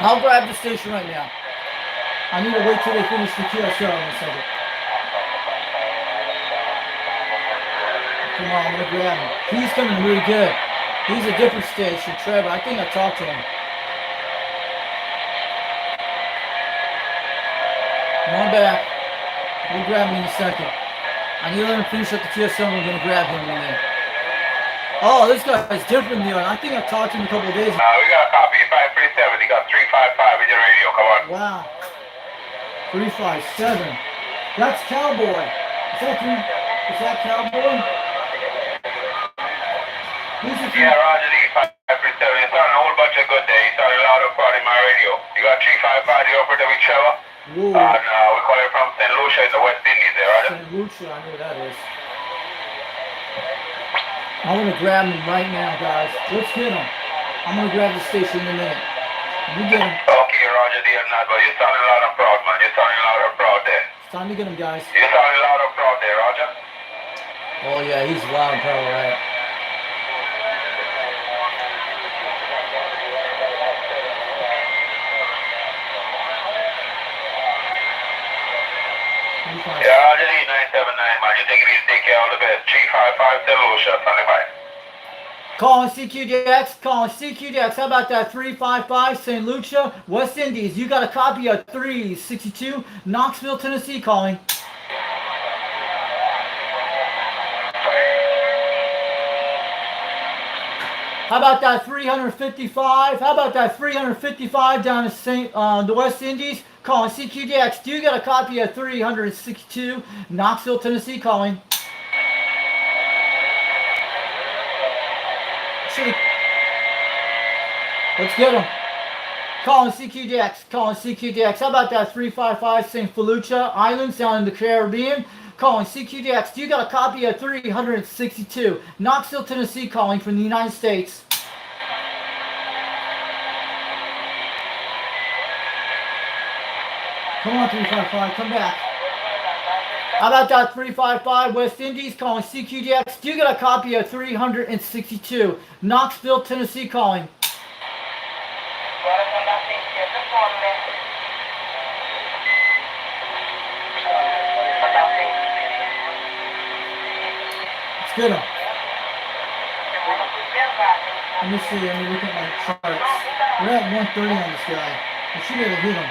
I'll grab the station right now. I need to wait till they finish the QSL in a second. Come on, I'm gonna grab him. He's coming really good. He's a different station, Trevor. I think I talked to him. Come on back. We'll grab him in a second. I need to let him finish up the QSL and we're gonna grab him in a minute. Oh, this guy's different than the other. I think I talked to him a couple of days ago. We got a copy, 537. You got 355 in your radio. Come on. Wow. 357. That's Cowboy. Is that Cowboy? Who's the Yeah, Roger D, 537. You're starting a whole bunch of good days. You started a lot of part in my radio. You got 355, the operator with Trevor. Whoa. And we call it from St. Lucia in the West Indies there, Roger. St. Lucia, I know what that is. I'm going to grab him right now, guys. Let's get him. I'm going to grab the station in a minute. You get him. Okay, Roger, dear not, but you're sounding loud and proud, man. You're sounding loud and proud there. It's time to get him, guys. You're sounding loud and proud there, Roger. Oh yeah, he's loud and proud, right? Yeah, Roger, D 979, man. You take it easy, take care, all the best. 355 Delusion, standing by. Calling CQDX, calling CQDX. How about that 355 St. Lucia, West Indies? You got a copy of 362 Knoxville, Tennessee calling. How about that 355? How about that 355 down to the West Indies? Calling CQDX. Do you got a copy of 362 Knoxville, Tennessee calling? Let's get him. Calling CQDX. Calling CQDX. How about that 355 St. Lucia Islands down in the Caribbean? Calling CQDX. Do you got a copy of 362 Knoxville, Tennessee calling from the United States? Come on, 355. Come back. How about that 355 West Indies calling CQDX? Do you got a copy of 362 Knoxville, Tennessee calling? Let's get him. Let me see. Let me look at my charts. We're at 130 on this guy. I should be able to hit him.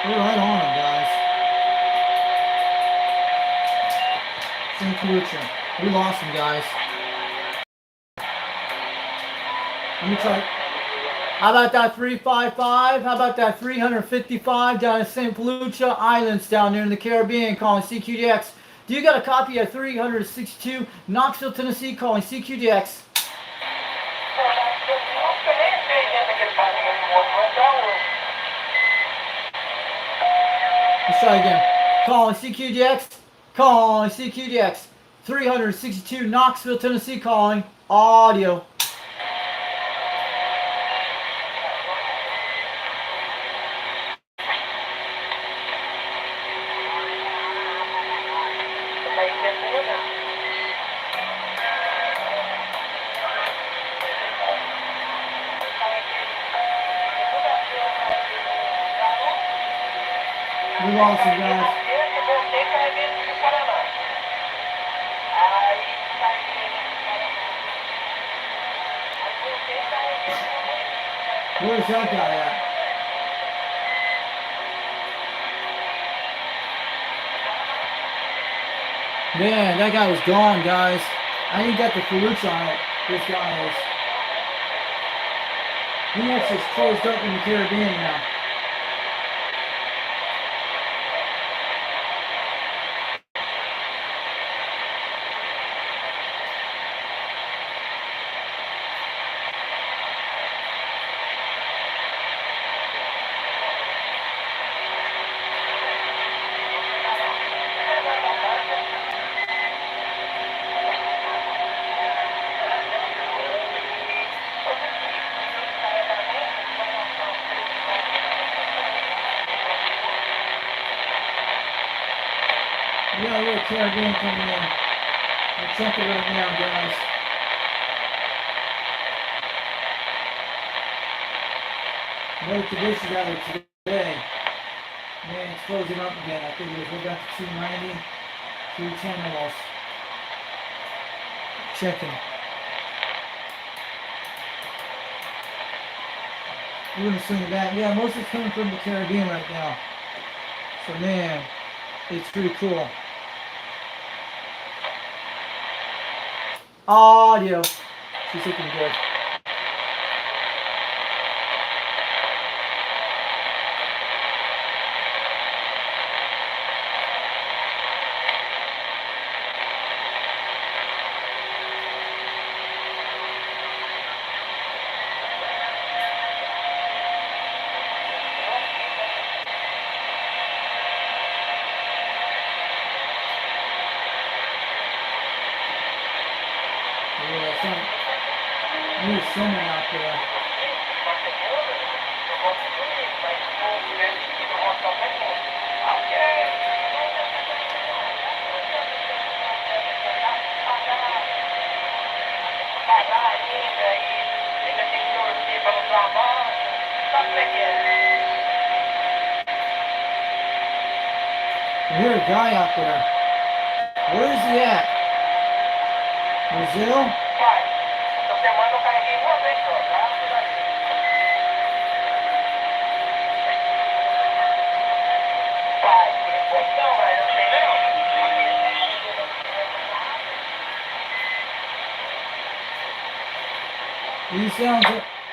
We're right on him, guys. St. Lucia. We lost him, guys. Let me try. How about that 355? How about that 355 down in St. Lucia Islands down there in the Caribbean calling CQDX? Do you got a copy of 362 Knoxville, Tennessee calling CQDX? Let's try again. Calling CQDX. Calling CQDX. 362 Knoxville, Tennessee calling. Audio. We lost him, guys. Where's that guy at? Man, that guy was gone, guys. I ain't got the Felucia on it. This guy is. He actually is closed up in the Caribbean now. We got a little Caribbean coming in. We'll check it right now, guys. Another condition out of today. Man, it's closing up again. I think we're back to 290, 310 almost. Checking. We're gonna swing it back. Yeah, most of it's coming from the Caribbean right now. So man, it's pretty cool. Audio. She's looking good. There's someone out there. I hear a guy out there. Where is he at? Brazil?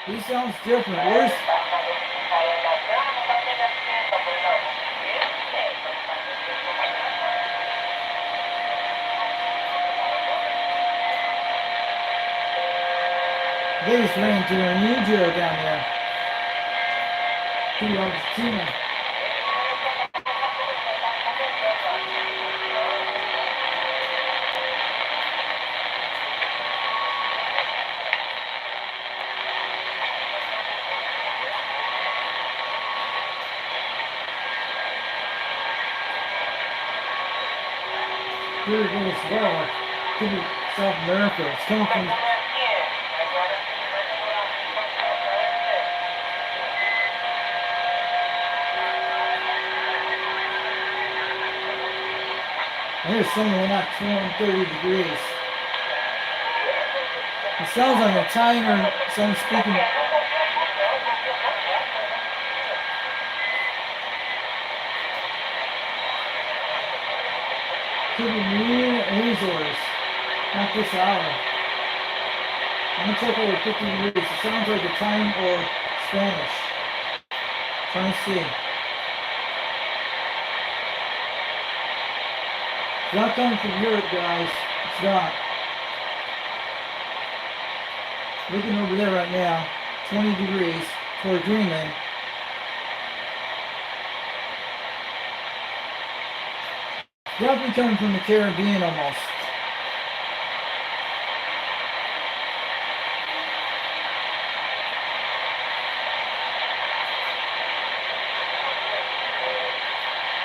He sounds different. Where's they just ran into an Indio down there. To Argentina. Here it goes well. Could be South America. It's coming from there's someone at 230 degrees. It sounds like a Italian or someone speaking. Could be Marine Azores, not this hour. I'm gonna check over 50 degrees. It sounds like Italian or Spanish. Trying to see. It's not coming from Europe, guys. It's not. Looking over there right now, 20 degrees toward Greenland. Definitely coming from the Caribbean almost.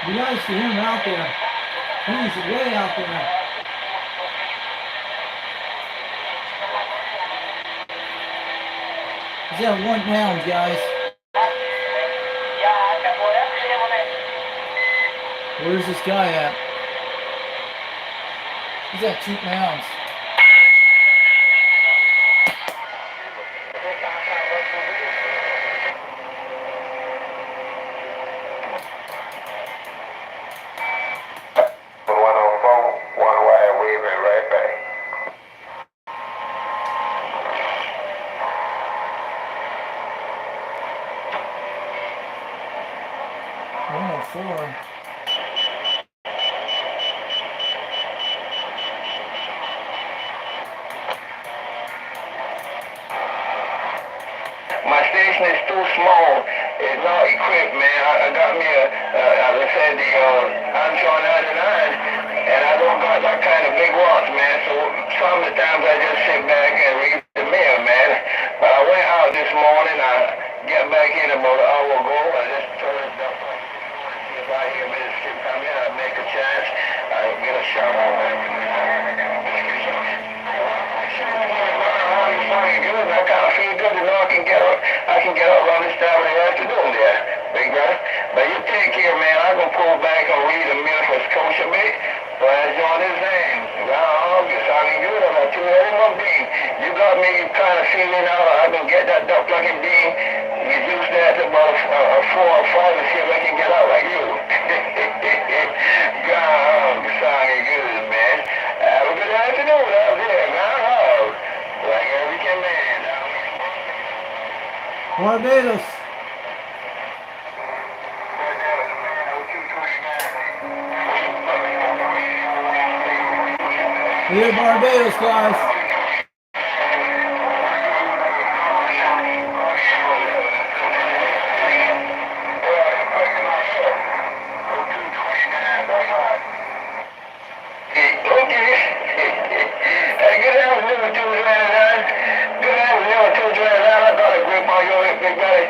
You guys see him out there. He's way out there. He's at 1 pound, guys. Where's this guy at? He's at 2 pounds. My station is too small. It's not equipped, man. I got me as I said, the Anton 99, and I don't got that kind of big watch, man. So sometimes I just sit back and read the mail, man. But I went out this morning. I get back in about an hour ago. I just turned up and see if I hear Mississippi come in. I make a chance. I get a shot on that. I kind of feel good to know I can get up around this time of the afternoon there, big brother. But you take care, man. I'm going to pull back and read a minute for Scotia, mate. But I join his name. It's sounding good. I'm not too early, my bean. You got me kind of feeling out. I can get that duck plugging bean. Reduce that to about a 4 or 5 and see if I can get out like you. God, it's sounding good, man. Have a good afternoon out there, man. Like every man. Barbados. We're Barbados, guys. Big buddy.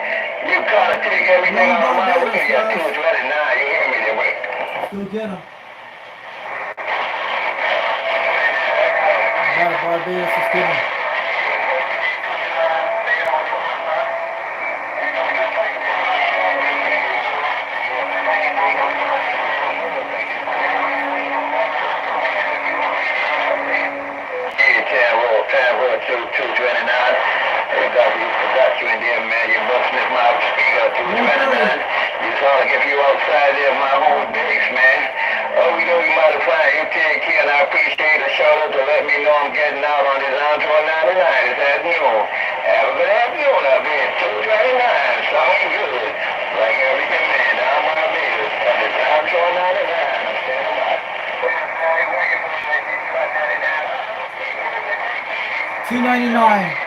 You gotta take everything Long on my Barbados, radio. guys. 229, you hear me there, wait. Let's go get him. About Barbados, let's get him. Tampa 229. Got you in there, man. You're busting this mouth speaker 229. You sound like if you outside there of my home base, man. Oh, we know you might have found you take care, and I appreciate the shout out to let me know I'm getting out on this Android 99 this afternoon. Have a good afternoon up here. 229. Sounding good. Like everything, man. Down my business. On this Android 99. I'm standing by. 299.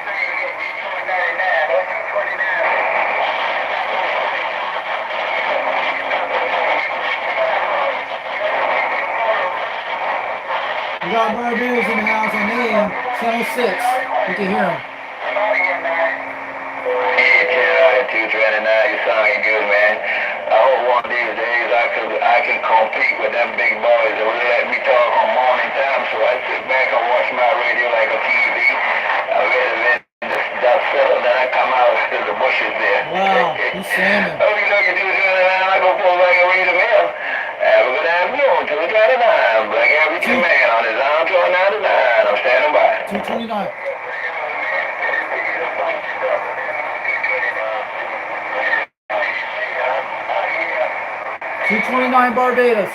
We got Barbados in the house on AM, channel 6. You can hear him. Yeah, 229, you sounding good, man. I hope one of these days I can compete with them big boys that will let me talk on morning time, so I sit back and watch my radio like a TV. I let the stuff settle, then I come out to the bushes there. Wow, he's slamming. Oh, you know you do 229, I go pull back and read the mail. Have a good afternoon, 229. Black everything man on his arm 299. I'm standing by. 229. $229 Barbados.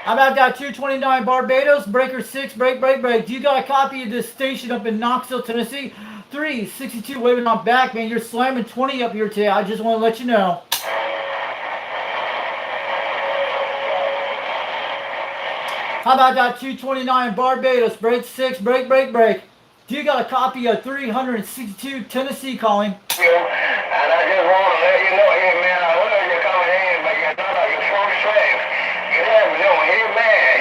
How about that? $229 Barbados, breaker 6, break. Do you got a copy of this station up in Knoxville, Tennessee? 362 waving on back, man. You're slamming 20 up here today. I just want to let you know. How about that? 229 Barbados, break 6, break. Do you got a copy of 362 Tennessee calling? And I just want to let you know, hey man, I heard you coming in, but you're not like your first strength. You have no, hey man,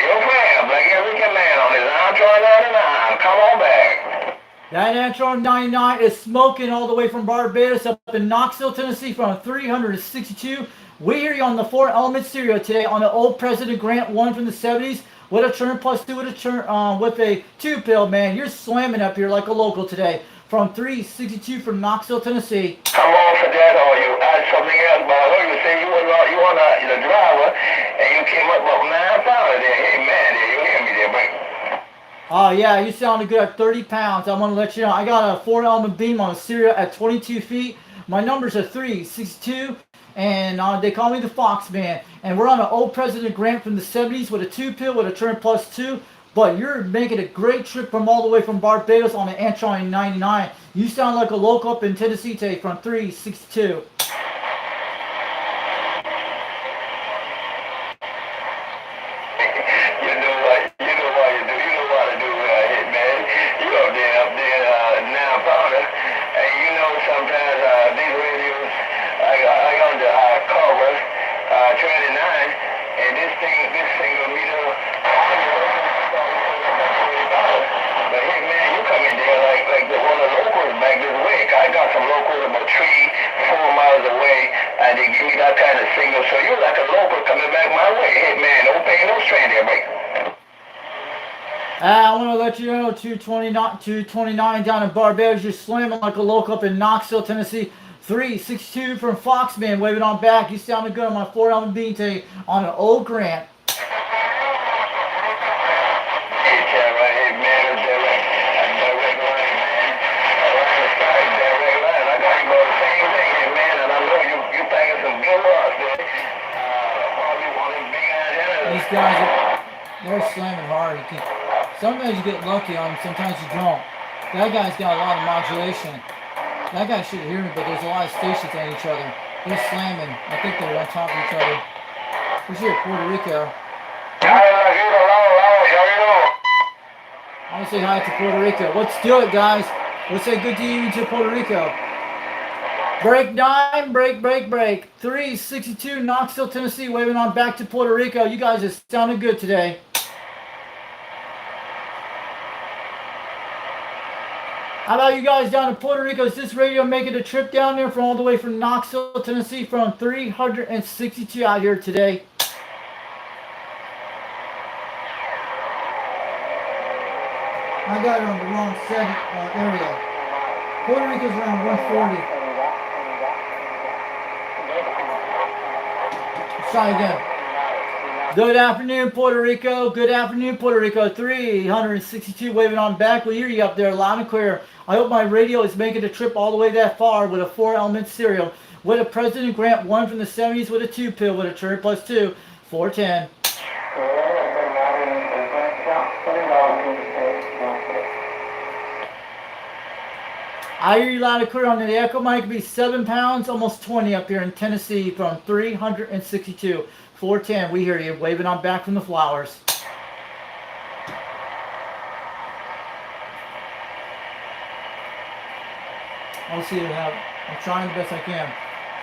your man, Black African man on his Android 99. Come on back. That Android 99 is smoking all the way from Barbados up in Knoxville, Tennessee from 362. We hear you on the 4 element stereo today on the old President Grant 1 from the 70s. With a turn plus 2 with a turn with a 2-pill, man. You're slamming up here like a local today. From 362 from Knoxville, Tennessee. Come on for that, or you add something else, but I heard you say you were the driver, and you came up about 9 pounds there. Hey man, you hear me there, buddy? Oh yeah, you sounded good at 30 pounds. I want to let you know. I got a 4 element beam on a Syria at 22 feet. My numbers are 362. And they call me the Fox Man. And we're on an old President Grant from the 70s with a 2-pill with a turn plus 2. But you're making a great trip from all the way from Barbados on the Antron 99. You sound like a local up in Tennessee today from 362. So you're like a local coming back my way. Hey man, don't pay no stranger, mate. I want to let you know 229 down in Barbados. You're slamming like a local up in Knoxville, Tennessee. 362 from Foxman waving on back. You sounded good on my 4 element beam today on an old Grant. These guys, they're slamming hard. Sometimes you get lucky on them, sometimes you don't. That guy's got a lot of modulation. That guy should hear me, but there's a lot of stations on each other. They're slamming. I think they're on top of each other. Who's here? Puerto Rico. I want to say hi to Puerto Rico. Let's do it, guys. Let's say good evening to Puerto Rico. Break 9, break. 362 Knoxville, Tennessee, waving on back to Puerto Rico. You guys are sounding good today. How about you guys down in Puerto Rico? Is this radio making a trip down there from all the way from Knoxville, Tennessee, from 362 out here today? I got it on the wrong area. Puerto Rico's around 140. Let's try again. Good afternoon, Puerto Rico. Good afternoon, Puerto Rico. 362 waving on back. We hear you up there loud and clear. I hope my radio is making the trip all the way that far with a 4-element cereal. With a President Grant 1 from the 70s with a 2-pill with a cherry plus 2. 410. I hear you loud and clear on the echo mic. Be 7 pounds, almost 20 up here in Tennessee from 362. 410. We hear you waving on back from the flowers. I'll see you have. I'm trying the best I can.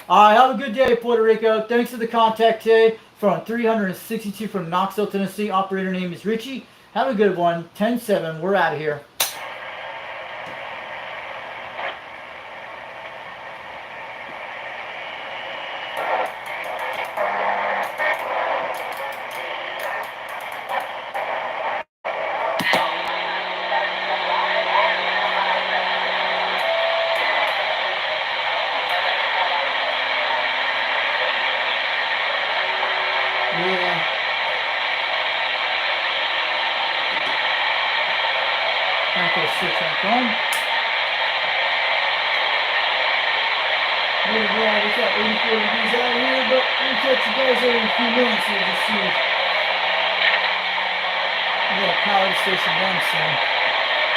All right, have a good day, Puerto Rico. Thanks for the contact today from 362 from Knoxville, Tennessee. Operator name is Richie. Have a good one. 10-7. We're out of here.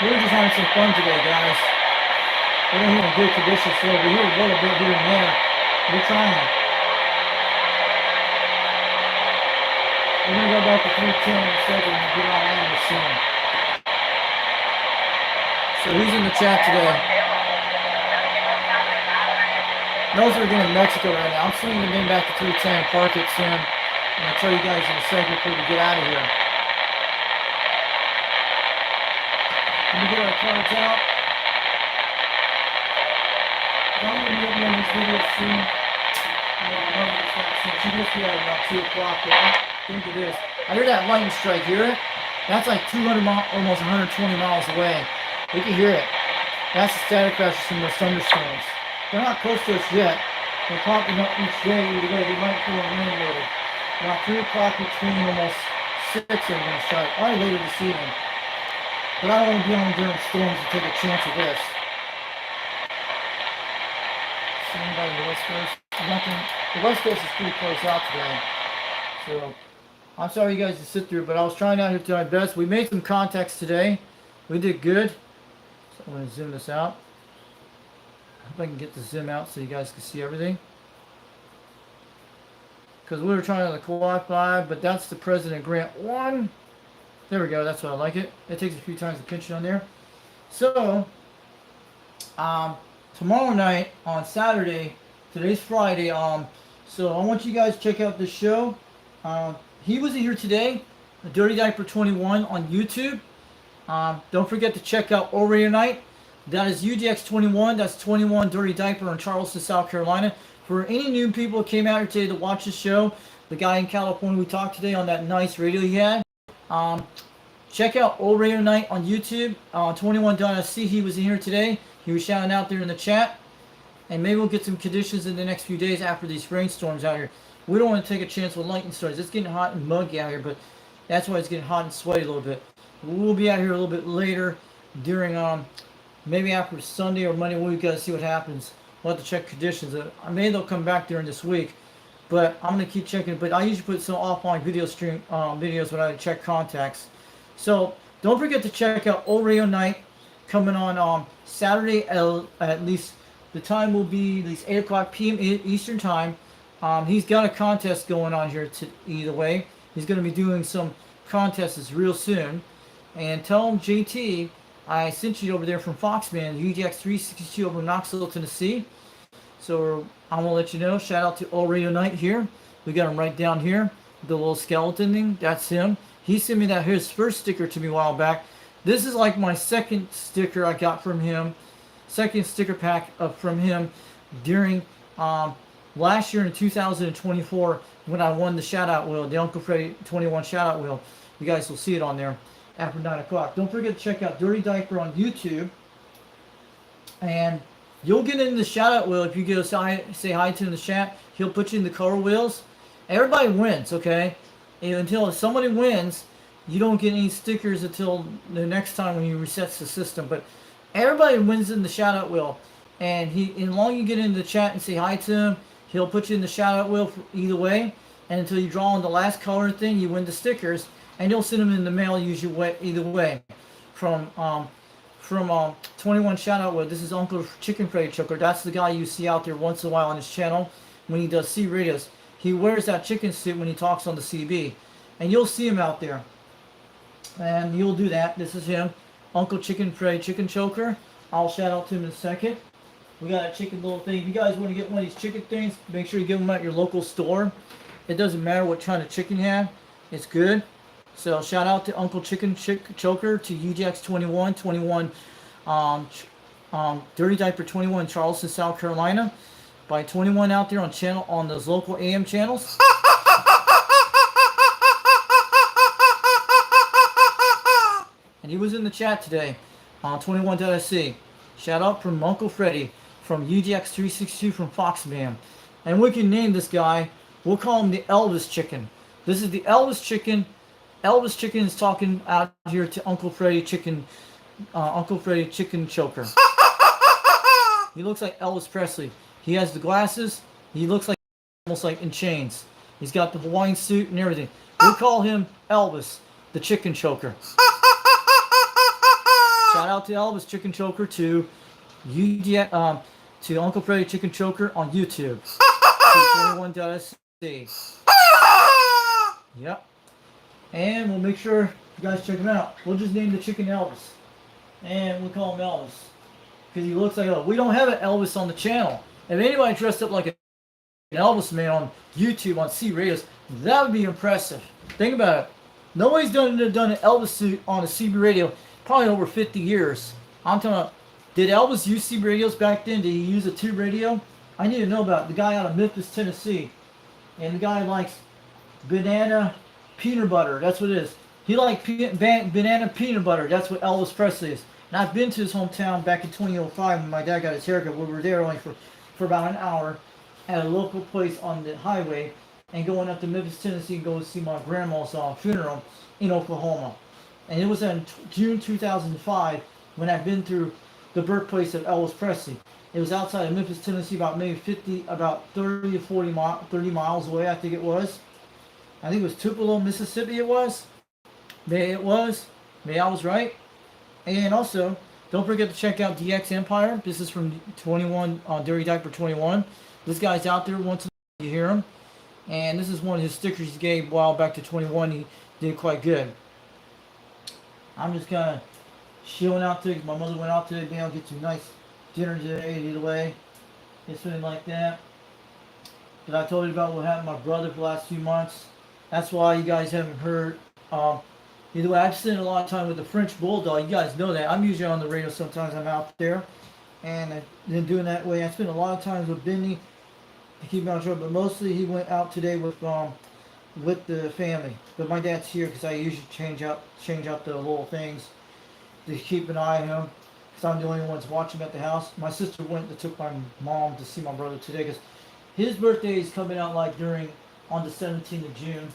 We were just having some fun today, guys. We're not here in good conditions, so we're here a little bit here and there. We're trying. We're going to go back to 310 in a second and get on in soon. So who's in the chat today? Those are in Mexico right now. I'm swinging the game back to 310 and park it soon. And I'll tell you guys in a second before we get out of here. Let me get our cards out. I'm going to be on this video soon. She just be at about 2 o'clock. I think it is. I hear that lightning strike. Hear it? That's like 200 miles, almost 120 miles away. We can hear it. That's the static crashes from those thunderstorms. They're not close to us yet. They're popping up each day. Either way, they might feel rain later. About 3 o'clock between almost 6 they're going to start. Probably later this evening. But I don't want to be on during storms to take a chance of this. So anybody on the West Coast? Nothing. The West Coast is pretty close out today. So I'm sorry you guys to sit through, but I was trying out here to do my best. We made some contacts today. We did good. So I'm going to zoom this out. I hope I can get the zoom out so you guys can see everything. Because we were trying to qualify, but that's the President Grant 1. There we go. That's why I like it. It takes a few times to pinch it on there. So, tomorrow night on Saturday, today's Friday. So I want you guys to check out the show. He wasn't here today. Dirty Diaper 21 on YouTube. Don't forget to check out Oreo Night. That is UGX21. That's 21 Dirty Diaper in Charleston, South Carolina. For any new people who came out here today to watch the show, the guy in California we talked today on that nice radio he had. Check out Old Radio Night on YouTube. 21.SC, he was in here today. He was shouting out there in the chat. And maybe we'll get some conditions in the next few days after these rainstorms out here. We don't want to take a chance with lightning storms. It's getting hot and muggy out here, but that's why it's getting hot and sweaty a little bit. We'll be out here a little bit later during, maybe after Sunday or Monday. We've got to see what happens. We'll have to check conditions. Maybe they'll come back during this week. But I'm going to keep checking. But I usually put some offline video stream videos when I check contacts. So don't forget to check out Old Radio Night coming on Saturday at least. The time will be at least 8 o'clock p.m. Eastern time. He's got a contest going on here either way. He's going to be doing some contests real soon. And tell him JT, I sent you over there from Foxman, UGX 362 over in Knoxville, Tennessee. So I'm going to let you know. Shout out to Old Radio Night here. We got him right down here. The little skeleton thing. That's him. He sent me his first sticker to me a while back. This is like my second sticker I got from him, second sticker pack from him during last year in 2024 when I won the shout out wheel, the Uncle Freddy 21 shout out wheel. You guys will see it on there after 9 o'clock. Don't forget to check out Dirty Diaper on YouTube. And you'll get in the shout out wheel if you go say hi to him in the chat. He'll put you in the color wheels. Everybody wins, okay? And until somebody wins, you don't get any stickers until the next time when he resets the system. But everybody wins in the shout out wheel. And as long as you get into the chat and say hi to him, he'll put you in the shout out wheel for either way. And until you draw on the last color thing, you win the stickers. And he'll send them in the mail usually either way. From 21 shout out wheel. This is Uncle Chicken Freddy Choker. That's the guy you see out there once in a while on his channel when he does C radios. He wears that chicken suit when he talks on the CB. And you'll see him out there. And you'll do that. This is him. Uncle Chicken Freddy Chicken Choker. I'll shout out to him in a second. We got a chicken little thing. If you guys want to get one of these chicken things, make sure you get them at your local store. It doesn't matter what kind of chicken you have. It's good. So shout out to Uncle Chicken Choker, to UGX21, 21, Dirty Diaper 21, Charleston, South Carolina. By 21 out there on those local AM channels. And he was in the chat today on 21.sc. Shout out from Uncle Freddy from UGX362 from Foxman. And we can name this guy. We'll call him the Elvis Chicken. This is the Elvis Chicken. Elvis Chicken is talking out here to Uncle Freddy Chicken Choker. He looks like Elvis Presley. He has the glasses. He looks like almost like in chains. He's got the Hawaiian suit and everything. We call him Elvis, the Chicken Choker. Shout out to Elvis Chicken Choker to Uncle Freddy Chicken Choker on YouTube. 21.sc. Yep. And we'll make sure you guys check him out. We'll just name the chicken Elvis. And we'll call him Elvis. Because he looks like we don't have an Elvis on the channel. If anybody dressed up like an Elvis man on YouTube, on C radios, that would be impressive. Think about it. Nobody's done an Elvis suit on a CB radio probably over 50 years. I'm talking about, did Elvis use CB radios back then? Did he use a tube radio? I need to know about it. The guy out of Memphis, Tennessee. And the guy likes banana peanut butter. That's what it is. He likes banana peanut butter. That's what Elvis Presley is. And I've been to his hometown back in 2005 when my dad got his haircut. We were there only for about an hour at a local place on the highway and going up to Memphis, Tennessee and go to see my grandma's funeral in Oklahoma. And it was in June 2005 when I'd been through the birthplace of Elvis Presley. It was outside of Memphis, Tennessee, about 30 or 30 miles away, I think it was. I think it was Tupelo, Mississippi it was. May I was right. And also, don't forget to check out DX Empire. This is from 21, Dirty Diaper 21. This guy's out there once in a while, you hear him. And this is one of his stickers he gave a while back to 21. He did quite good. I'm just kind of chilling out today because my mother went out today. I'll get some nice dinner today either way. It's been like that. But I told you about what happened to my brother for the last few months. That's why you guys haven't heard. Either way, I've spent a lot of time with the French Bulldog. You guys know that. I'm usually on the radio sometimes. I'm out there. And I've been doing that way. I spent a lot of time with Benny to keep him out of trouble. But mostly he went out today with the family. But my dad's here because I usually change out the little things to keep an eye on him. Because I'm the only one that's watching him at the house. My sister went and took my mom to see my brother today because his birthday is coming out like on the 17th of June.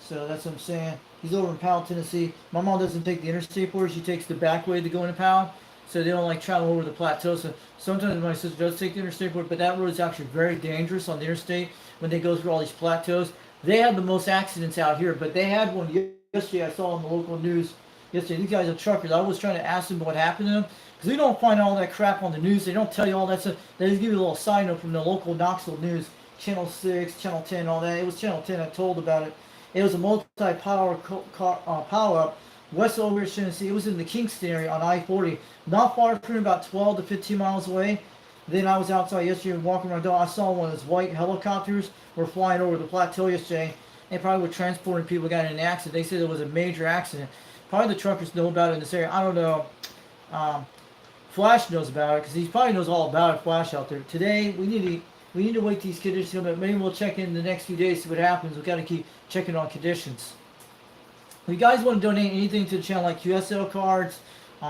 So that's what I'm saying. He's over in Powell, Tennessee. My mom doesn't take the interstate for her. She takes the back way to go into Powell. So they don't like travel over the plateau. So sometimes my sister does take the interstate for it, but that road is actually very dangerous on the interstate when they go through all these plateaus. They have the most accidents out here, but they had one yesterday. I saw on the local news yesterday. These guys are truckers. I was trying to ask them what happened to them because we don't find all that crap on the news. They don't tell you all that stuff. They just give you a little side note from the local Knoxville news, Channel 6, Channel 10, all that. It was Channel 10 I told about it. It was a multi-power power-up west of Oak Ridge, Tennessee. It was in the Kingston area on I-40, not far from about 12 to 15 miles away. Then I was outside yesterday walking my dog. I saw one of those white helicopters were flying over the plateau yesterday and probably were transporting people got in an accident. They said it was a major accident. Probably the truckers know about it in this area. I don't know. Um, Flash knows about it because he probably knows all about it. Flash out there today. We need to wait these conditions, but maybe we'll check in the next few days, see what happens. We got to keep checking on conditions. If you guys want to donate anything to the channel, like QSL cards,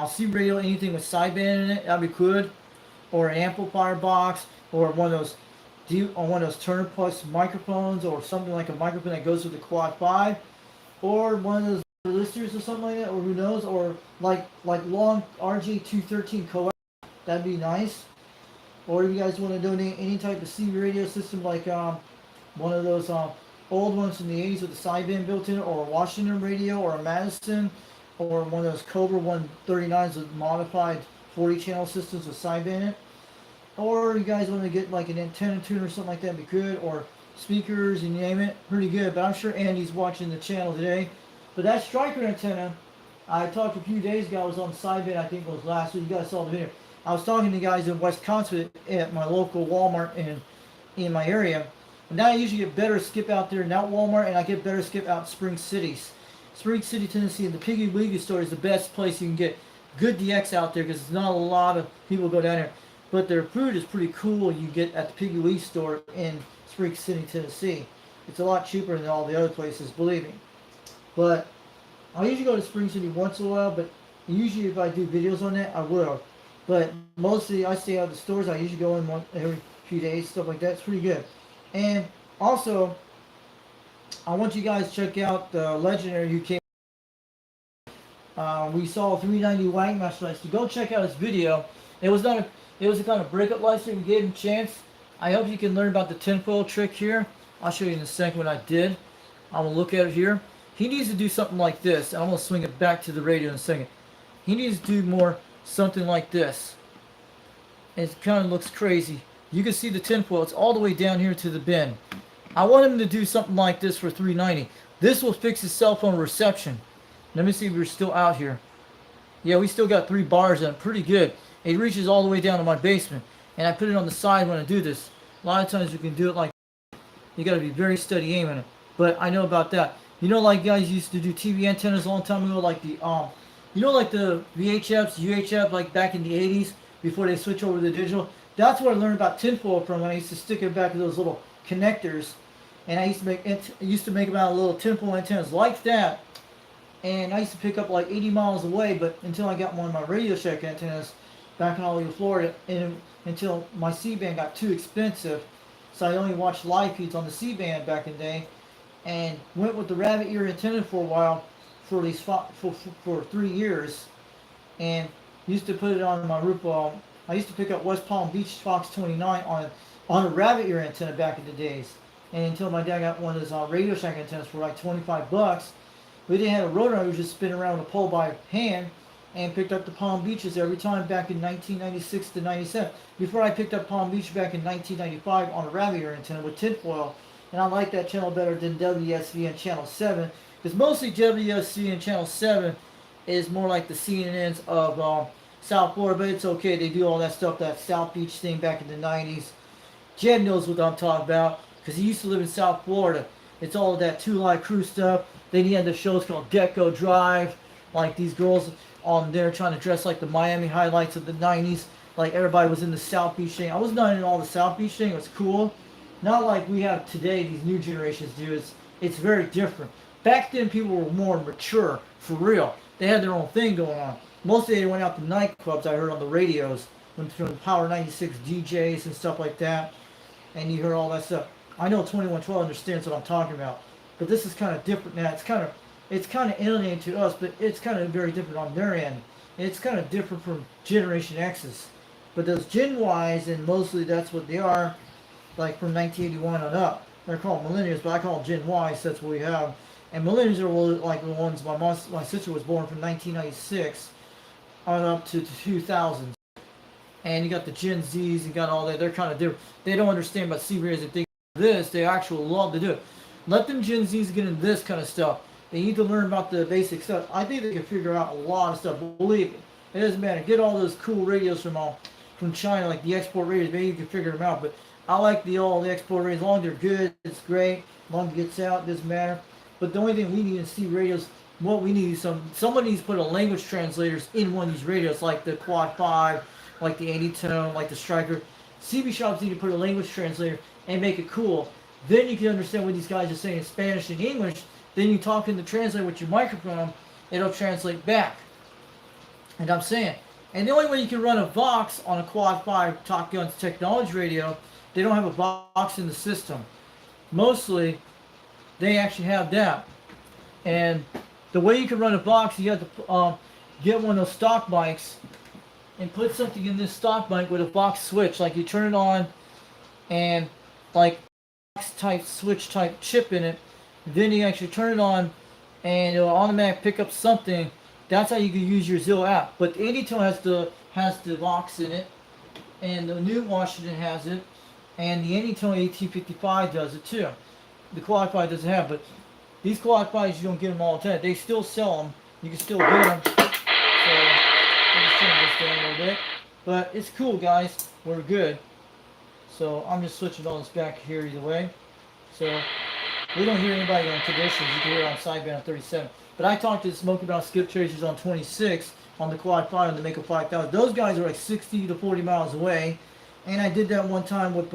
C radio, anything with sideband in it, that'd be good. Or an amplifier box, or one of those one of those Turner Plus microphones, or something like a microphone that goes with the Quad 5, or one of those resistors or something like that, or who knows, or like long RG213 coax, that'd be nice. Or if you guys want to donate any type of C radio system, like one of those old ones from the 80s with the sideband built in, or a Washington radio, or a Madison, or one of those Cobra 139s with modified 40 channel systems with sideband in it. Or you guys want to get like an antenna tuner or something like that, be good. Or speakers, you name it, pretty good. But I'm sure Andy's watching the channel today. But that striker antenna, I talked a few days ago, I was on sideband, I think it was last week, you guys saw the video. I was talking to guys in Wisconsin at my local Walmart in my area. And now I usually get better skip out there in that Walmart, and I get better skip out in Spring City, Tennessee, and the Piggy Wiggy store is the best place you can get good DX out there, because not a lot of people go down there. But their food is pretty cool. You get at the Piggy Wiggy store in Spring City, Tennessee. It's a lot cheaper than all the other places, believe me. But I usually go to Spring City once in a while, but usually if I do videos on that, I will. But mostly I stay out of the stores. I usually go in one every few days, stuff like that. It's pretty good. And also, I want you guys to check out the legendary UK. We saw 390 Wagmaster last. Go check out his video. It was a kind of breakup live stream. We gave him a chance. I hope you can learn about the tinfoil trick here. I'll show you in a second what I did. I'm gonna look at it here. He needs to do something like this. I'm gonna swing it back to the radio in a second. He needs to do more something like this. It kind of looks crazy. You can see the tinfoil. It's all the way down here to the bin. I want him to do something like this for 390. This will fix his cell phone reception. Let me see if we're still out here. Yeah, we still got 3 bars in it. Pretty good. It reaches all the way down to my basement. And I put it on the side when I do this. A lot of times you can do it like you got to be very steady aiming it. But I know about that. You know, like guys used to do TV antennas a long time ago, like the you know, like the VHFs, UHF, like back in the 80s before they switch over to digital. That's where I learned about tinfoil from. I used to stick it back to those little connectors, and I used to make about little tinfoil antennas like that. And I used to pick up like 80 miles away, but until I got one of my Radio Shack antennas back in Hollywood, Florida, and until my C-band got too expensive, so I only watched live feeds on the C-band back in the day, and went with the rabbit ear antenna for a while, for at least for 3 years, and used to put it on my roof. I used to pick up West Palm Beach Fox 29 on a rabbit ear antenna back in the days, and until my dad got one of those Radio Shack antennas for like $25. We didn't have a rotor. I was just spinning around with a pole by hand, and picked up the Palm Beaches every time back in 1996 to 97. Before I picked up Palm Beach back in 1995 on a rabbit ear antenna with tinfoil, and I like that channel better than WSV and Channel 7, because mostly WSV and Channel 7 is more like the CNNs of South Florida, but it's okay. They do all that stuff, that South Beach thing back in the 90s. Jed knows what I'm talking about, because he used to live in South Florida. It's all of that 2 Live Crew stuff. Then he had the shows called Gecko Drive, like these girls on there trying to dress like the Miami highlights of the 90s. Like everybody was in the South Beach thing. I was not in all the South Beach thing. It was cool. Not like we have today, these new generations do. It's very different. Back then, people were more mature, for real. They had their own thing going on. Mostly they went out to nightclubs, I heard on the radios, went to Power 96 DJs and stuff like that. And you heard all that stuff. I know 2112 understands what I'm talking about. But this is kind of different now. It's kind of alien to us, but it's kind of very different on their end. And it's kind of different from Generation X's. But those Gen Ys, and mostly that's what they are, like from 1981 on up. They're called millennials, but I call them Gen Ys. That's what we have. And millennials are like the ones my sister was born from 1996 on up to 2000s. And you got the Gen Zs, you got all that. They're kind of different. They don't understand about C-rays and things like this. They actually love to do it. Let them Gen Zs get into this kind of stuff. They need to learn about the basic stuff. I think they can figure out a lot of stuff. Believe me, it doesn't matter. Get all those cool radios from China, like the export radios. Maybe you can figure them out. But I like all the export radios. As long as they're good, it's great. As long as it gets out, it doesn't matter. But the only thing we need to see radios what we need is somebody needs to put a language translators in one of these radios, like the Quad 5, like the 80 tone, like the Striker. CB shops need to put a language translator and make it cool. Then you can understand what these guys are saying in Spanish and English. Then you talk in the translator with your microphone, it'll translate back. And I'm saying, and the only way you can run a Vox on a Quad 5 Top Gun's technology radio, they don't have a Vox in the system. Mostly, they actually have that. And the way you can run a Vox, you have to get one of those stock mics and put something in this stock mic with a Vox switch. Like you turn it on and like Vox type switch type chip in it. Then you actually turn it on and it'll automatically pick up something. That's how you can use your Zillow app. But the 80 tone has the Vox in it, and the new Washington has it, and the 80 tone AT55 does it too. The Quad 5 doesn't have, but these Quad 5s you don't get them all the time. They still sell them. You can still get them. So I'm just turning this down a little bit, but it's cool, guys. We're good. So I'm just switching all this back here either way. So we don't hear anybody on conditions. You can hear it on sideband on 37. But I talked to the Smoky Mountain Skip Tracers on 26 on the Quad 5 on the Mako 5000. Those guys are like 60 to 40 miles away. And I did that one time with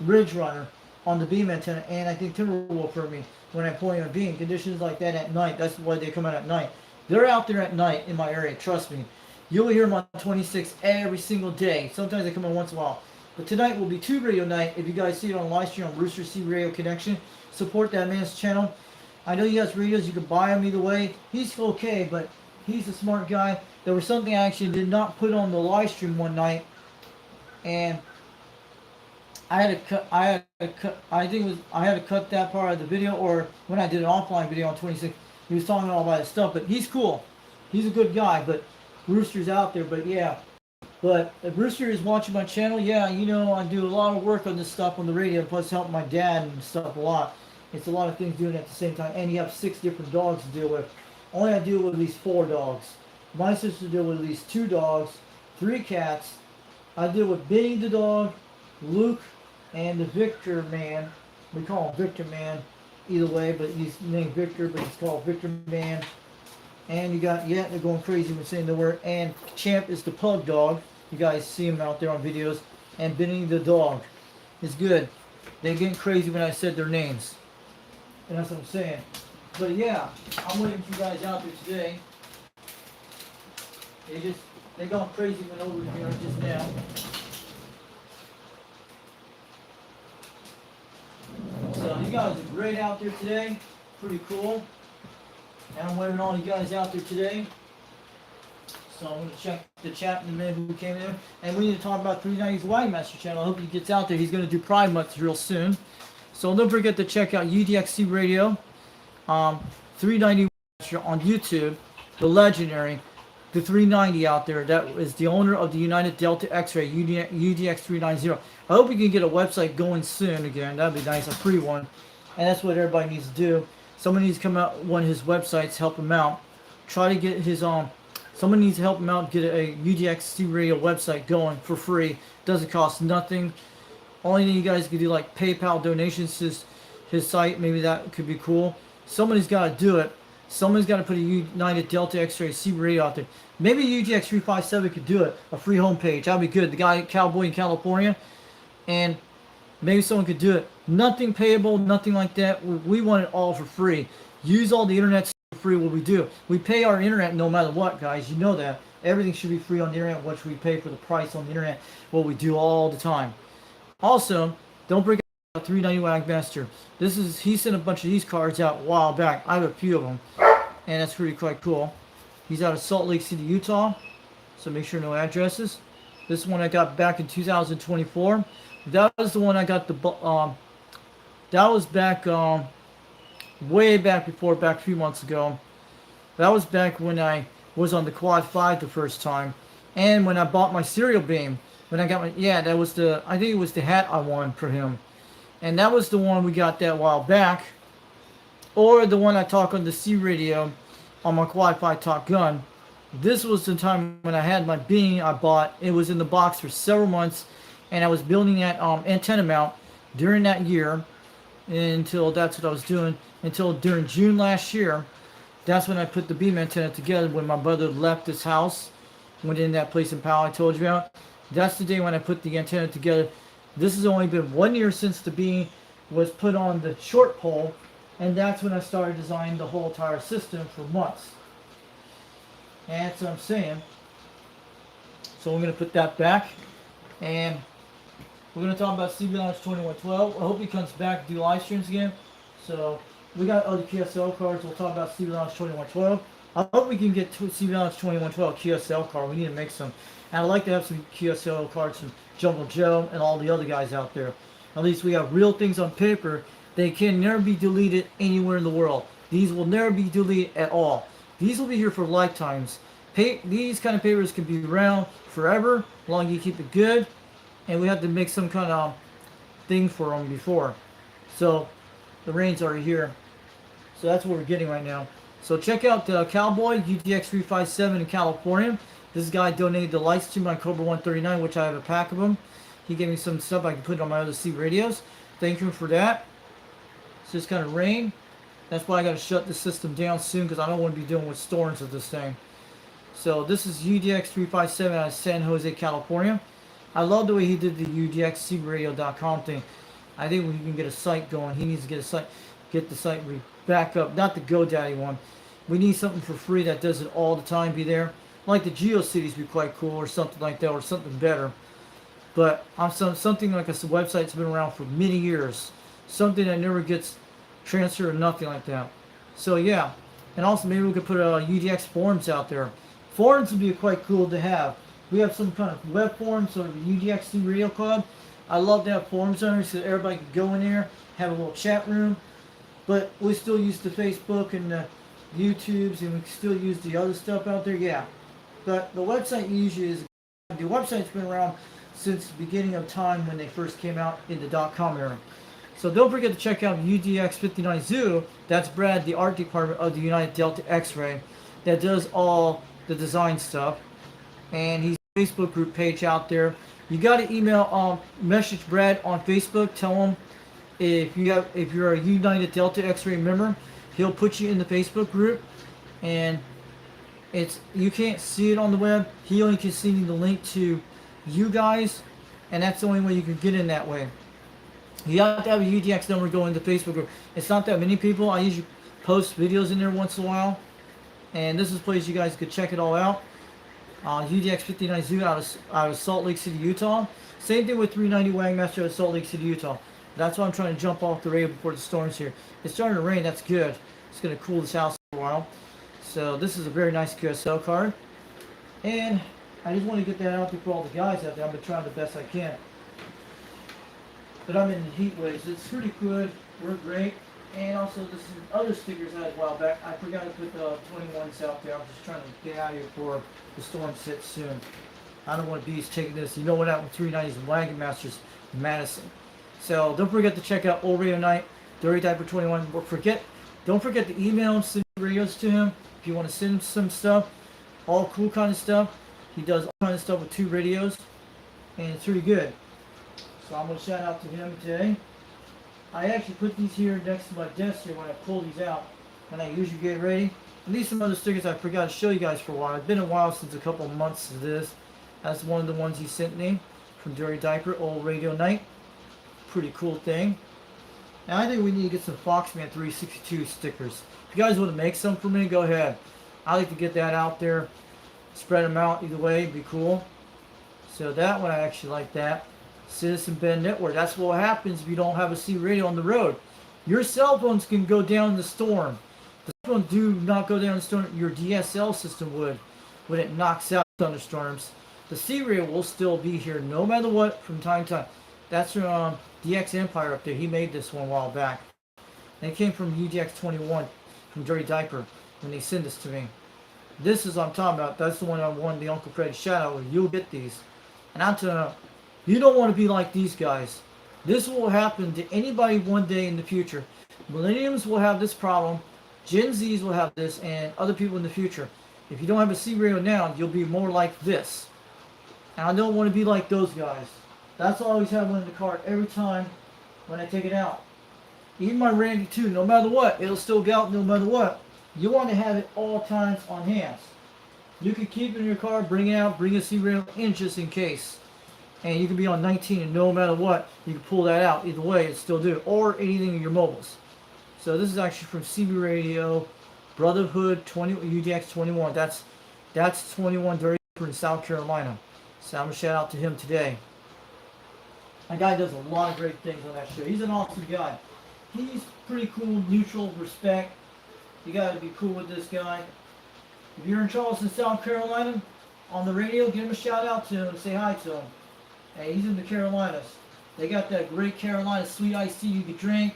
Ridge Runner on the beam antenna. And I think Timberwolf heard me when I point on beam. Conditions like that at night. That's why they come out at night. They're out there at night in my area. Trust me. You'll hear them on 26 every single day. Sometimes they come in once in a while. But tonight will be Tube Radio night. If you guys see it on live stream on Rooster C Radio Connection, support that man's channel. I know you guys radios, you can buy them either way. He's okay, but he's a smart guy. There was something I actually did not put on the live stream one night, and I had to cut. I think it was I had to cut that part of the video, or when I did an offline video on 26, he was talking all about his stuff. But he's cool. He's a good guy. But Rooster's out there. But yeah. But if Rooster is watching my channel, yeah, you know I do a lot of work on this stuff on the radio, plus help my dad and stuff a lot. It's a lot of things doing at the same time, and you have 6 different dogs to deal with. Only I deal with at least 4 dogs. My sister deal with at least 2 dogs, 3 cats. I deal with Benny the dog, Luke, and the Victor man. We call him Victor Man, either way, but he's named Victor, but he's called Victor Man. And you got, yeah, they're going crazy when saying the word. And Champ is the pug dog. You guys see him out there on videos. And Benny the dog is good. They're getting crazy when I said their names. And that's what I'm saying. But yeah, I'm waiting for you guys out there today. They gone crazy when over here just now. So you guys are great out there today. Pretty cool. And I'm waiting on all you guys out there today. So I'm going to check the chat in a minute who came in. And we need to talk about 390's Wagmaster channel. I hope he gets out there. He's going to do Pride Month real soon. So don't forget to check out UDXC Radio, 390 on YouTube, the legendary, the 390 out there. That is the owner of the United Delta X-Ray, UDX 390. I hope we can get a website going soon again. That'd be nice, a free one. And that's what everybody needs to do. Someone needs to come out one of his websites, help him out. Try to get his someone needs to help him out, get a UDXC Radio website going for free. Doesn't cost nothing. Only thing you guys can do like PayPal donations to his site. Maybe that could be cool. Somebody's got to do it. Someone's got to put a United Delta X-Ray C Radio out there. Maybe UGX 357 could do it. A free homepage. That'd be good. The guy, Cowboy in California. And maybe someone could do it. Nothing payable, nothing like that. We want it all for free. Use all the internet for free. What we do. We pay our internet no matter what, guys. You know that. Everything should be free on the internet. What should we pay for the price on the internet? What we do all the time. Also, don't forget about 390 Wagmaster. He sent a bunch of these cards out a while back. I have a few of them, and that's really quite cool. He's out of Salt Lake City, Utah, so make sure no addresses. This one I got back in 2024. That was the one I got that was back way back before, back a few months ago. That was back when I was on the Quad 5 the first time, and when I bought my serial beam. When I got my, yeah, that was I think it was the hat I won for him. And that was the one we got that while back. Or the one I talk on the C radio on my Quad 5 Top Gun. This was the time when I had my beam I bought. It was in the box for several months. And I was building that antenna mount during that year. Until that's what I was doing. Until during June last year. That's when I put the beam antenna together when my brother left his house, went in that place in Powell I told you about. That's the day when I put the antenna together. This has only been 1 year since the beam was put on the short pole, and that's when I started designing the whole entire system for months. And that's what I'm saying. So we're going to put that back, and we're going to talk about CB Launch 2112. I hope he comes back to do live streams again. So we got other QSL cards. We'll talk about CB Launch 2112. I hope we can get to CB Launch 2112 QSL card. We need to make some. And I'd like to have some QSL cards from Jungle Joe and all the other guys out there. At least we have real things on paper. They can never be deleted anywhere in the world. These will never be deleted at all. These will be here for lifetimes. These kind of papers can be around forever, as long as you keep it good. And we have to make some kind of thing for them before. So the rain's already here. So that's what we're getting right now. So check out Cowboy UDX357 in California. This guy donated the lights to my Cobra 139, which I have a pack of them. He gave me some stuff I can put on my other C radios. Thank you for that. It's just kind of rain. That's why I got to shut the system down soon, because I don't want to be dealing with storms of this thing. So this is UDX357 out of San Jose, California. I love the way he did the UDXCradio.com thing. I think we can get a site going. He needs to get a site, get the site back up. Not the GoDaddy one. We need something for free that does it all the time. Be there. Like the GeoCities be quite cool, or something like that, or something better. But I'm something like a website that's been around for many years. Something that never gets transferred or nothing like that. So yeah. And also maybe we could put UDX forums out there. Forums would be quite cool to have. We have some kind of web forums or the UDX Radio Club. I love to have forums on there so everybody can go in there, have a little chat room. But we still use the Facebook and the YouTubes, and we still use the other stuff out there, yeah. But the website usually is, the website's been around since the beginning of time when they first came out in the .com era. So don't forget to check out UDX59 Zoo. That's Brad, the art department of the United Delta X-Ray, that does all the design stuff. And he's a Facebook group page out there. You got to email, message Brad on Facebook. Tell him if you're a United Delta X-Ray member, he'll put you in the Facebook group. And you can't see it on the web. He only can see the link to you guys, and that's the only way you can get in that way. You have to have a UDX number go into the Facebook group. It's not that many people. I usually post videos in there once in a while, and this is a place you guys could check it all out. UDX59 Zoo out of Salt Lake City, Utah. Same thing with 390 Wagmaster out of Salt Lake City, Utah. That's why I'm trying to jump off the radio before the storms here. It's starting to rain. That's good. It's going to cool this house for a while. So this is a very nice QSL card. And I just want to get that out there for all the guys out there. I've been trying the best I can. But I'm in the heat waves. It's pretty good. We're great. And also this is other stickers I had a while back. I forgot to put the 21s out there. I'm just trying to get out of here before the storms hit soon. I don't want bees taking this. You know what happened with 390s and Wagon Masters Madison. So don't forget to check out Old Radio Night, Dirty Diaper 21. Don't forget to email and send radios to him if you want to send him some stuff. All cool kind of stuff. He does all kind of stuff with 2 radios, and it's really good. So I'm going to shout out to him today. I actually put these here next to my desk here when I pull these out, when I usually get ready. And these are some other stickers I forgot to show you guys for a while. It's been a while since a couple of months of this. That's one of the ones he sent me from Dirty Diaper, Old Radio Night. Pretty cool thing. And I think we need to get some Foxman 362 stickers. If you guys want to make some for me, go ahead. I like to get that out there. Spread them out either way. It'd be cool. So that one, I actually like that. Citizen Bend Network. That's what happens if you don't have a C radio on the road. Your cell phones can go down in the storm. The cell phones do not go down in the storm. Your DSL system would when it knocks out thunderstorms. The C radio will still be here no matter what from time to time. That's from DX Empire up there. He made this one a while back. And it came from UDX21 from Dirty Diaper when they sent this to me. This is what I'm talking about. That's the one I won the Uncle Fred shout out with. You'll get these. And I'm telling you, you don't want to be like these guys. This will happen to anybody one day in the future. Millenniums will have this problem. Gen Zs will have this, and other people in the future. If you don't have a C radio now, you'll be more like this. And I don't want to be like those guys. That's why I always have one in the cart every time when I take it out. Even my Randy too, no matter what, it'll still go out no matter what. you want to have it all times on hand. You can keep it in your car, bring it out, bring a CB radio in just in case. And you can be on 19 and no matter what, you can pull that out. Either way, it still do. Or anything in your mobiles. So this is actually from CB Radio, Brotherhood 20 UDX 21. That's 21 Dirty in South Carolina. So I'm gonna shout out to him today. That guy does a lot of great things on that show. He's an awesome guy. He's pretty cool, neutral, respect. You gotta be cool with this guy. If you're in Charleston, South Carolina, on the radio, give him a shout out to him, say hi to him. Hey, he's in the Carolinas. They got that great Carolina sweet iced tea you can drink.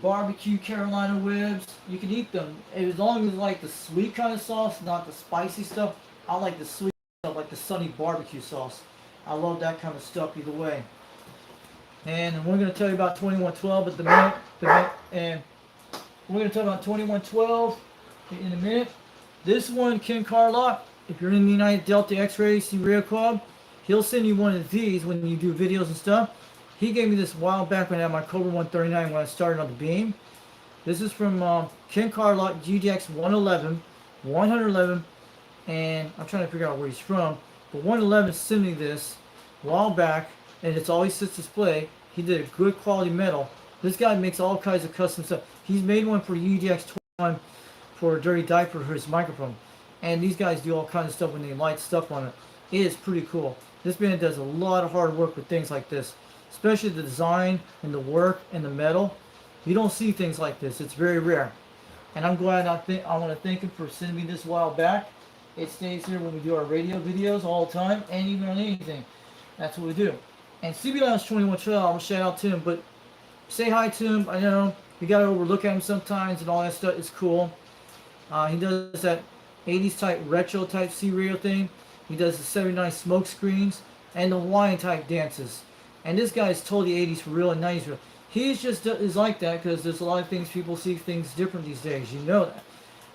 Barbecue Carolina ribs. You can eat them as long as you like the sweet kind of sauce, not the spicy stuff. I like the sweet stuff, like the Sunny barbecue sauce. I love that kind of stuff either way. And we're going to tell you about 2112 at the minute. And we're going to talk about 2112 in a minute. This one, Ken Carlock, if you're in the United Delta X-Ray Radio Club, he'll send you one of these when you do videos and stuff. He gave me this a while back when I had my Cobra 139 when I started on the beam. This is from Ken Carlock, GDX 111, and I'm trying to figure out where he's from. But 111 sent me this a while back, and it's always sits display. He did a good quality metal. This guy makes all kinds of custom stuff. He's made one for UDX 21 for a dirty diaper for his microphone. And these guys do all kinds of stuff when they light stuff on it. It is pretty cool. This man does a lot of hard work with things like this, especially the design and the work and the metal. You don't see things like this. It's very rare. And I'm glad I want to thank him for sending me this a while back. It stays here when we do our radio videos all the time and even on anything. That's what we do. And CB Lounge 2112, I'm going to shout out to him, but say hi to him. I know you got to overlook at him sometimes and all that stuff. It's cool. He does that 80s type retro type C-radio thing. He does the 79 smoke screens and the Hawaiian type dances. And this guy's totally 80s for real and 90s for real. He's just is like that because there's a lot of things, people see things different these days. You know that.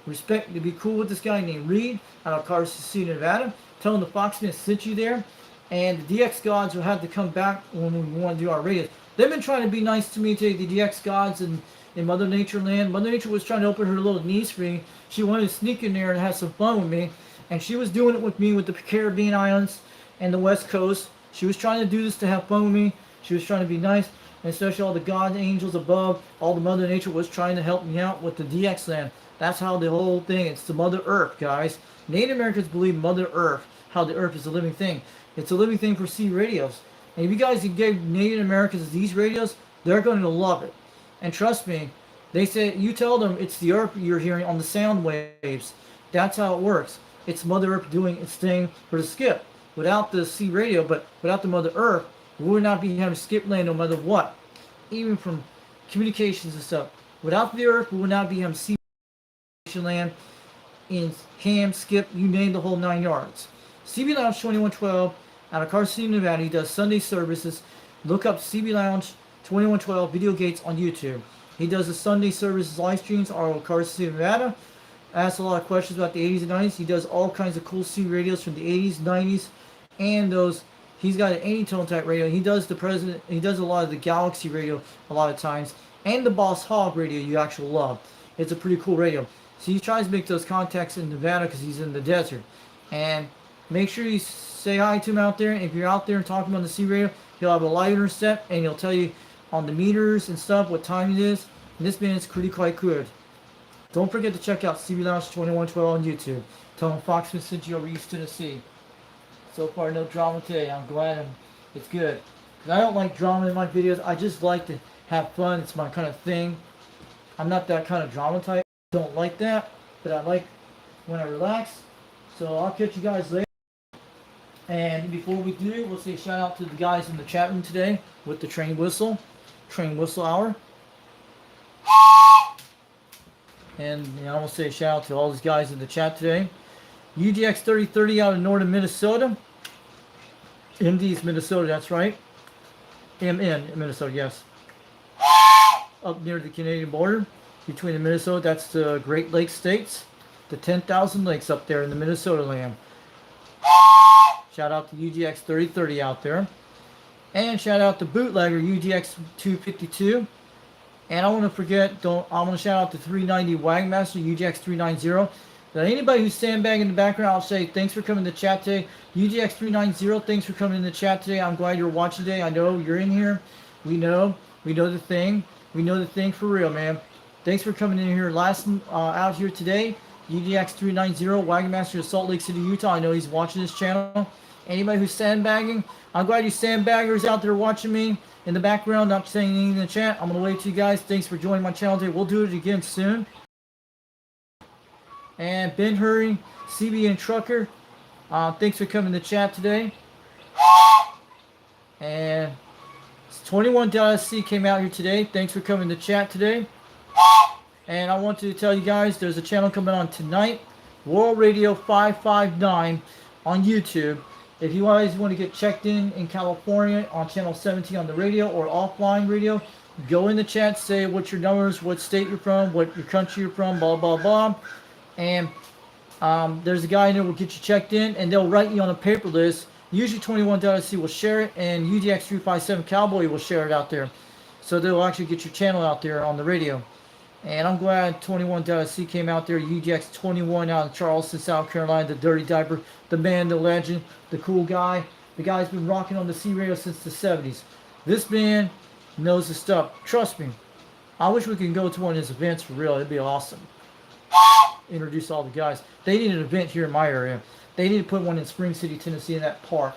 Respect to be cool with this guy named Reed out of Carson City, Nevada. Tell him the Foxman sent you there. And the DX gods will have to come back when we want to do our radios. They've been trying to be nice to me today, the DX gods in Mother Nature land. Mother Nature was trying to open her little niece for me. She wanted to sneak in there and have some fun with me. And she was doing it with me with the Caribbean Islands and the West Coast. She was trying to do this to have fun with me. She was trying to be nice. And especially all the God angels above, all the Mother Nature was trying to help me out with the DX land. That's how the whole thing, it's the Mother Earth, guys. Native Americans believe Mother Earth, how the Earth is a living thing. It's a living thing for C radios. And if you guys gave Native Americans these radios, they're going to love it. And trust me, they say, you tell them it's the Earth you're hearing on the sound waves. That's how it works. It's Mother Earth doing its thing for the skip. Without the C radio, but without the Mother Earth, we would not be having skip land no matter what. Even from communications and stuff. Without the Earth, we would not be having C land in ham, skip, you name the whole 9 yards. CB Lounge 2112 out of Carson City, Nevada. He does Sunday services. Look up CB Lounge 2112 Video Gates on YouTube. He does the Sunday services live streams out of Carson City, Nevada. Asks a lot of questions about the 80s and 90s. He does all kinds of cool C radios from the 80s, 90s, and those. He's got an anytone type radio. He does he does a lot of the Galaxy radio a lot of times, and the Boss Hog radio you actually love. It's a pretty cool radio. So he tries to make those contacts in Nevada because he's in the desert. And make sure you say hi to him out there. If you're out there and talking on the C radio, he'll have a lighter set and he'll tell you on the meters and stuff what time it is. And this man is pretty quite good. Don't forget to check out CB Lounge 2112 on YouTube. Tell him Foxman sent you over East Tennessee. So far, no drama today. I'm glad it's good. 'Cause I don't like drama in my videos. I just like to have fun. It's my kind of thing. I'm not that kind of drama type. Don't like that. But I like when I relax. So I'll catch you guys later. And before we do, we'll say a shout out to the guys in the chat room today with the train whistle hour. And I will say a shout out to all these guys in the chat today. UDX 3030 out of northern Minnesota. MD's Minnesota, that's right. MN Minnesota, yes. Up near the Canadian border between the Minnesota, that's the Great Lakes states. The 10,000 lakes up there in the Minnesota land. Shout out to UGX 3030 out there. And shout out to Bootlegger UGX 252 And I want to forget, I want to shout out to 390 Wagmaster, UGX 390. Now, anybody who's sandbagging in the background, I'll say thanks for coming to chat today. UGX 390, thanks for coming in the chat today. I'm glad you're watching today. I know you're in here. We know the thing. We know the thing for real, man. Thanks for coming in here out here today. UGX 390, Wagmaster of Salt Lake City, Utah. I know he's watching this channel. Anybody who's sandbagging, I'm glad you sandbaggers out there watching me in the background, not saying anything in the chat. I'm going to wait to you guys. Thanks for joining my channel today. We'll do it again soon. And Ben Hurry, CB and Trucker, thanks for coming to chat today. And 21.SC came out here today. Thanks for coming to chat today. And I want to tell you guys, there's a channel coming on tonight, World Radio 559 on YouTube. If you guys want to get checked in California on channel 17 on the radio or offline radio, go in the chat, say what your numbers, what state you're from, what your country you're from, blah, blah, blah. And there's a guy in there who will get you checked in, and they'll write you on a paper list. Usually 21.SC will share it, and UDX 357 Cowboy will share it out there. So they'll actually get your channel out there on the radio. And I'm glad 21.SC came out there. UGX 21 out of Charleston, South Carolina. The Dirty Diaper, the man, the legend, the cool guy. The guy's been rocking on the C radio since the 70s. This man knows his stuff. Trust me. I wish we could go to one of his events for real. It'd be awesome. Introduce all the guys. They need an event here in my area. They need to put one in Spring City, Tennessee, in that park.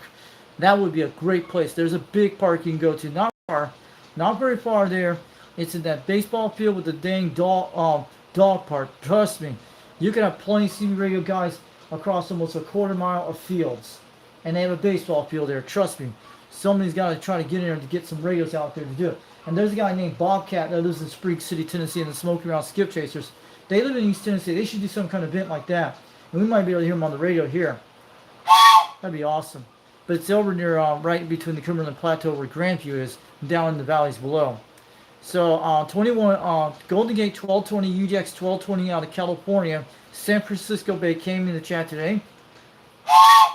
That would be a great place. There's a big park you can go to. Not far. Not very far there. It's in that baseball field with the dang dog park. Trust me. You can have plenty of CB radio guys across almost a quarter mile of fields. And they have a baseball field there. Trust me. Somebody's got to try to get in there to get some radios out there to do it. And there's a guy named Bobcat that lives in Spring City, Tennessee, in the Smoky Mountain Skip Chasers. They live in East Tennessee. They should do some kind of event like that. And we might be able to hear them on the radio here. That'd be awesome. But it's over near, right between the Cumberland Plateau where Grandview is, down in the valleys below. So 21 Golden Gate 1220 UGX 1220 out of California, San Francisco Bay came in the chat today.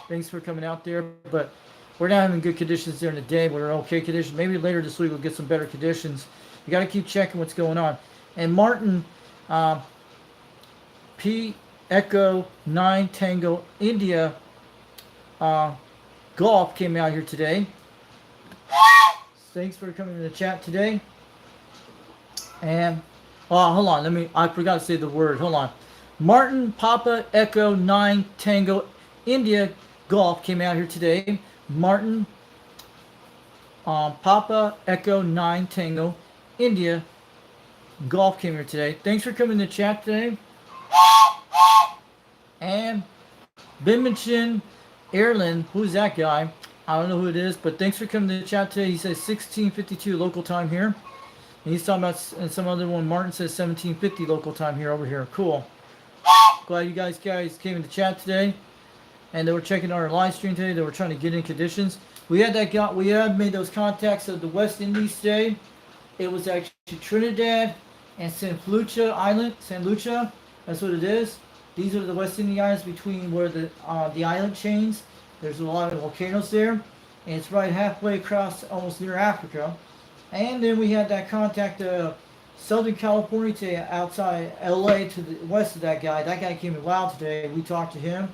Thanks for coming out there, but we're not having good conditions there in the day. We're in okay conditions. Maybe later this week we'll get some better conditions. You got to keep checking what's going on. And Martin P Echo 9 Tango India Golf came out here today. Thanks for coming to the chat today. And hold on, I forgot to say the word. Hold on. Martin Papa Echo 9 Tango India Golf came out here today. Martin Papa Echo 9 Tango India Golf came here today. Thanks for coming to chat today. And Bimichin Airland, who's that guy? I don't know who it is, but thanks for coming to the chat today. He says 16:52 local time here. And he's talking about, and some other one, Martin says 17:50 local time here over here. Cool. Glad you guys came into chat today. And they were checking our live stream today. They were trying to get in conditions. We had made those contacts of the West Indies today. It was actually Trinidad and San Lucia Island. San Lucia, that's what it is. These are the West Indian Islands between where the island chains. There's a lot of volcanoes there. And it's right halfway across, almost near Africa. And then we had that contact Southern California today, outside LA to the west of that guy. That guy came in loud today. We talked to him.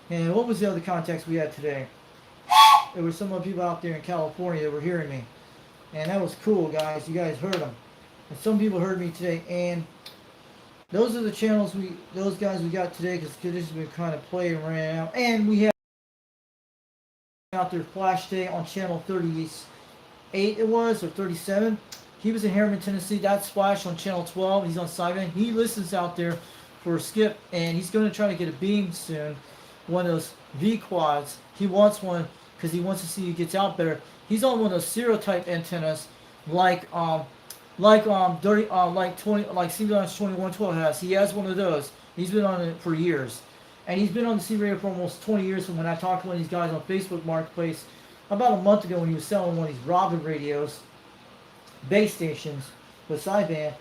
And what was the other contacts we had today? There were some other people out there in California that were hearing me. And that was cool, guys. You guys heard them. And some people heard me today. And those are the channels those guys we got today, because conditions have been kind of playing right now. And we had out there Flash Day on channel 38 it was, or 37. He was in Harriman, Tennessee. That's Flash on channel 12. He's on Sideband. He listens out there for Skip, and he's going to try to get a beam soon. One of those V quads. He wants one because he wants to see he gets out better. He's on one of those serial type antennas, like CBLS 2112 has. He has one of those. He's been on it for years, and he's been on the C radio for almost 20 years. From when I talked to one of these guys on Facebook Marketplace about a month ago, when he was selling one of these Robin radios, base stations with sideband,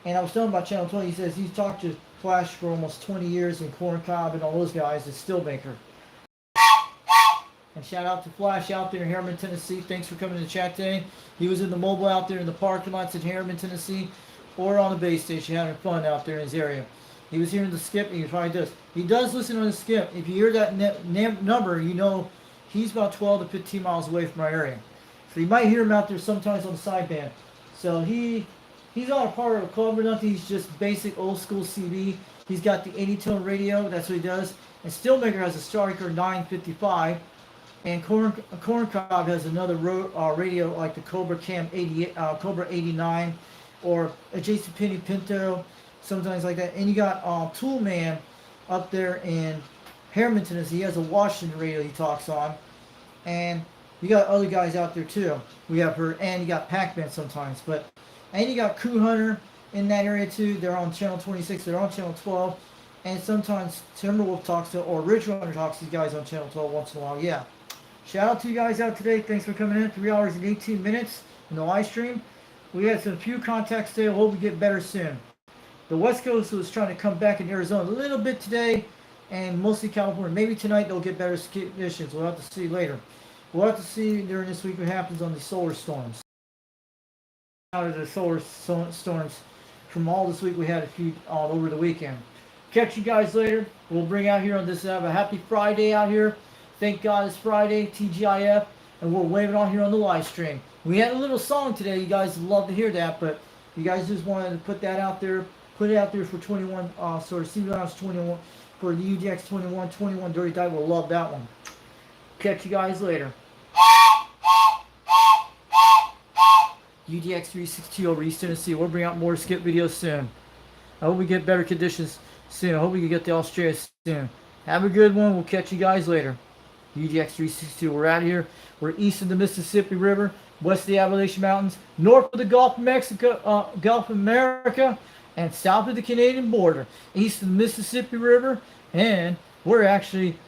and I was telling him about channel 20. He says he's talked to Flash for almost 20 years in Corn Cob and all those guys at Steelmaker. And shout out to Flash out there in Harriman, Tennessee. Thanks for coming to the chat today. He was in the mobile out there in the parking lots in Harriman, Tennessee, or on the base station having fun out there in his area. He was hearing the skip, and he probably does. He does listen on the skip. If you hear that number, you know he's about 12 to 15 miles away from our area. So you might hear him out there sometimes on the sideband. So he's not a part of a club or nothing. He's just basic old school CB. He's got the 80-tone radio. That's what he does. And Steelmaker has a Striker 955. And Corncob has another radio like the Cobra Cam 88, Cobra 89, or a Jason Penny Pinto, sometimes like that. And you got Toolman up there in Harriman, Tennessee. He has a Washington radio he talks on. And you got other guys out there too. We have her, and you got Pac-Man sometimes. And you got Crew Hunter in that area too. They're on channel 26. They're on channel 12. And sometimes Timberwolf talks to, or Rich Runner talks to these guys on channel 12 once in a while. Yeah. Shout out to you guys out today. Thanks for coming in. 3 hours and 18 minutes in the live stream. We had some few contacts today. I hope we get better soon. The West Coast was trying to come back in Arizona a little bit today, and mostly California. Maybe tonight they'll get better conditions. We'll have to see later. We'll have to see during this week what happens on the solar storms. Out of the solar storms from all this week, we had a few all over the weekend. Catch you guys later. We'll bring out here on this. Have a happy Friday out here. Thank God it's Friday, TGIF, and we're waving on here on the live stream. We had a little song today. You guys would love to hear that, but you guys just wanted to put that out there. Put it out there for 21, sort of CBS 21 for the UDX 21 Dirty Dive. We'll love that one. Catch you guys later. UDX 360 over East Tennessee. We'll bring out more skip videos soon. I hope we get better conditions soon. I hope we can get to Australia soon. Have a good one. We'll catch you guys later. UDX 362. We're out here. We're east of the Mississippi River, west of the Appalachian Mountains, north of the Gulf of Mexico, Gulf of America, and south of the Canadian border, east of the Mississippi River, and we're actually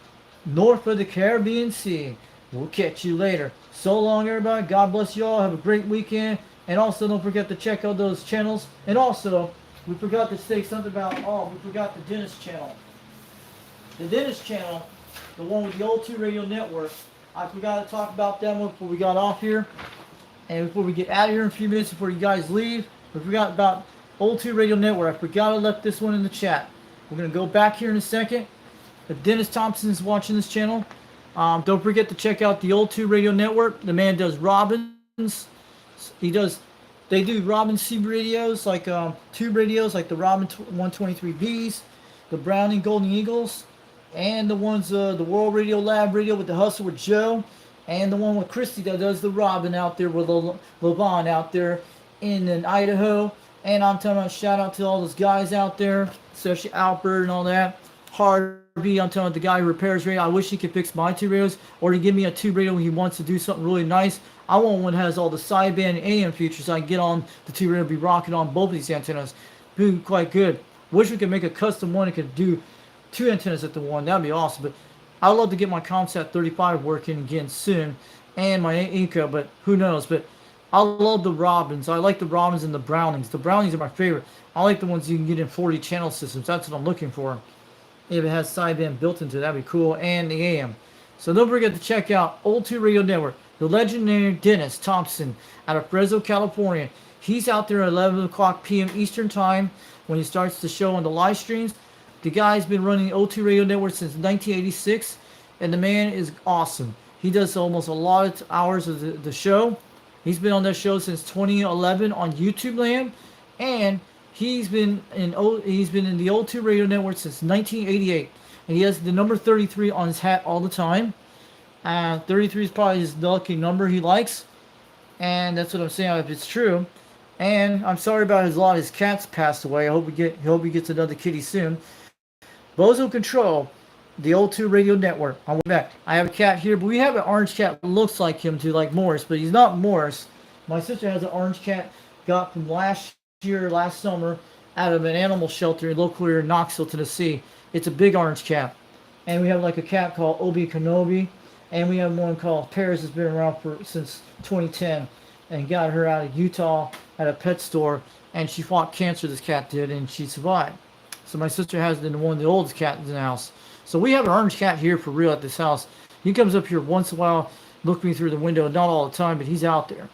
north of the Caribbean Sea. We'll catch you later. So long, everybody. God bless you all. Have a great weekend. And also, don't forget to check out those channels. And also, we forgot to say something about, we forgot the Dennis channel. The Dennis channel, the one with the old 2 radio network. I forgot to talk about that one before we got off here. And before we get out of here in a few minutes, before you guys leave, we forgot about old 2 radio network. I forgot to let this one in the chat. We're going to go back here in a second. If Dennis Thompson is watching this channel, don't forget to check out the old 2 radio network. The man does Robins. They do Robin C radios, like tube radios, like the Robin 123Bs, the Browning Golden Eagles, and the ones, the World Radio Lab radio with the Hustle with Joe, and the one with Christy that does the Robin out there with LeVon out there in Idaho. And I'm telling you, shout out to all those guys out there, especially Albert and all that. Harvey, I'm telling you, the guy who repairs radio. I wish he could fix my 2 radios, or to give me a 2 radio when he wants to do something really nice. I want one that has all the sideband and AM features so I can get on the 2 radio and be rocking on both of these antennas. Be quite good. Wish we could make a custom one that could do 2 antennas at the one. That'd be awesome. But I'd love to get my Comsat 35 working again soon, and my Inca, but who knows. But I love the Robins. I like the Robins and the Brownings. The Brownings are my favorite. I like the ones you can get in 40 channel systems. That's what I'm looking for. If it has sideband built into it, that'd be cool. And the AM. So don't forget to check out Old 2 Radio Network. The legendary Dennis Thompson out of Fresno, California. He's out there at 11 o'clock p.m. Eastern Time when he starts the show on the live streams. The guy's been running Old 2 Radio Network since 1986, and the man is awesome. He does almost a lot of hours of the show. He's been on that show since 2011 on YouTube Land, and he's been in the Old 2 Radio Network since 1988, and he has the number 33 on his hat all the time. 33 is probably his lucky number he likes, and that's what I'm saying if it's true. And I'm sorry about a lot of his cats passed away. I hope he gets another kitty soon. Bozo Control, the Old 2 Radio Network. I'm back. I have a cat here, but we have an orange cat that looks like him too, like Morris, but he's not Morris. My sister has an orange cat got from last summer out of an animal shelter locally here in Knoxville, Tennessee. It's a big orange cat. And we have like a cat called Obi Kenobi. And we have one called Paris that's been around since 2010. And got her out of Utah at a pet store. And she fought cancer, this cat did, and she survived. So my sister has one of the oldest cats in the house. So we have an orange cat here for real at this house. He comes up here once in a while, looking me through the window. Not all the time, but he's out there.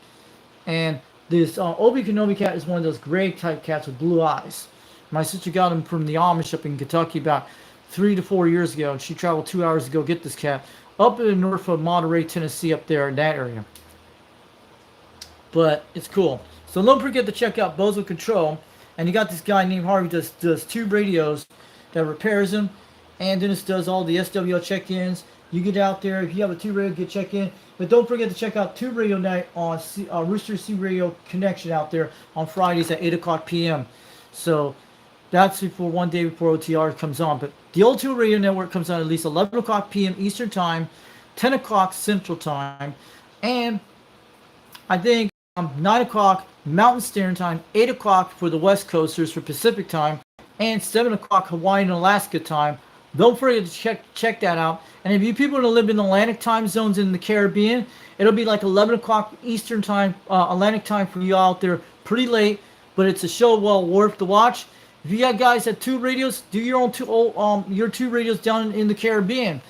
And this Obi Kenobi cat is one of those gray type cats with blue eyes. My sister got him from the Amish up in Kentucky about 3 to 4 years ago, and she traveled 2 hours to go get this cat up in the north of Monterey, Tennessee, up there in that area. But it's cool. So don't forget to check out Bozo Control. And you got this guy named Harvey does tube radios that repairs them, and Dennis does all the SWL check-ins. You get out there, if you have a tube radio, get check-in. But don't forget to check out Tube Radio Night on Rooster C Radio Connection out there on Fridays at 8 o'clock p.m. So that's before one day before OTR comes on. But the old Tube Radio Network comes on at least 11 o'clock p.m. Eastern Time, 10 o'clock Central Time, and I think 9 o'clock Mountain Standard Time, 8 o'clock for the West Coasters for Pacific Time, and 7 o'clock Hawaii and Alaska Time. Don't forget to check that out. And if you people want to live in the Atlantic time zones in the Caribbean, it'll be like 11 o'clock Eastern Time, Atlantic Time for you out there. Pretty late, but it's a show well worth to watch. If you got guys at tube radios, do your own your tube radios down in the Caribbean.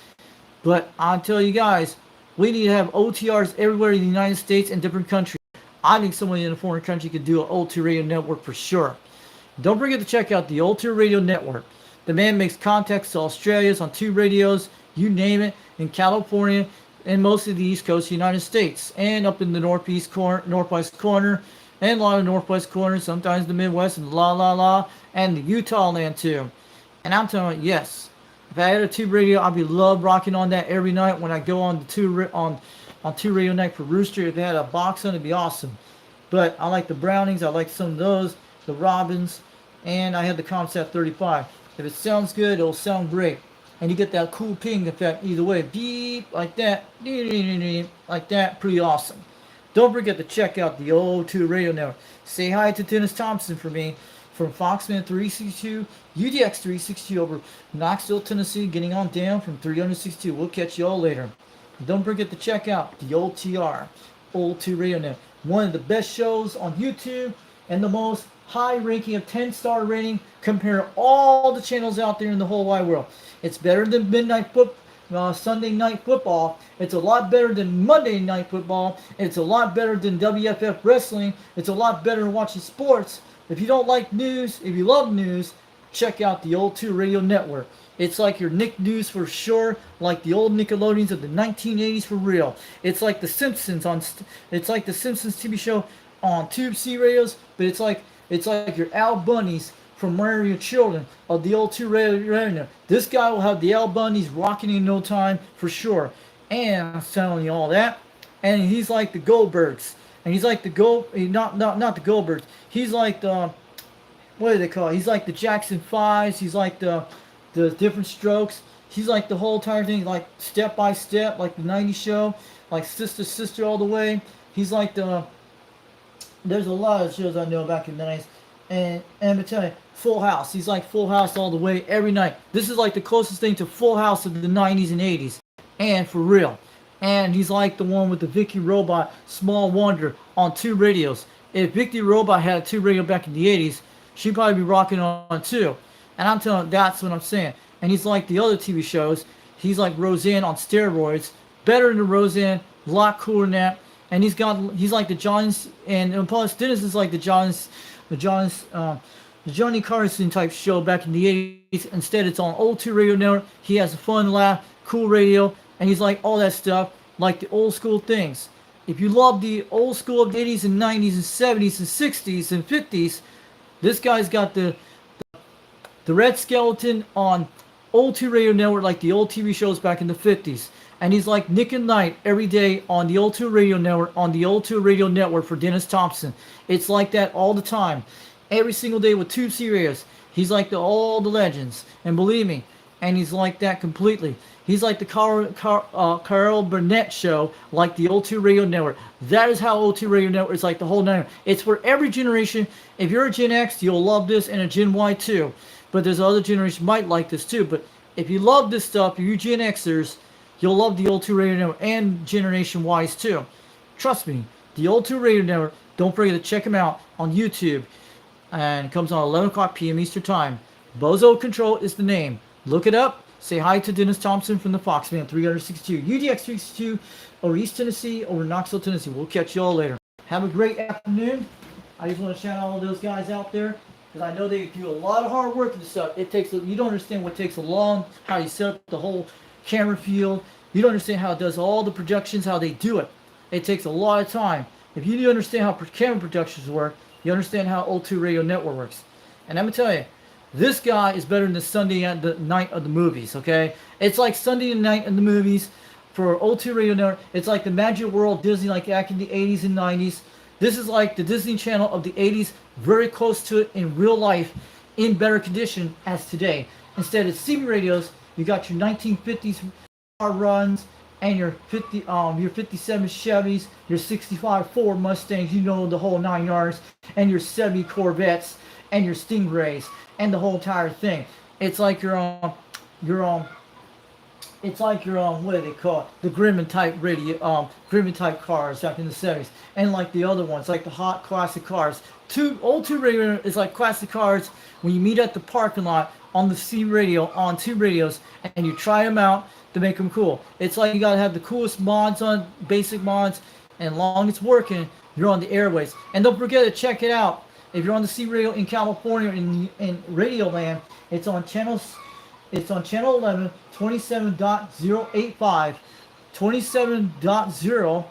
But I'll tell you guys, we need to have OTRs everywhere in the United States and different countries. I think somebody in a foreign country could do an O2 radio network for sure. Don't forget to check out the O2 radio network. The man makes contacts to Australians on tube radios, you name it, in California and most of the East Coast of the United States, and up in the northwest corner, and a lot of northwest corners, sometimes the Midwest and and the Utah land too. And I'm telling you, yes, if I had a tube radio, I'd be love rocking on that every night when I go on the tube radio night for Rooster. If they had a box on, it'd be awesome. But I like the Brownings, I like some of those, the Robins, and I had the Comsat 35. If it sounds good, it'll sound great. And you get that cool ping effect either way. Beep, like that, like that, pretty awesome. Don't forget to check out the O2 Radio Network. Say hi to Dennis Thompson for me from Foxman 362, UDX 362 over Knoxville, Tennessee, getting on down from 362. We'll catch you all later. Don't forget to check out the OTR, O2 Radio Network. One of the best shows on YouTube and the most high ranking of 10-star rating compare all the channels out there in the whole wide world. It's better than Sunday night football. It's a lot better than Monday night football. It's a lot better than WFF wrestling. It's a lot better than watching sports. If you don't like news, if you love news, check out the O2 Radio Network. It's like your Nick News for sure, like the old Nickelodeons of the 1980s for real. It's like the Simpsons TV show on Tube C radios, but it's like your Al Bunnies from Mario Children of the old 2 radio. This guy will have the Al Bunnies rocking in no time for sure. And I'm telling you all that. And he's like the Goldbergs. And he's like the not the Goldbergs. He's like the, what do they call it? He's like the Jackson 5s. He's like the Different Strokes. He's like the whole entire thing, like Step by Step, like the 90s show, like Sister Sister all the way. He's like there's a lot of shows I know back in the 90s. And I'm telling you, Full House. He's like Full House all the way every night. This is like the closest thing to Full House of the 90s and 80s. And for real. And he's like the one with the Vicky Robot, Small Wonder on 2 radios. If Vicky Robot had a 2 radio back in the 80s, she'd probably be rocking on 2. And I'm telling you, that's what I'm saying. And he's like the other TV shows. He's like Roseanne on steroids. Better than Roseanne. A lot cooler than that. And he's like the Johns, and plus Dennis is like the Johnny Carson type show back in the 80s. Instead, it's on O2 Radio Network. He has a fun laugh, cool radio, and he's like all that stuff, like the old school things. If you love the old school of the 80s and 90s and 70s and 60s and 50s, this guy's got the Red Skeleton on O2 Radio Network, like the old TV shows back in the 50s. And he's like Nick and Night every day on the O2 Radio Network, on the O2 Radio Network for Dennis Thompson. It's like that all the time. Every single day with 2 series. He's like all the legends. And believe me, and he's like that completely. He's like the Carl Burnett show, like the O2 Radio Network. That is how O2 Radio Network is like the whole network. It's for every generation. If you're a Gen X, you'll love this, and a Gen Y too. But there's other generations might like this too. But if you love this stuff, if you Gen Xers, you'll love the O2 Radio Network and Generation Ys too. Trust me, the O2 Radio Network, don't forget to check them out on YouTube. And it comes on 11 o'clock p.m. Eastern Time. Bozo Control is the name. Look it up. Say hi to Dennis Thompson from the Foxman 362, UDX362, over East Tennessee, over Knoxville, Tennessee. We'll catch you all later. Have a great afternoon. I just want to shout out all those guys out there because I know they do a lot of hard work and stuff. It takes, you don't understand what takes a long, how you set up the whole camera field. You don't understand how it does all the projections, how they do it. It takes a lot of time. If you do understand how camera productions work, you understand how O2 Radio Network works. And I'm going to tell you, this guy is better than Sunday at the night of the movies, okay? It's like Sunday night of the movies for O2 Radio Network. It's like the Magic World Disney, like back in the 80s and 90s. This is like the Disney Channel of the 80s, very close to it in real life, in better condition as today. Instead of CB radios, you got your 1950s car runs and your 57 Chevys, your 65 Ford Mustangs, you know, the whole 9 yards, and your 70 Corvettes and your Stingrays and the whole entire thing. It's like it's like your what do they call it? The Grumman type radio, Grumman type cars back in the 70s, and like the other ones, like the hot classic cars. O2 radio is like classic cars when you meet at the parking lot on the C radio, on 2 radios, and you try them out to make them cool. It's like you gotta have the coolest mods on, basic mods, and long as it's working, you're on the airways. And don't forget to check it out. If you're on the C radio in California in Radio Land, it's on channel 11, 27.085, 27.0,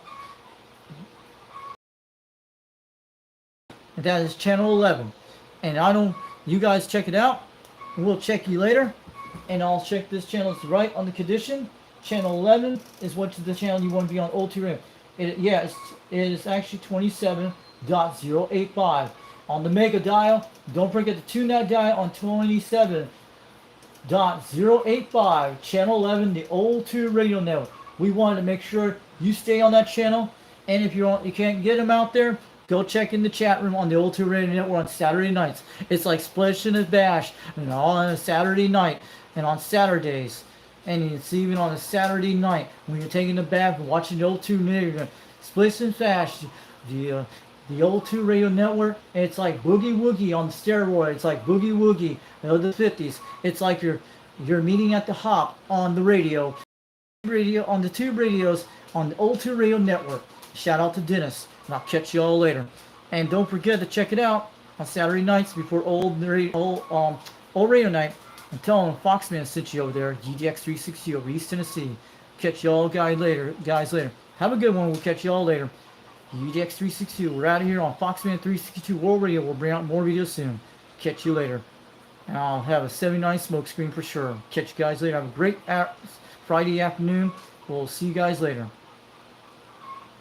and that is channel 11. And you guys check it out. We'll check you later. And I'll check this channel. It's right on the condition. Channel 11 is what's the channel you want to be on O2 Radio. It is actually 27.085. On the mega dial, don't forget to tune that dial on 27.085, channel 11, the O2 Radio Network. We wanted to make sure you stay on that channel, and if you can't get them out there, go check in the chat room on the O2 Radio Network on Saturday nights. It's like Splish and a Bash, and all on a Saturday night, and on Saturdays, and it's even on a Saturday night when you're taking a bath and watching the O2 Radio, Splish and Bash, the O2 Radio Network. It's like Boogie Woogie on the steroid. It's like Boogie Woogie of the 50s. It's like you're meeting at the hop on the radio on the 2 radios on the O2 Radio Network. Shout out to Dennis, and I'll catch you all later. And don't forget to check it out on Saturday nights before old radio night, and tell them Foxman sent you over there, GDX360 over East Tennessee. Catch you all guys later. Have a good one. We'll catch you all later. UDX362, we're out of here on Foxman 362 World Radio. We'll bring out more videos soon. Catch you later. And I'll have a 79 smoke screen for sure. Catch you guys later. Have a great Friday afternoon. We'll see you guys later.